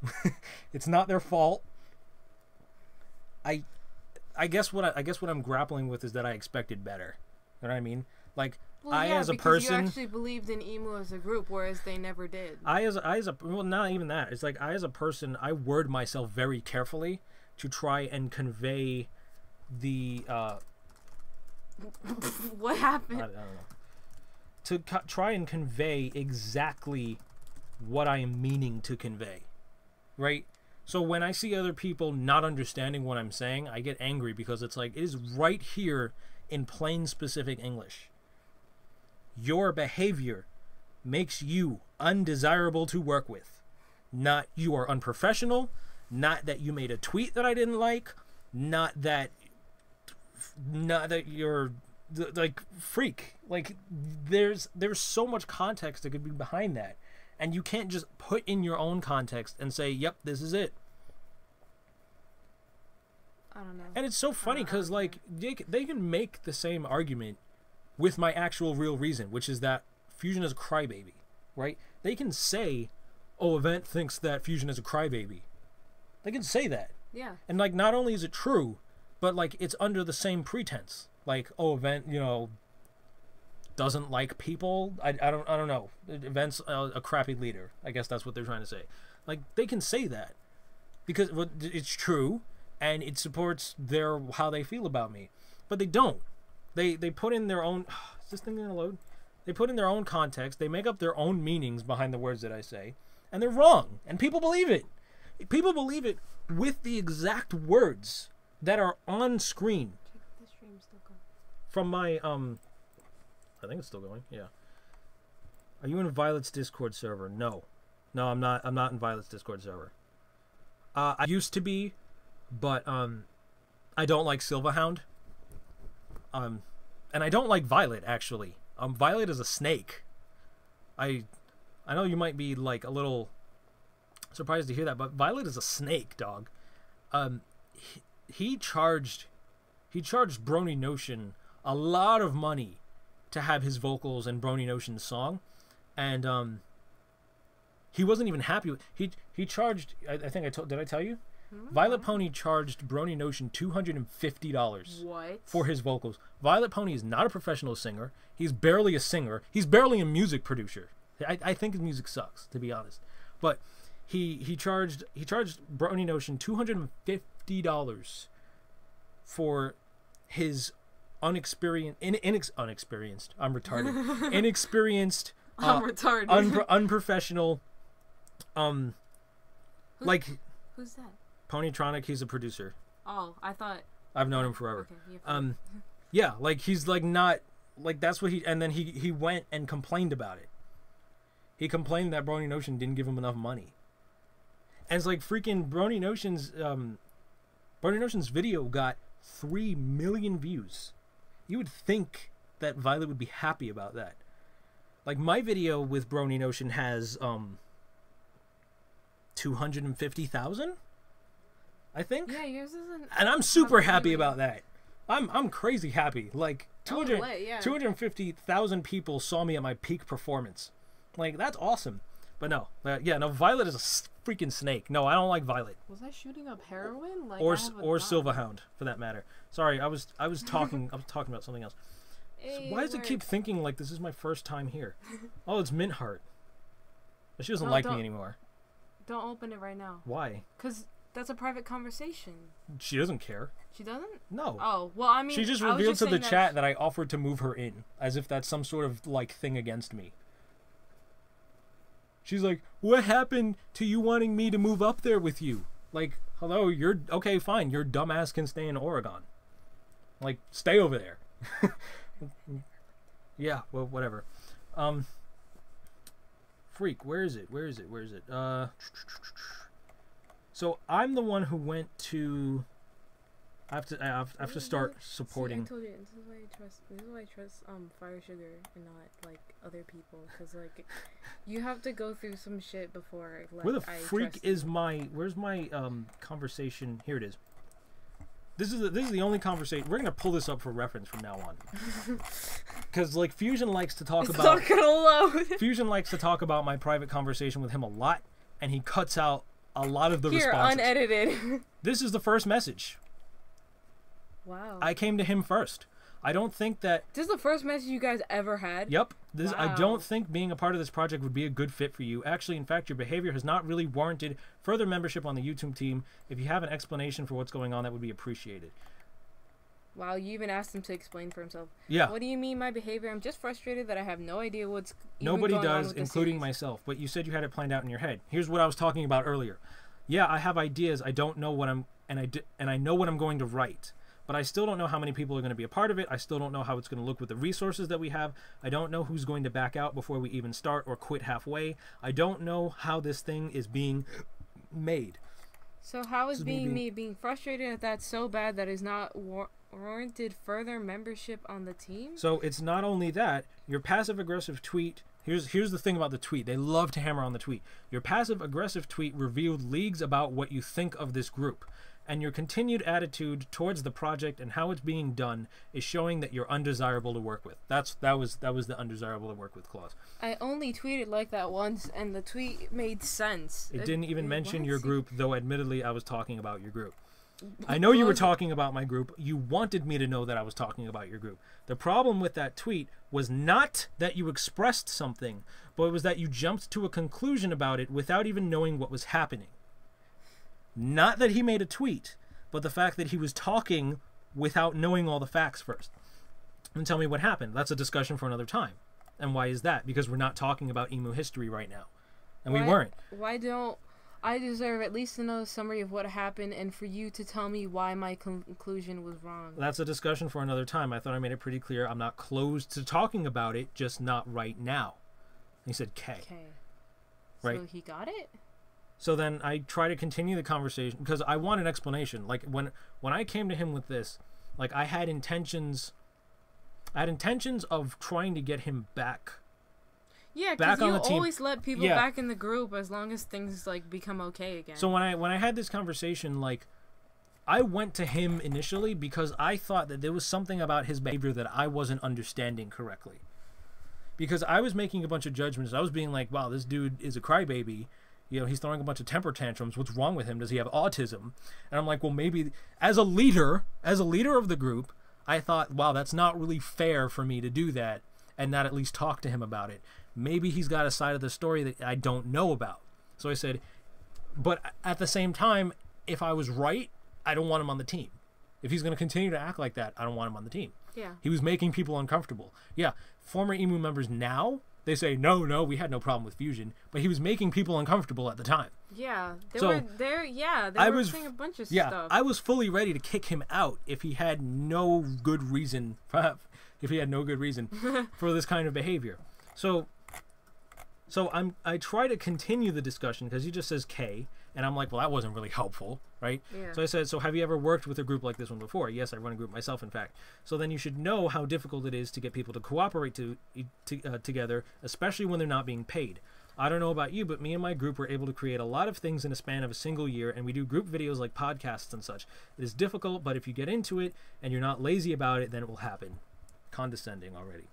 It's not their fault. I guess what I'm grappling with is that I expected better. You know what I mean? Like, well, I yeah, as a because person, you actually believed in emo as a group, whereas they never did. Well, not even that. It's like I as a person, I word myself very carefully to try and convey the what happened? I don't know. To try and convey exactly what I am meaning to convey, right? So when I see other people not understanding what I'm saying, I get angry because it's like, it is right here in plain specific English. Your behavior makes you undesirable to work with. Not you are unprofessional, not that you made a tweet that I didn't like, not that you're like freak. Like there's so much context that could be behind that, and you can't just put in your own context and say, yep, this is it. I don't know. And it's so funny because like they can make the same argument with my actual real reason, which is that Fusion is a crybaby, right? They can say, oh, Event thinks that Fusion is a crybaby. They can say that. Yeah. And like not only is it true, but like it's under the same pretense. Like, oh, Event, you know, doesn't like people. I don't know. Event's a crappy leader. I guess that's what they're trying to say. Like they can say that because it's true and it supports how they feel about me. But they don't. They put in their own. Is this thing gonna load? They put in their own context. They make up their own meanings behind the words that I say, and they're wrong. And people believe it. People believe it with the exact words that are on screen. Check if the stream's still going. From my I think it's still going. Yeah. Are you in Violet's Discord server? No. No, I'm not. I'm not in Violet's Discord server. I used to be, but I don't like Silverhound. And I don't like Violet actually. Violet is a snake. I know you might be like a little surprised to hear that, but Violet is a snake, dog. He charged Brony Notion a lot of money to have his vocals in Brony Notion's song, and he wasn't even happy with he charged. I think I told. Did I tell you? Violet Pony charged Brony Notion $250 for his vocals. Violet Pony is not a professional singer. He's barely a singer. He's barely a music producer. I think his music sucks, to be honest. But he charged Brony Notion $250 for his unexperienced. I'm retarded. Inexperienced. I'm retarded. Unprofessional. Who's that? Ponytronic, he's a producer. Oh, I thought... I've known him forever. Okay, yeah, like, he's, like, not... Like, that's what he... And then he went and complained about it. He complained that Brony Notion didn't give him enough money. And it's like, freaking Brony Notion's video got 3 million views. You would think that Violet would be happy about that. Like, my video with Brony Notion has, 250,000? I think. Yeah, yours isn't. And I'm super happy about that. I'm crazy happy. Like 250,000 people saw me at my peak performance. Like, that's awesome. But no, no. Violet is a freaking snake. No, I don't like Violet. Was I shooting up heroin? Like, or Silverhound, for that matter. Sorry, I was talking. I was talking about something else. Hey, why does it keep thinking like this is my first time here? Oh, it's Mint Heart. But she doesn't like me anymore. Don't open it right now. Why? Because that's a private conversation. She doesn't care. She doesn't? No. Oh, well, I mean... She just revealed to the chat that I offered to move her in, as if that's some sort of, like, thing against me. She's like, what happened to you wanting me to move up there with you? Like, hello, you're... Okay, fine, your dumbass can stay in Oregon. Like, stay over there. Yeah, well, whatever. Freak, where is it? So I'm the one who went to. I have to start supporting. See, I told you, this is why I trust Fire Sugar and not like other people, because like you have to go through some shit before. Like, where the freak is my? Where's my conversation? Here it is. This is the only conversation. We're gonna pull this up for reference from now on, because like Fusion likes to talk about. It's not gonna load. Fusion likes to talk about my private conversation with him a lot, and he cuts out a lot of the responses. Unedited. This is the first message. Wow. I came to him first. I don't think that... This is the first message you guys ever had? Yep. Wow. I don't think being a part of this project would be a good fit for you. Actually, in fact, your behavior has not really warranted further membership on the YouTube team. If you have an explanation for what's going on, that would be appreciated. Wow, you even asked him to explain for himself. Yeah. What do you mean my behavior? I'm just frustrated that I have no idea what's Nobody even going on does, with including myself. But you said you had it planned out in your head. Here's what I was talking about earlier. Yeah, I have ideas. I don't know what and I know what I'm going to write. But I still don't know how many people are going to be a part of it. I still don't know how it's going to look with the resources that we have. I don't know who's going to back out before we even start or quit halfway. I don't know how this thing is being made. So how is being frustrated at that so bad that is not warranted further membership on the team? So it's not only that. Your passive-aggressive tweet... Here's the thing about the tweet. They love to hammer on the tweet. Your passive-aggressive tweet revealed leagues about what you think of this group. And your continued attitude towards the project and how it's being done is showing that you're undesirable to work with. That was the undesirable to work with clause. I only tweeted like that once, and the tweet made sense. It didn't even mention your group, though admittedly I was talking about your group. I know you were talking about my group. You wanted me to know that I was talking about your group. The problem with that tweet was not that you expressed something, but it was that you jumped to a conclusion about it without even knowing what was happening. Not that he made a tweet, but the fact that he was talking without knowing all the facts first. And tell me what happened. That's a discussion for another time. And why is that? Because we're not talking about emu history right now. And we weren't. Why don't I deserve at least to know a summary of what happened and for you to tell me why my conclusion was wrong? That's a discussion for another time. I thought I made it pretty clear. I'm not closed to talking about it, just not right now. he said K. Okay. Right. So he got it? So then I try to continue the conversation because I want an explanation. Like when I came to him with this, like I had intentions of trying to get him back. Yeah, because you always let people back in the group as long as things like become okay again. So when I had this conversation, like I went to him initially because I thought that there was something about his behavior that I wasn't understanding correctly. Because I was making a bunch of judgments. I was being like, wow, this dude is a crybaby. You know, he's throwing a bunch of temper tantrums. What's wrong with him? Does he have autism? And I'm like, well, maybe as a leader of the group, I thought, wow, that's not really fair for me to do that and not at least talk to him about it. Maybe he's got a side of the story that I don't know about. So I said, but at the same time, if I was right, I don't want him on the team. If he's going to continue to act like that, I don't want him on the team. Yeah. He was making people uncomfortable. Yeah, former EMU members now, they say, no, we had no problem with Fusion, but he was making people uncomfortable at the time. Yeah, they So, were saying a bunch of stuff. I was fully ready to kick him out if he had no good reason, for this kind of behavior. So I try to continue the discussion because he just says K, and I'm like, well, that wasn't really helpful, right? Yeah. So I said, so have you ever worked with a group like this one before? Yes, I run a group myself, in fact. So then you should know how difficult it is to get people to cooperate together, especially when they're not being paid. I don't know about you, but me and my group were able to create a lot of things in a span of a single year, and we do group videos like podcasts and such. It is difficult, but if you get into it and you're not lazy about it, then it will happen. Condescending already.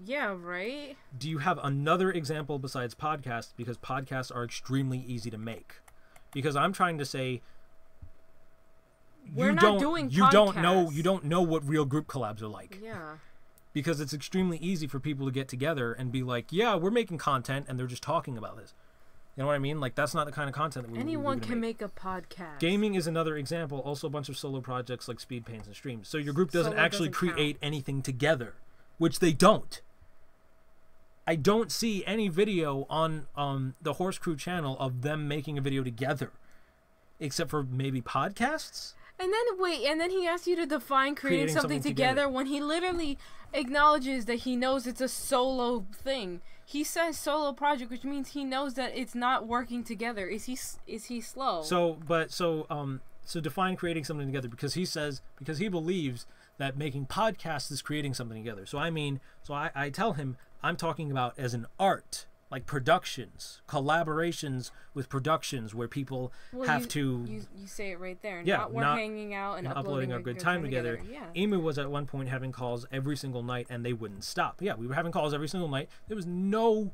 Yeah, right? Do you have another example besides podcasts? Because podcasts are extremely easy to make. Because I'm trying to say, you don't know what real group collabs are like. Yeah. Because it's extremely easy for people to get together and be like, yeah, we're making content, and they're just talking about this. You know what I mean? Like, that's not the kind of content that anyone can make a podcast. Gaming is another example. Also a bunch of solo projects like speed paints and streams. So your group doesn't actually create anything together, which they don't. I don't see any video on the Horse Crew channel of them making a video together, except for maybe podcasts. And then he asked you to define creating something together when he literally acknowledges that he knows it's a solo thing. He says solo project, which means he knows that it's not working together. Is he slow? So define creating something together, because he believes that making podcasts is creating something together. So I tell him I'm talking about as an art, like productions, collaborations with productions where people have to... You say it right there. Yeah, we're hanging out and uploading a good time together. Yeah. Emu was at one point having calls every single night, and they wouldn't stop. Yeah, we were having calls every single night. There was no...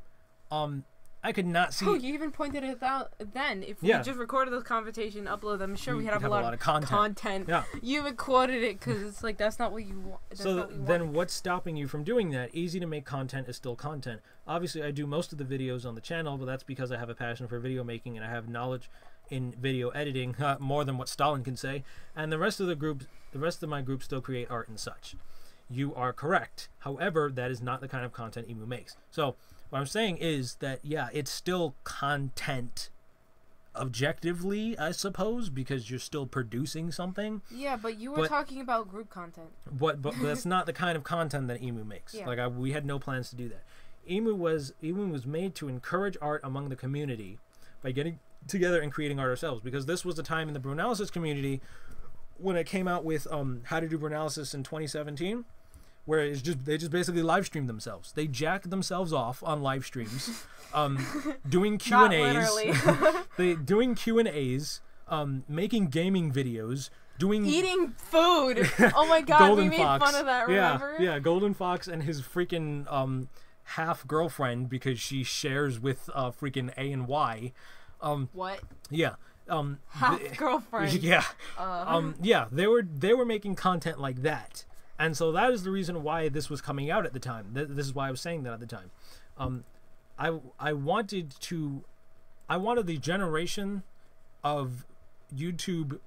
I could not see... Oh, you even pointed it out then. If we just recorded this conversation, upload them, sure, we'd have a lot of content. Yeah. You even quoted it because it's like, that's not what you want. So then what's stopping you from doing that? Easy to make content is still content. Obviously, I do most of the videos on the channel, but that's because I have a passion for video making and I have knowledge in video editing, more than what Stalin can say. And the rest of my group still create art and such. You are correct. However, that is not the kind of content Emu makes. So what I'm saying is that, yeah, it's still content objectively, I suppose, because you're still producing something. Yeah, but you were talking about group content. But that's not the kind of content that Emu makes. Yeah. Like, we had no plans to do that. Emu was made to encourage art among the community by getting together and creating art ourselves, because this was the time in the Brunalysis community when it came out with How to Do Brunalysis in 2017. Where they just basically live streamed themselves. They jacked themselves off on live streams, doing Q&As. Doing Q&As, making gaming videos, eating food. Oh my god, we made fun of that. Remember? Yeah. Golden Fox and his freaking half girlfriend, because she shares with freaking A and Y. What? Yeah. Half girlfriend. Yeah. Yeah. They were making content like that. And so that is the reason why this was coming out at the time. This is why I was saying that at the time. I wanted the generation of YouTube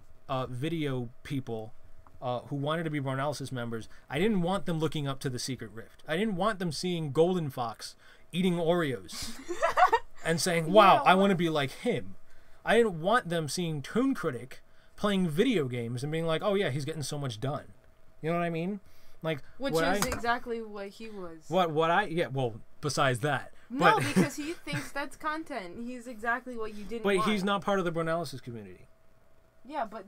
video people who wanted to be Brunalysis members. I didn't want them looking up to the Secret Rift. I didn't want them seeing Golden Fox eating Oreos and saying, wow, I want to be like him. I didn't want them seeing Toon Critic playing video games and being like, oh yeah, he's getting so much done. You know what I mean? Like, which is exactly what he was. Well, besides that. No, because he thinks that's content. He's exactly what you didn't want. But he's not part of the Bronalysis community. Yeah, but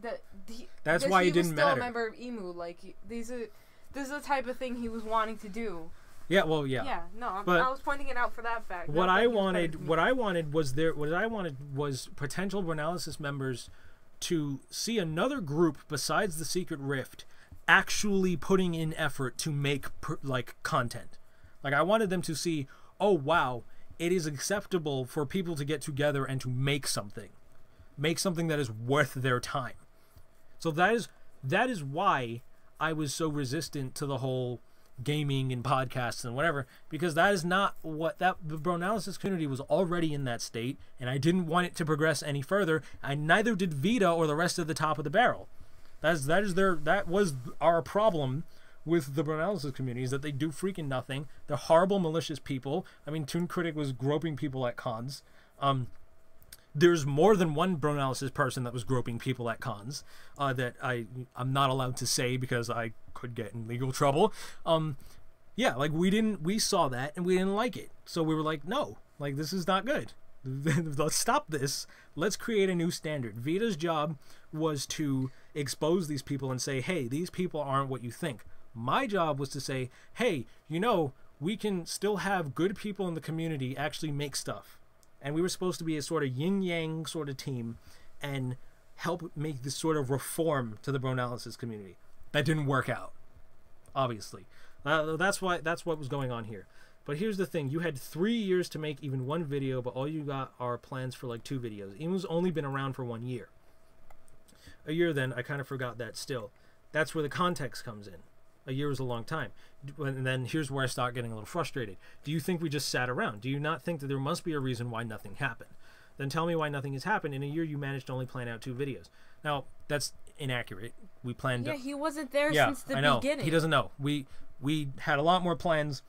that's why it didn't matter. He was still a member of Emu. Like, this is the type of thing he was wanting to do. Yeah, well, yeah. Yeah, no, but I was pointing it out for that fact. What I wanted was potential Bronalysis members to see another group besides the Secret Rift actually putting in effort to make content. Like, I wanted them to see, oh wow, it is acceptable for people to get together and to make something that is worth their time. So that is why I was so resistant to the whole gaming and podcasts and whatever, because that is not what the Bronalysis community was already in that state, and I didn't want it to progress any further, and neither did Vida or the rest of the Top of the Barrel. That was our problem with the Bronalysis community, is that they do freaking nothing. They're horrible, malicious people. I mean, Toon Critic was groping people at cons. There's more than one Bronalysis person that was groping people at cons that I'm not allowed to say because I could get in legal trouble. Yeah, like we saw that and we didn't like it. So we were like, no, like this is not good. Let's stop this. Let's create a new standard. Vida's job was to expose these people and say, hey, these people aren't what you think. My job was to say, hey, we can still have good people in the community actually make stuff. And we were supposed to be a sort of yin-yang sort of team and help make this sort of reform to the Bronalysis community. That didn't work out, obviously. That's what was going on here. But here's the thing. You had 3 years to make even one video, but all you got are plans for like 2 videos. Emu's only been around for 1 year. A year then, I kind of forgot that still. That's where the context comes in. A year is a long time. And then here's where I start getting a little frustrated. Do you think we just sat around? Do you not think that there must be a reason why nothing happened? Then tell me why nothing has happened. In a year, you managed to only plan out 2 videos. Now, that's inaccurate. We planned... Yeah, he wasn't there since the beginning. He doesn't know. We had a lot more plans.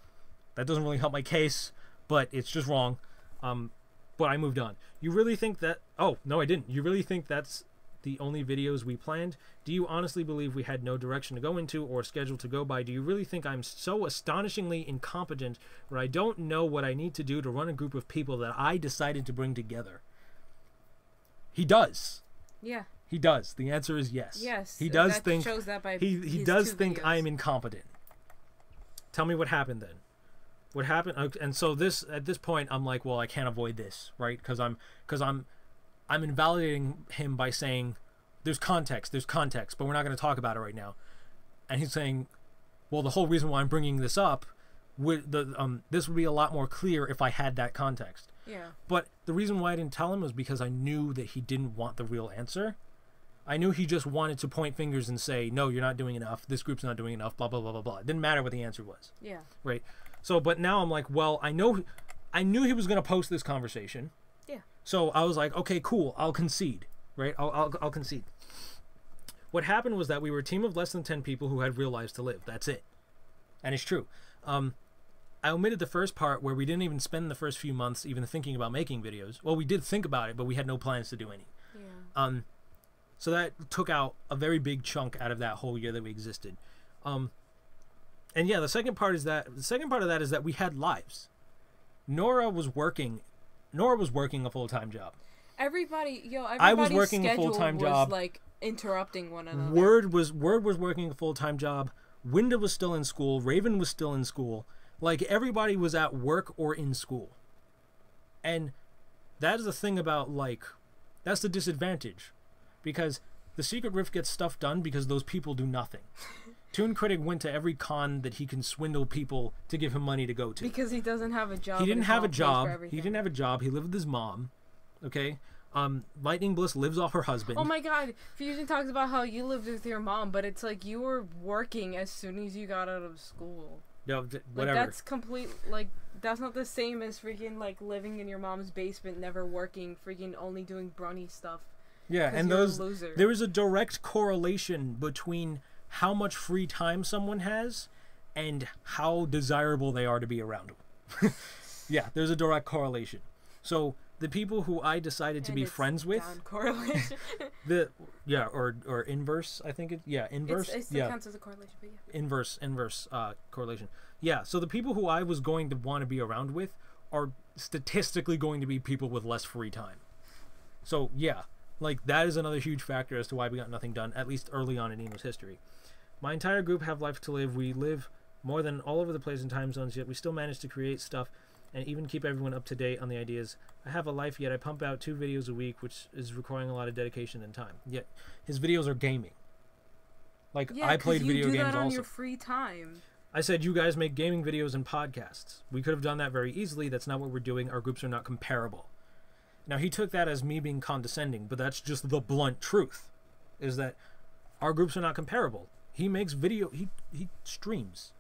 That doesn't really help my case, but it's just wrong. But I moved on. You really think that... Oh, no, I didn't. You really think that's the only videos we planned? Do you honestly believe we had no direction to go into or schedule to go by? Do you really think I'm so astonishingly incompetent where I don't know what I need to do to run a group of people that I decided to bring together? He does. Yeah. He does. The answer is yes. Yes. He does that think shows that by he does think I am incompetent. Tell me what happened then. What happened? And so at this point I'm like, well, I can't avoid this, right? Because I'm invalidating him by saying there's context, but we're not going to talk about it right now. And he's saying, well, the whole reason why I'm bringing this up this would be a lot more clear if I had that context. Yeah. But the reason why I didn't tell him was because I knew that he didn't want the real answer. I knew he just wanted to point fingers and say, no, you're not doing enough. This group's not doing enough, blah, blah, blah, blah, blah. It didn't matter what the answer was. Yeah. Right. So, but now I'm like, well, I knew he was going to post this conversation. Yeah. So I was like, okay, cool. I'll concede. Right. I'll concede. What happened was that we were a team of less than 10 people who had real lives to live. That's it. And it's true. I omitted the first part where we didn't even spend the first few months even thinking about making videos. Well, we did think about it, but we had no plans to do any. Yeah. So that took out a very big chunk out of that whole year that we existed. And yeah, the second part of that is that we had lives. Nora was working a full-time job. I was working a full-time job. Like interrupting one another. Word was working a full-time job. Winda was still in school. Raven was still in school. Like, everybody was at work or in school. And that is the thing about, like, that's the disadvantage. Because the Secret Rift gets stuff done because those people do nothing. Toon Critic went to every con that he can swindle people to give him money to go to. Because he doesn't have a job. He didn't have a job. He didn't have a job. He lived with his mom. Okay? Lightning Bliss lives off her husband. Oh my god. Fusion talks about how you lived with your mom, but it's like you were working as soon as you got out of school. No, whatever. Like, that's complete, like, that's not the same as freaking, like, living in your mom's basement, never working, freaking only doing brony stuff. Yeah, and there is a direct correlation between how much free time someone has and how desirable they are to be around them. Yeah, there's a direct correlation. So the people who I decided to be friends with, correlation. or inverse, I think inverse. It still counts as a correlation, but yeah. Inverse correlation. Yeah, so the people who I was going to want to be around with are statistically going to be people with less free time. So yeah, like that is another huge factor as to why we got nothing done, at least early on in Emo's history. My entire group have life to live. We live more than all over the place in time zones, yet we still manage to create stuff and even keep everyone up to date on the ideas. I have a life, yet I pump out 2 videos a week, which is requiring a lot of dedication and time. Yet his videos are gaming. Like, Yeah, I played video games you do that on also. your free time. I said, you guys make gaming videos and podcasts. We could have done that very easily. That's not what we're doing. Our groups are not comparable. Now, he took that as me being condescending, but that's just the blunt truth, is that our groups are not comparable. He makes video, he streams.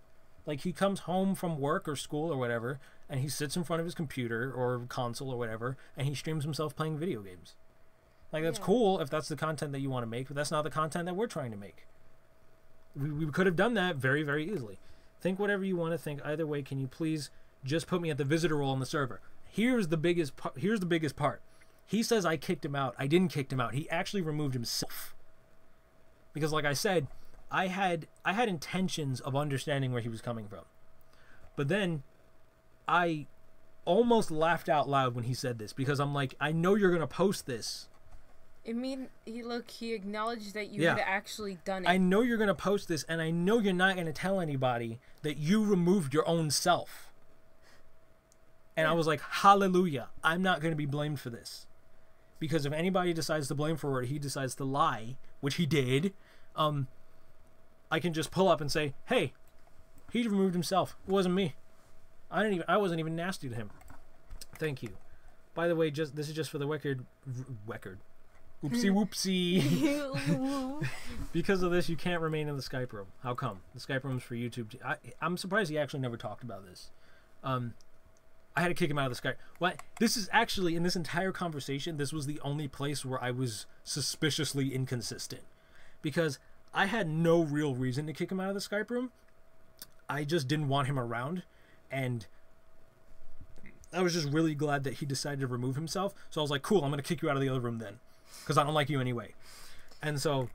Like, he comes home from work or school or whatever, and he sits in front of his computer or console or whatever, and he streams himself playing video games. Like, that's cool if that's the content that you want to make, but that's not the content that we're trying to make. We could have done that very, very easily. Think whatever you want to think. Either way, can you please just put me at the visitor role on the server? Here's the biggest part. He says I kicked him out. I didn't kick him out. He actually removed himself. Because like I said, I had intentions of understanding where he was coming from. But then I almost laughed out loud when he said this, because I'm like, I know you're going to post this. He acknowledged that you had actually done it. I know you're going to post this, and I know you're not going to tell anybody that you removed your own self. And I was like, hallelujah, I'm not going to be blamed for this. Because if anybody decides to blame for it, he decides to lie, which he did, I can just pull up and say, hey, he removed himself. It wasn't me. I wasn't even nasty to him. Thank you. By the way, this is just for the record. Oopsie whoopsie. Because of this, you can't remain in the Skype room. How come? The Skype room's for YouTube. I'm surprised he actually never talked about this. I had to kick him out of the Skype. What? This is actually, in this entire conversation, this was the only place where I was suspiciously inconsistent. Because I had no real reason to kick him out of the Skype room. I just didn't want him around. And I was just really glad that he decided to remove himself. So I was like, cool, I'm going to kick you out of the other room then. Because I don't like you anyway. And so,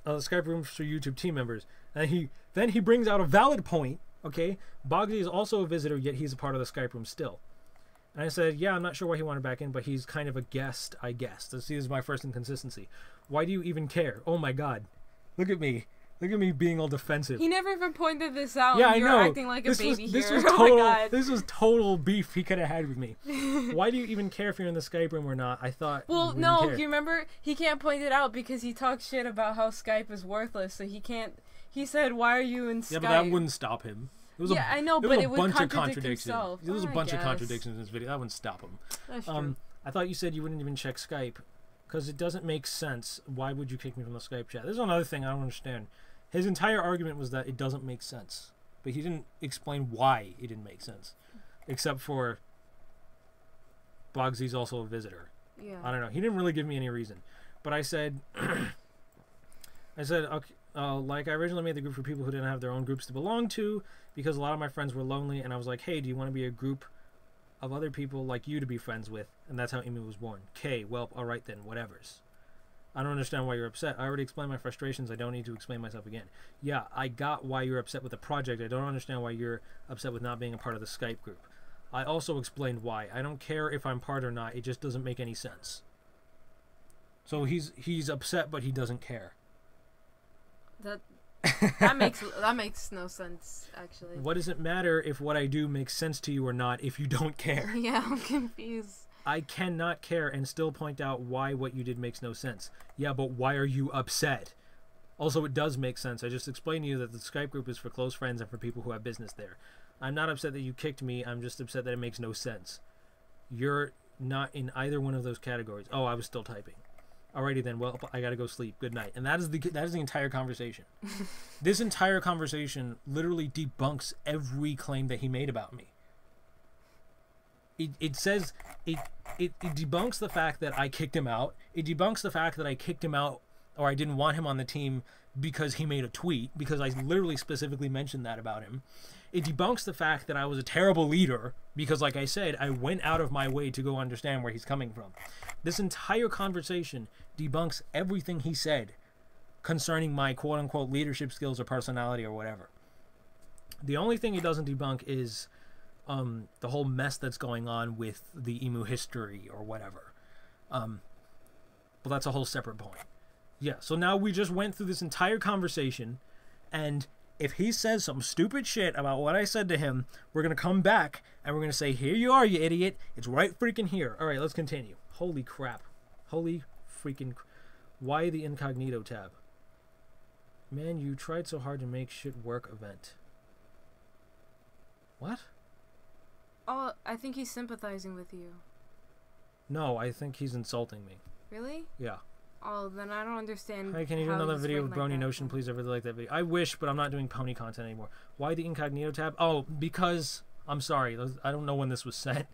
the Skype room's for YouTube team members. And then he brings out a valid point. Okay, Bogsy is also a visitor, yet he's a part of the Skype room still. And I said, yeah, I'm not sure why he wanted back in, but he's kind of a guest, I guess. This is my first inconsistency. Why do you even care? Oh my god. Look at me. Look at me being all defensive. He never even pointed this out. Yeah, and I know. You're acting like a baby this here. was Oh total, my god. This was total beef he could have had with me. Why do you even care if you're in the Skype room or not? I thought. Well, no, you remember? He can't point it out because he talks shit about how Skype is worthless, so he can't. He said, why are you in Skype? Yeah, but that wouldn't stop him. I know, but it would contradict contradictions. himself. There was a bunch of contradictions in this video. That wouldn't stop him. That's true. I thought you said you wouldn't even check Skype because it doesn't make sense. Why would you kick me from the Skype chat? There's another thing I don't understand. His entire argument was that it doesn't make sense, but he didn't explain why it didn't make sense, except for Bogsy's also a visitor. Yeah. I don't know. He didn't really give me any reason, but I said, okay. Like, I originally made the group for people who didn't have their own groups to belong to, because a lot of my friends were lonely, and I was like, hey, do you want to be a group of other people like you to be friends with? And that's how Emu was born. Okay, well, alright then, whatevers. I don't understand why you're upset. I already explained my frustrations. I don't need to explain myself again. Yeah, I got why you're upset with the project. I don't understand why you're upset with not being a part of the Skype group. I also explained why. I don't care if I'm part or not. It just doesn't make any sense. So he's upset, but he doesn't care. That makes no sense, actually. What does it matter if what I do makes sense to you or not if you don't care? Yeah, I'm confused. I cannot care and still point out why what you did makes no sense. Yeah, but why are you upset? Also, it does make sense. I just explained to you that the Skype group is for close friends and for people who have business there. I'm not upset that you kicked me. I'm just upset that it makes no sense. You're not in either one of those categories. Oh, I was still typing. Alrighty then, well, I gotta go sleep. Good night. And that is the entire conversation. This entire conversation literally debunks every claim that he made about me. It says, it debunks the fact that I kicked him out. It debunks the fact that I kicked him out, or I didn't want him on the team because he made a tweet, because I literally specifically mentioned that about him. It debunks the fact that I was a terrible leader, because like I said, I went out of my way to go understand where he's coming from. This entire conversation debunks everything he said concerning my quote-unquote leadership skills or personality or whatever. The only thing it doesn't debunk is the whole mess that's going on with the emu history or whatever. But that's a whole separate point. Yeah, so now we just went through this entire conversation, and if he says some stupid shit about what I said to him, we're going to come back, and we're going to say, here you are, you idiot. It's right freaking here. All right, let's continue. Holy crap. Holy freaking... Why the incognito tab? Man, you tried so hard to make shit work event. What? Oh, I think he's sympathizing with you. No, I think he's insulting me. Really? Yeah. Oh, then I don't understand. Hey, can you do another video with Brony Notion, please? I really like that video. I wish, but I'm not doing pony content anymore. Why the incognito tab? Oh, because... I'm sorry. I don't know when this was sent.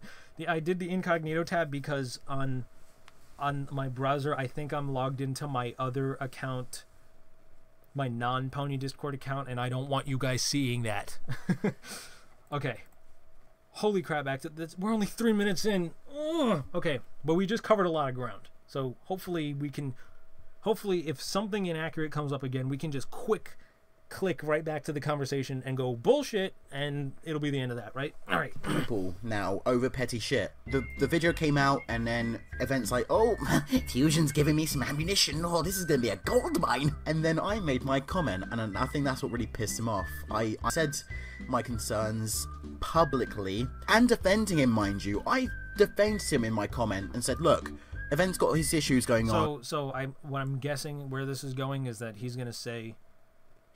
I did the incognito tab because on my browser, I think I'm logged into my other account, my non-pony Discord account, and I don't want you guys seeing that. Okay. Holy crap, we're only 3 minutes in. Ugh. Okay, but we just covered a lot of ground. So hopefully if something inaccurate comes up again, we can just click right back to the conversation and go bullshit, and it'll be the end of that, right? All right. People now over petty shit. The video came out, and then events like, oh, Fusion's giving me some ammunition. Oh, this is gonna be a gold mine. And then I made my comment, and I think that's what really pissed him off. I said my concerns publicly and defending him, mind you. I defended him in my comment and said, look, Event's got his issues going on. So what I'm guessing where this is going is that he's gonna say.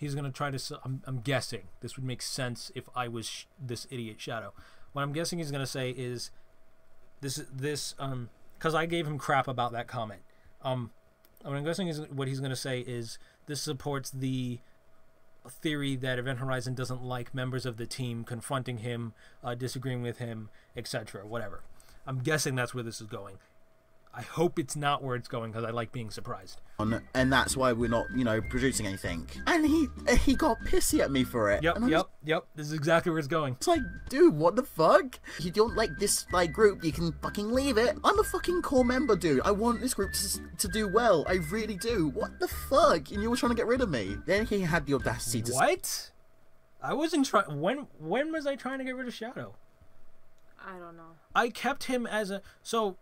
He's going to try to... I'm guessing. This would make sense if I was this idiot Shadow. What I'm guessing he's going to say is... Because I gave him crap about that comment. What I'm guessing is what he's going to say is... This supports the theory that Event Horizon doesn't like members of the team confronting him, disagreeing with him, etc. Whatever. I'm guessing that's where this is going. I hope it's not where it's going, because I like being surprised. And that's why we're not, producing anything. And he got pissy at me for it. Yep. This is exactly where it's going. It's like, dude, what the fuck? If you don't like this group, you can fucking leave it. I'm a fucking core member, dude. I want this group to do well. I really do. What the fuck? And you were trying to get rid of me. Then he had the audacity to... What? I wasn't trying... When was I trying to get rid of Shadow? I don't know. I kept him as a... So...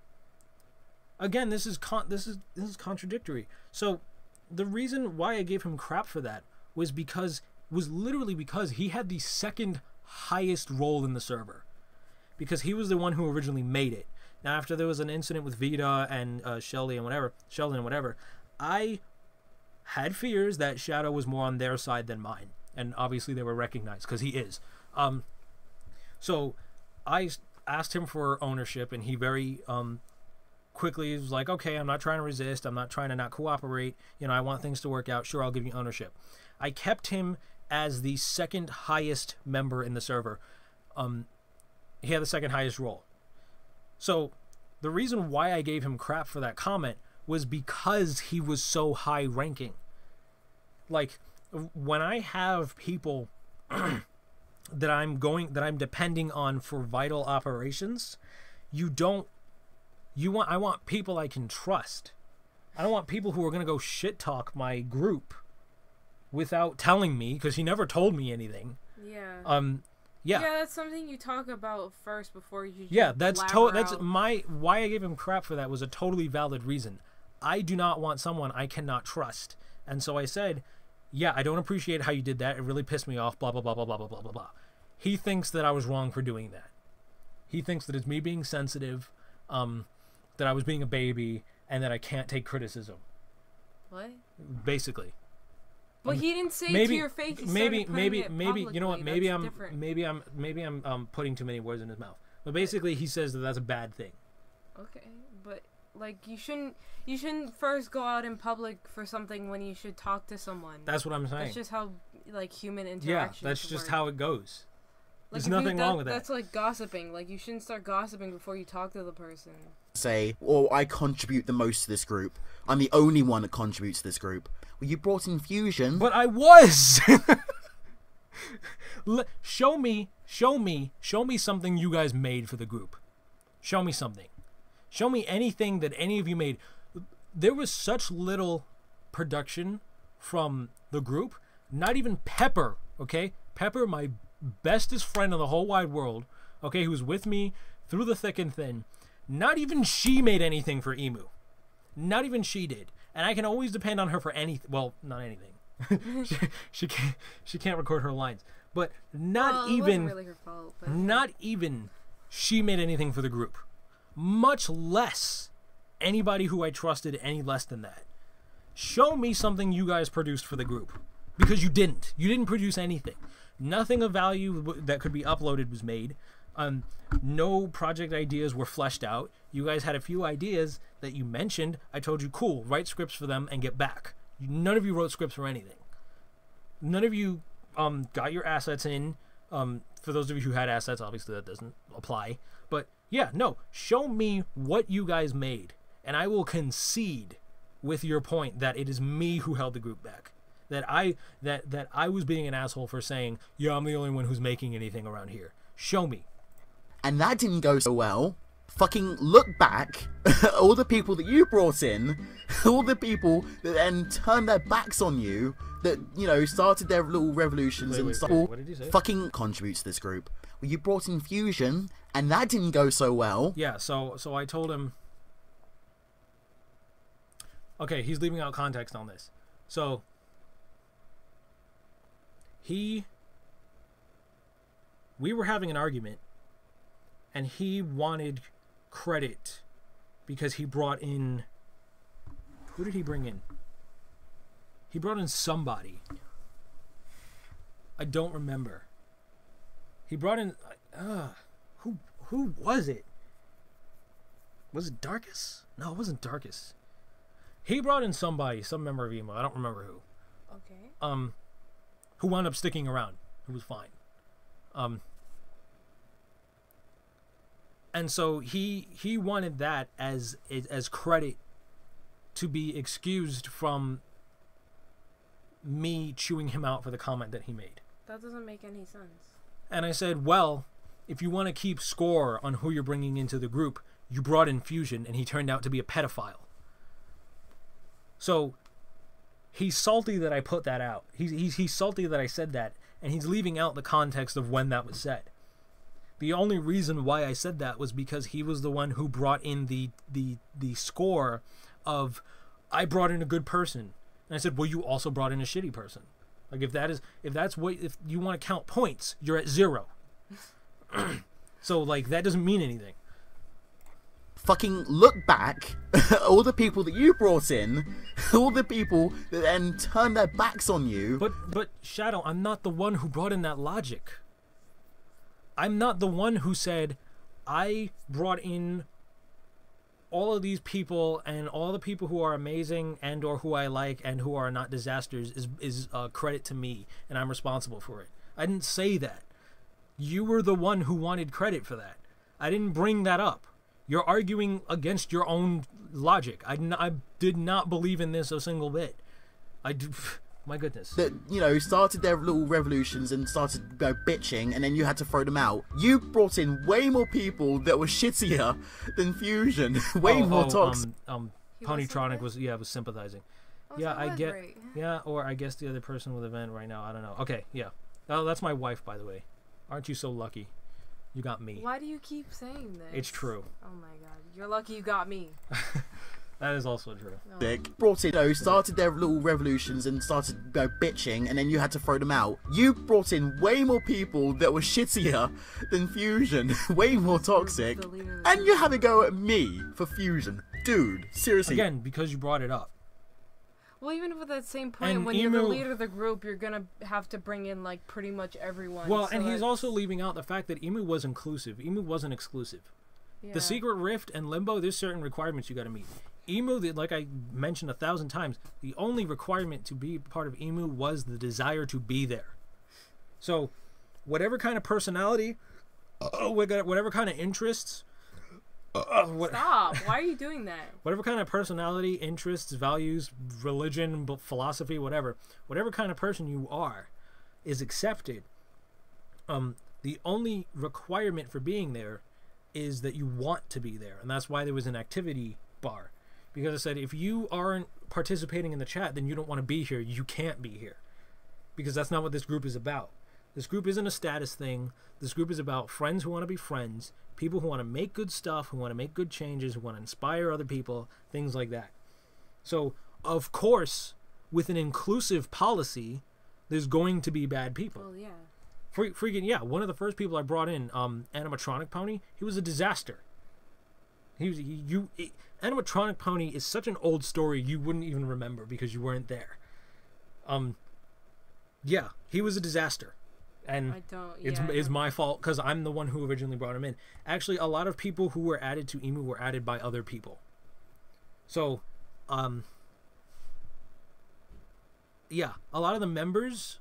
Again, this is contradictory. So, the reason why I gave him crap for that was literally because he had the second highest role in the server, because he was the one who originally made it. Now, after there was an incident with Vida and Sheldon and whatever, I had fears that Shadow was more on their side than mine, and obviously they were recognized because he is. So, I asked him for ownership, and he very quickly was like, okay, I'm not trying to resist, I'm not trying to not cooperate, I want things to work out, sure, I'll give you ownership. I kept him as the second highest member in the server. He had the second highest role. So the reason why I gave him crap for that comment was because he was so high ranking. Like, when I have people that I'm depending on for vital operations, I want people I can trust. I don't want people who are going to go shit talk my group without telling me, because he never told me anything. Yeah. Yeah, that's something you talk about first before you that's why I gave him crap for that was a totally valid reason. I do not want someone I cannot trust. And so I said, yeah, I don't appreciate how you did that. It really pissed me off, blah, blah, blah, blah, blah, blah, blah, blah, blah. He thinks that I was wrong for doing that. He thinks that it's me being sensitive, that I was being a baby, and that I can't take criticism. What? Basically. But he didn't say it to your face. Maybe you know what? Maybe I'm putting too many words in his mouth. But basically, he says that that's a bad thing. Okay, but you shouldn't first go out in public for something when you should talk to someone. That's what I'm saying. That's just how human interaction. Yeah, that's just how it goes. There's nothing wrong with that. That's like gossiping. You shouldn't start gossiping before you talk to the person. Say, I contribute the most to this group. I'm the only one that contributes to this group. Well, you brought in Fusion. But I was! Show me something you guys made for the group. Show me something. Show me anything that any of you made. There was such little production from the group. Not even Pepper, okay? Pepper, my bestest friend in the whole wide world, okay, who's with me through the thick and thin. Not even she made anything for Emu. Not even she did. And I can always depend on her for anything. Well, not anything. she can't record her lines. But not even, it wasn't really her fault, but not even she made anything for the group. Much less anybody who I trusted any less than that. Show me something you guys produced for the group. Because you didn't. You didn't produce anything. Nothing of value that could be uploaded was made. No project ideas were fleshed out. You guys had a few ideas that you mentioned. I told you, cool, write scripts for them and get back. None of you wrote scripts for anything. None of you got your assets in. For those of you who had assets, obviously that doesn't apply. But yeah, no, show me what you guys made, and I will concede with your point that it is me who held the group back. That I was being an asshole for saying, yeah, I'm the only one who's making anything around here. Show me. And that didn't go so well. Fucking look back at all the people that you brought in, all the people that then turned their backs on you, that, you know, started their little revolutions and stuff. What did you say? Fucking contribute to this group. Well, you brought in Fusion, and that didn't go so well. Yeah, so I told him, okay, he's leaving out context on this. So we were having an argument, and he wanted credit because he brought in, who did he bring in? He brought in somebody. I don't remember. He brought in, who was it? Was it Darkus? No, it wasn't Darkus. He brought in somebody, some member of Emo. I don't remember who. Okay. Who wound up sticking around, who was fine. And so he wanted that as credit to be excused from me chewing him out for the comment that he made. That doesn't make any sense. And I said, well, if you want to keep score on who you're bringing into the group, you brought in Fusion, and he turned out to be a pedophile. So he's salty that I put that out. He's salty that I said that, and he's leaving out the context of when that was said. The only reason why I said that was because he was the one who brought in the score of, I brought in a good person. And I said, well, you also brought in a shitty person. Like, if you want to count points, you're at 0. So, like, that doesn't mean anything. Fucking look back at all the people that you brought in, all the people that then turned their backs on you. But Shadow, I'm not the one who brought in that logic. I'm not the one who said, I brought in all of these people, and all the people who are amazing and or who I like and who are not disasters is credit to me, and I'm responsible for it. I didn't say that. You were the one who wanted credit for that. I didn't bring that up. You're arguing against your own logic. I did not believe in this a single bit. My goodness. That, you know, started their little revolutions and started bitching, and then you had to throw them out. You brought in way more people that were shittier than Fusion. Way more toxic. Ponytronic was sympathizing. Yeah, I get. Right. Yeah, or I guess the other person with the vent right now. I don't know. Okay, yeah. Oh, that's my wife, by the way. Aren't you so lucky? You got me. Why do you keep saying this? It's true. Oh my god. You're lucky you got me. That is also true. No. Brought in, you know, started their little revolutions and started bitching, and then you had to throw them out. You brought in way more people that were shittier than Fusion. Way more toxic. And you had to go at me for Fusion. Dude, seriously. Again, because you brought it up. Well, even with that same point, And when you're the leader of the group, you're gonna have to bring in, like, pretty much everyone. Well, so and he's also leaving out the fact that Emu was inclusive. Emu wasn't exclusive. Yeah. The Secret Rift and Limbo, there's certain requirements you gotta meet. Emu, like I mentioned 1,000 times, the only requirement to be part of Emu was the desire to be there. So, whatever kind of personality, whatever kind of interests... Stop! Why are you doing that? Whatever kind of personality, interests, values, religion, philosophy, whatever kind of person you are is accepted. The only requirement for being there is that you want to be there, and that's why there was an activity bar. Because I said, if you aren't participating in the chat, then you don't want to be here. You can't be here. Because that's not what this group is about. This group isn't a status thing. This group is about friends who want to be friends, people who want to make good stuff, who want to make good changes, who want to inspire other people, things like that. So, of course, with an inclusive policy, there's going to be bad people. Well, yeah. Freaking, yeah, one of the first people I brought in, Animatronic Pony, he was a disaster. Animatronic Pony is such an old story you wouldn't even remember because you weren't there. Yeah, he was a disaster. And it's my fault because I'm the one who originally brought him in. Actually, a lot of people who were added to Emu were added by other people. So, yeah, a lot of the members,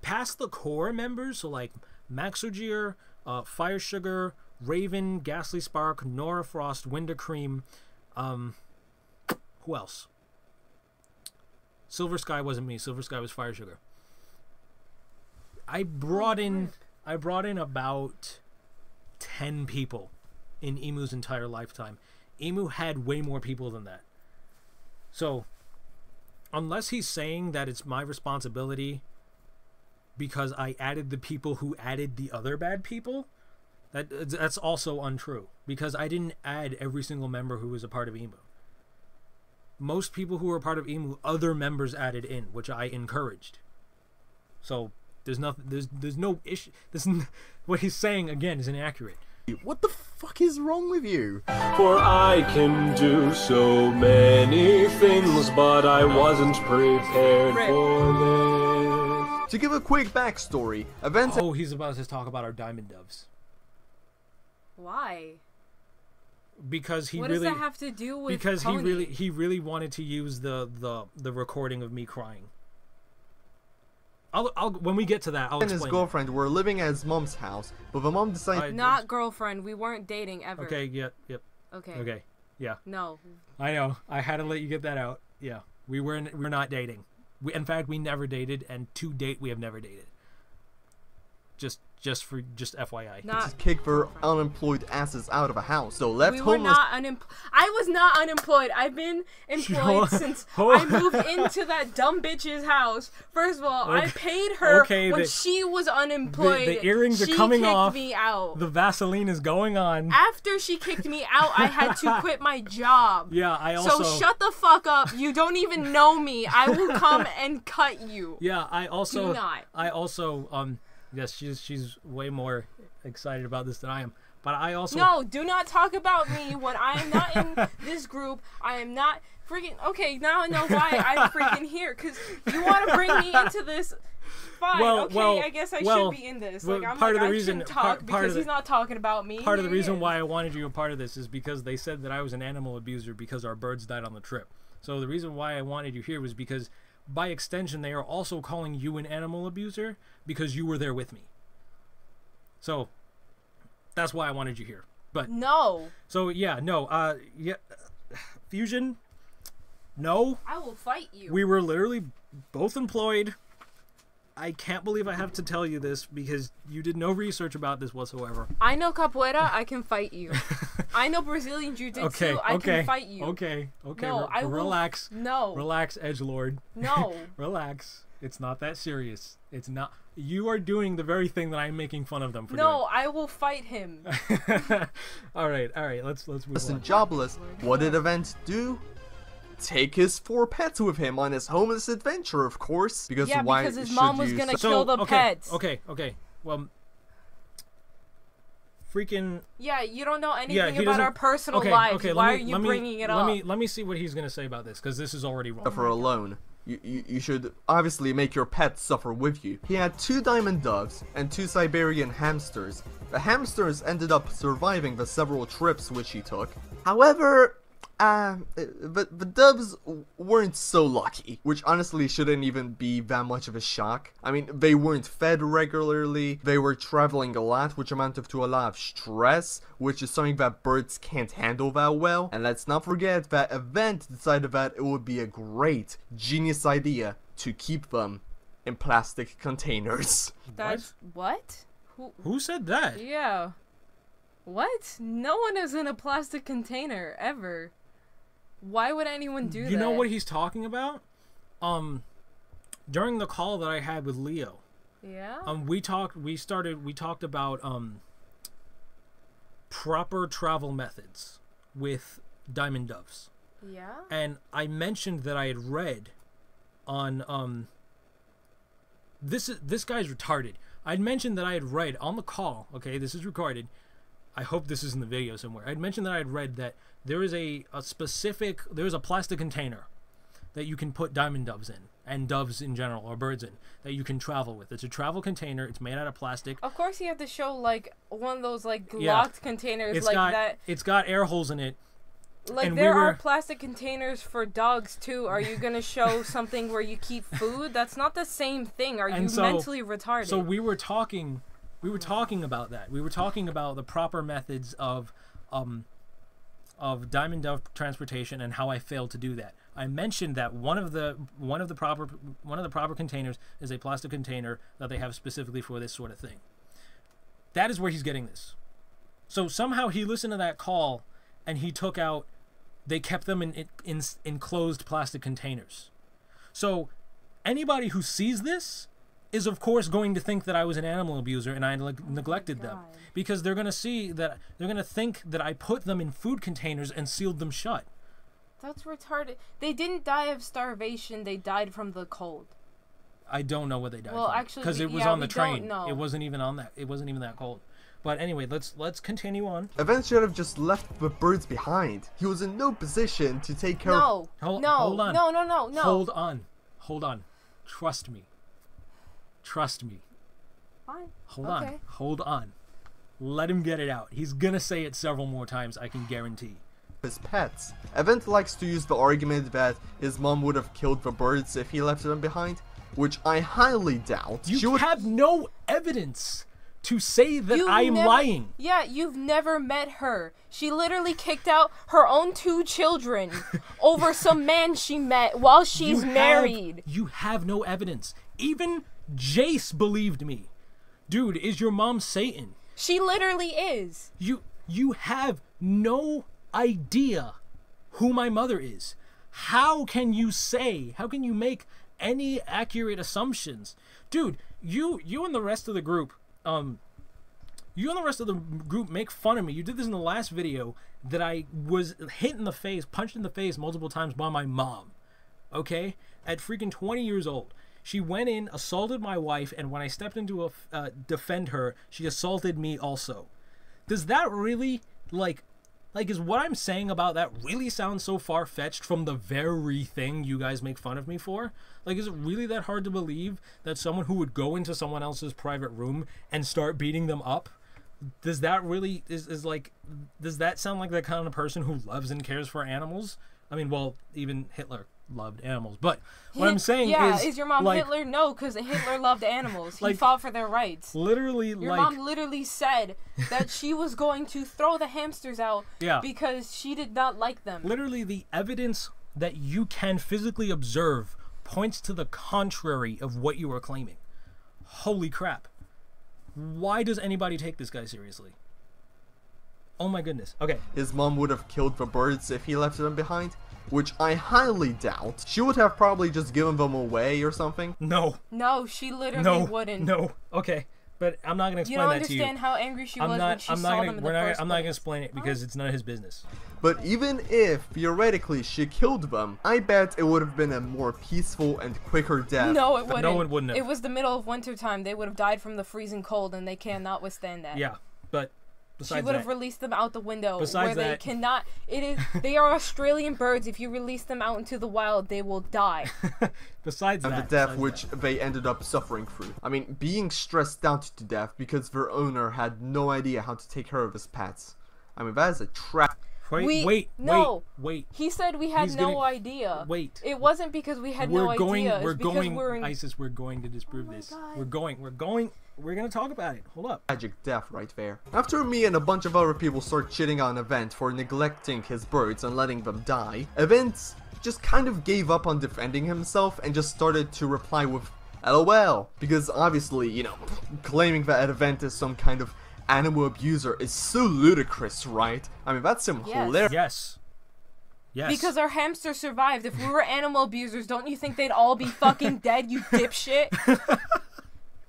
past the core members, so like Maxogear, Fire Sugar, Raven, Ghastly Spark, Nora Frost, Winter Cream, who else? Silver Sky wasn't me. Silver Sky was Fire Sugar. I brought in about 10 people in Emu's entire lifetime. Emu had way more people than that. So, unless he's saying that it's my responsibility because I added the people who added the other bad people, that's also untrue. Because I didn't add every single member who was a part of Emu. Most people who were a part of Emu, other members added in, which I encouraged. So, there's no issue. What he's saying, again, is inaccurate. What the fuck is wrong with you? For I can do so many things, but I wasn't prepared for this. To give a quick backstory, events... Oh, he's about to talk about our Diamond Doves. Why? Because he what really... What does that have to do with Because Pony? he really wanted to use the recording of me crying. I'll when we get to that, I'll explain. And his girlfriend were living at his mom's house, but the mom decided... Not girlfriend. We weren't dating ever. Okay, yep. Okay, yeah. No. I know. I had to let you get that out. Yeah. We're not dating. In fact, we never dated, and to date, we have never dated. Just FYI. Not kick their unemployed asses out of a house. So left homeless. I was not unemployed. I've been employed since I moved into that dumb bitch's house. First of all, I paid her when she was unemployed. The earrings are coming off. She kicked me out. The Vaseline is going on. After she kicked me out, I had to quit my job. Yeah, I also. So shut the fuck up. You don't even know me. I will come and cut you. Yeah, I also. Do not. Yes, she's way more excited about this than I am. But I also... No, do not talk about me when I am not in this group. I am not freaking... Okay, now I know why I'm freaking here. Because you want to bring me into this... Fine, I guess I should be in this. Like, I'm part of the reason, because he's not talking about me. Part of the reason why I wanted you a part of this is because they said that I was an animal abuser because our birds died on the trip. So the reason why I wanted you here was because... By extension, they are also calling you an animal abuser because you were there with me. So, that's why I wanted you here. But no. So yeah, no. Fusion. No. I will fight you. We were literally both employed. I can't believe I have to tell you this because you did no research about this whatsoever. I know capoeira. I can fight you. I know Brazilian jiu-jitsu. I can fight you. Okay. No, I will. Relax. No. Relax, edgelord. No. Relax. It's not that serious. It's not. You are doing the very thing that I'm making fun of them for doing. No, I will fight him. All right. Let's move on. Jobless. What did Event do? Take his 4 pets with him on his homeless adventure, of course. Because because his mom was gonna kill the pets. Okay. Well, freaking. Yeah, you don't know anything about our personal lives. Why are you bringing it up? Let me see what he's gonna say about this, because this is already wrong. Suffer alone. You should obviously make your pets suffer with you. He had 2 diamond doves and 2 Siberian hamsters. The hamsters ended up surviving the several trips which he took. However, but the doves weren't so lucky, which honestly shouldn't even be that much of a shock. I mean, they weren't fed regularly, they were traveling a lot, which amounted to a lot of stress, which is something that birds can't handle that well. And let's not forget that Event decided that it would be a great, genius idea to keep them in plastic containers. That's what? Who said that? Yeah. What? No one is in a plastic container, ever. Why would anyone do that? You know what he's talking about? During the call that I had with Leo, Yeah. We talked about proper travel methods with diamond doves. Yeah. And I mentioned that I had read on this guy's retarded. I'd mentioned that I had read on the call, okay, this is recorded. I hope this is in the video somewhere. I'd mentioned that I had read that there is a plastic container that you can put diamond doves in, and doves in general, or birds in, that you can travel with. It's a travel container. It's made out of plastic. Of course you have to show, like, one of those, like, locked containers that. It's got air holes in it. Like, and there are plastic containers for dogs, too. Are you going to show something where you keep food? That's not the same thing. Are you mentally retarded? So we were talking about that. We were talking about the proper methods of diamond dove transportation and how I failed to do that. I mentioned that one of the proper containers is a plastic container that they have specifically for this sort of thing. That is where he's getting this. So somehow he listened to that call and he took out, they kept them in enclosed plastic containers. So anybody who sees this is of course going to think that I was an animal abuser and I neglected them, because they're going to see that, they're going to think that I put them in food containers and sealed them shut. That's retarded. They didn't die of starvation. They died from the cold. I don't know what they died from. Well, actually, because it was on the train. It wasn't even on that. It wasn't even that cold. But anyway, let's continue on. Event should have just left the birds behind. He was in no position to take care of... Hold on. No. Hold on. Trust me. Fine. Hold on. Let him get it out. He's gonna say it several more times, I can guarantee. His pets. Event likes to use the argument that his mom would have killed the birds if he left them behind, which I highly doubt. You have no evidence to say that I'm lying. Yeah, you've never met her. She literally kicked out her own 2 children over some man she met while she's married. You have no evidence. Even Jace believed me. Dude, is your mom Satan? She literally is. You have no idea who my mother is. How can you make any accurate assumptions? Dude, you and the rest of the group make fun of me. You did this in the last video, that I was punched in the face multiple times by my mom. Okay? At freaking 20 years old. She went in, assaulted my wife, and when I stepped in to defend her, she assaulted me also. Does that really, like, is what I'm saying about that really sound so far-fetched from the very thing you guys make fun of me for? Like, is it really that hard to believe that someone who would go into someone else's private room and start beating them up, does that really, does that sound like the kind of person who loves and cares for animals? I mean, well, even Hitler loved animals, but what I'm saying is your mom Hitler? No, because Hitler loved animals. He fought for their rights. Literally, your mom literally said that she was going to throw the hamsters out because she did not like them. Literally, the evidence that you can physically observe points to the contrary of what you are claiming. Holy crap. Why does anybody take this guy seriously? Oh my goodness. Okay. His mom would have killed the birds if he left them behind, which I highly doubt. She would have probably just given them away or something. No. No, she literally wouldn't. No. Okay. But I'm not going to explain that to you. You don't understand how angry she was when she saw them in the first place. I'm not going to explain it because it's none of his business. But even if, theoretically, she killed them, I bet it would have been a more peaceful and quicker death. No, it wouldn't. No, it wouldn't have. It was the middle of winter time. They would have died from the freezing cold, and they cannot withstand that. Yeah, but she would have released them out the window Besides where they cannot. They are Australian birds. If you release them out into the wild, they will die. Besides that, and the death which they ended up suffering through. I mean, being stressed out to death because their owner had no idea how to take care of his pets. I mean, that is a trap. Wait. He said we had no idea. Wait. It wasn't because we had no idea. We're going to disprove this. We're going to talk about it. Hold up. Tragic death right there. After me and a bunch of other people start shitting on Event for neglecting his birds and letting them die, Event just kind of gave up on defending himself and just started to reply with LOL. Because obviously, claiming that Event is some kind of animal abuser is so ludicrous, right? I mean, that's some hilarious. Yes. Because our hamster survived. If we were animal abusers, don't you think they'd all be fucking dead, you dipshit?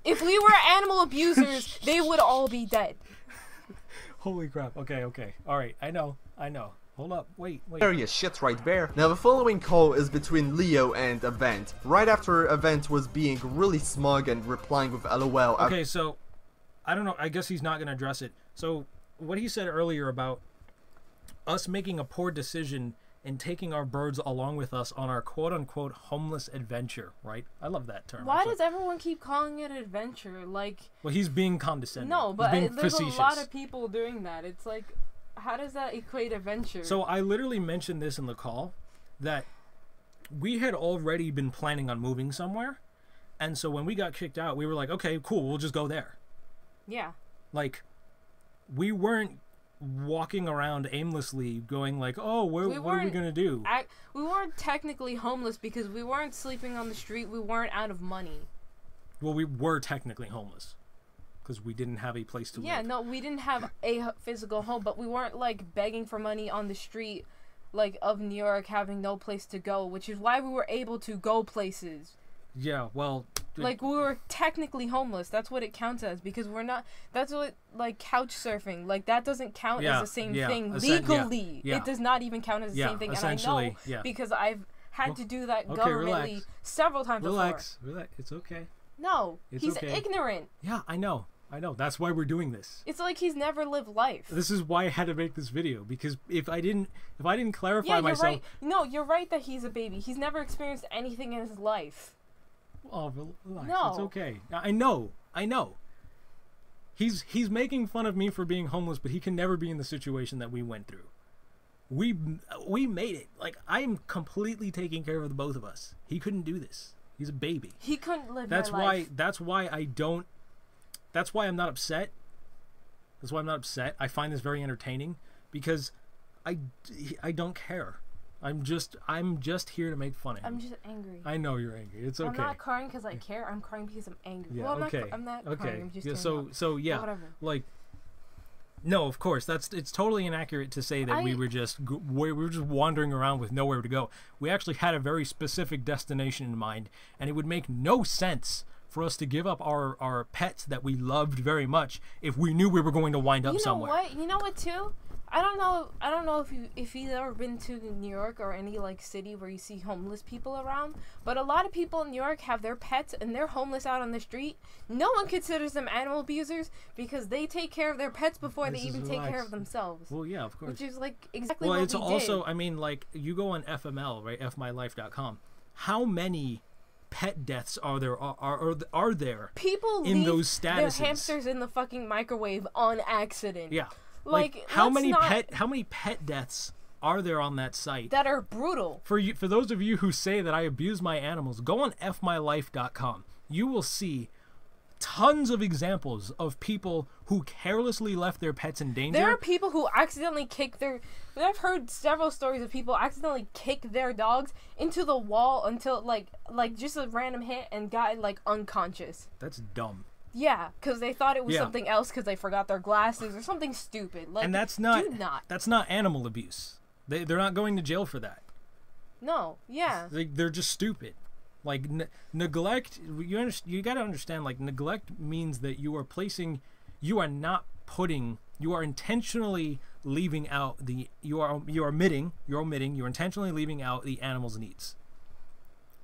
If we were animal abusers, they would all be dead. Holy crap. Okay, okay. All right. I know. Hold up. Wait. Serious shit right there. Now the following call is between Leo and Event. Right after Event was being really smug and replying with LOL. Okay, so I don't know. I guess he's not going to address it. So what he said earlier about us making a poor decision and taking our birds along with us on our quote-unquote homeless adventure, right? I love that term. Why does everyone keep calling it adventure? Like, well, he's being condescending. No, but he's being there's facetious. a lot of people doing that. It's like, how does that equate adventure? So I literally mentioned this in the call, that we had already been planning on moving somewhere, and so when we got kicked out, we were like, okay, cool, we'll just go there. Yeah. Like, we weren't walking around aimlessly going like, oh, what are we gonna do? We weren't technically homeless because we weren't sleeping on the street. We weren't out of money. Well, we were technically homeless because we didn't have a place to live. Yeah, no, we didn't have a physical home, but we weren't like begging for money on the street like of New York, having no place to go, which is why we were able to go places. Yeah, well, like, we were technically homeless. That's what it counts as, because we're not. That's what, like, couch surfing, like, that doesn't count as the same thing legally. It does not even count as the same thing, and I know because I've had to do that governmentally several times before. Relax, it's okay. No, he's ignorant. Yeah, I know. That's why we're doing this. It's like he's never lived life. This is why I had to make this video, because if I didn't clarify myself. Right. No, you're right that he's a baby. He's never experienced anything in his life. Oh, relax. No. It's okay. I know. He's making fun of me for being homeless, but he can never be in the situation that we went through. We made it. Like, I am completely taking care of the both of us. He couldn't do this. He's a baby. He couldn't live That's my why. life. That's why I'm not upset. That's why I'm not upset. I find this very entertaining because I don't care. I'm just here to make fun of him. I'm just angry. I know you're angry. It's okay. I'm not crying because I care. I'm crying because I'm angry. Yeah, well, okay. I'm not okay. crying. I'm just so yeah. whatever. Like, no, of course it's totally inaccurate to say that we were just wandering around with nowhere to go. We actually had a very specific destination in mind, and it would make no sense for us to give up our pets that we loved very much if we knew we were going to wind up somewhere. You know what too? I don't know if you've ever been to New York or any like city where you see homeless people around, but a lot of people in New York have their pets and they're homeless out on the street. No one considers them animal abusers because they take care of their pets before they even take care of themselves. Well, yeah, of course. Which is like exactly well, what it's we also did. I mean, like, you go on FML, right? FMyLife.com. How many pet deaths are there people in leave those statuses? their hamsters in the fucking microwave on accident. Yeah. Like, how many pet deaths are there on that site that are brutal? For those of you who say that I abuse my animals, go on fmylife.com. You will see tons of examples of people who carelessly left their pets in danger. There are people who accidentally I've heard several stories of people accidentally kick their dogs into the wall until like just a random hit and got like unconscious. That's dumb. Yeah, because they thought it was something else because they forgot their glasses or something stupid. Like, and that's not animal abuse. They're not going to jail for that. No, yeah. They're just stupid. Like, neglect, you got to understand, like, neglect means that you are intentionally leaving out you're intentionally leaving out the animal's needs.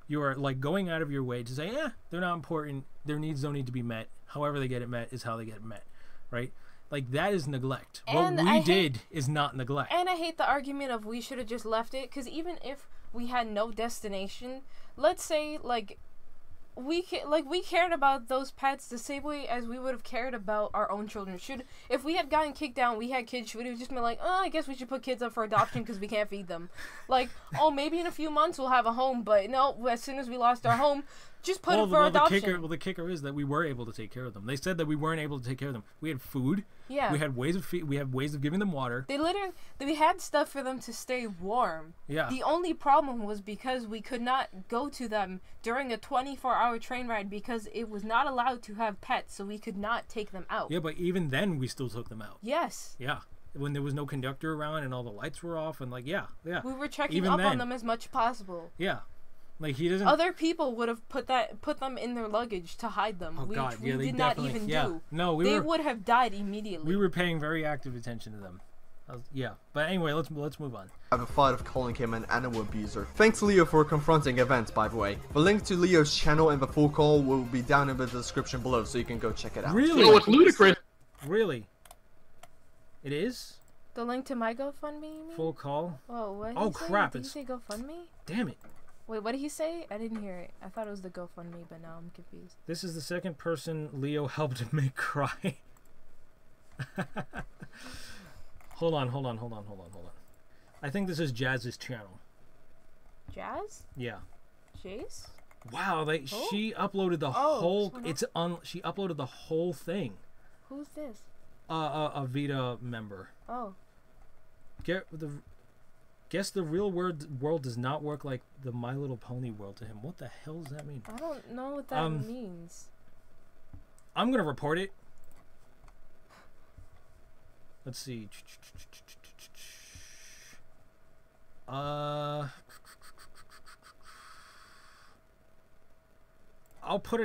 You are, like, going out of your way to say, they're not important, their needs don't need to be met, however they get it met is how they get it met, right? Like, that is neglect. And what we did is not neglect. And I hate the argument of we should have just left it, because even if we had no destination, let's say, like, we cared about those pets the same way as we would have cared about our own children. If we had gotten kicked out and we had kids, should we have just been like, I guess we should put kids up for adoption because we can't feed them? Like, maybe in a few months we'll have a home, but no, as soon as we lost our home, just put them for adoption. The kicker is that we were able to take care of them. They said that we weren't able to take care of them. We had food. Yeah. We had ways of giving them water. We had stuff for them to stay warm. Yeah. The only problem was because we could not go to them during a 24-hour train ride because it was not allowed to have pets, so we could not take them out. Yeah, but even then we still took them out. Yes. Yeah. When there was no conductor around and all the lights were off and, like, yeah. We were checking up on them as much as possible. Yeah. Like he doesn't. Other people would have put them in their luggage to hide them. Oh God, we yeah, they did not definitely. even Yeah, do. no, they would have died immediately. We were paying very active attention to them. Yeah, but anyway, let's move on. I have a thought of calling him an animal abuser. Thanks Leo for confronting events, by the way. The link to Leo's channel and the full call will be down in the description below, so you can go check it out. Really? Oh, it's ludicrous. Really? It is? The link to my GoFundMe, you mean? Full call? Oh, what? Oh crap! Did he say GoFundMe? Damn it! Wait, what did he say? I didn't hear it. I thought it was the GoFundMe, but now I'm confused. This is the second person Leo helped make cry. Hold on. I think this is Jazz's channel. Jazz? Yeah. Jace? Wow, she uploaded the whole. She uploaded the whole thing. Who's this? A Vida member. Oh. Guess the real world does not work like the My Little Pony world to him. What the hell does that mean? I don't know what that means. I'm gonna report it. Let's see. I'll put it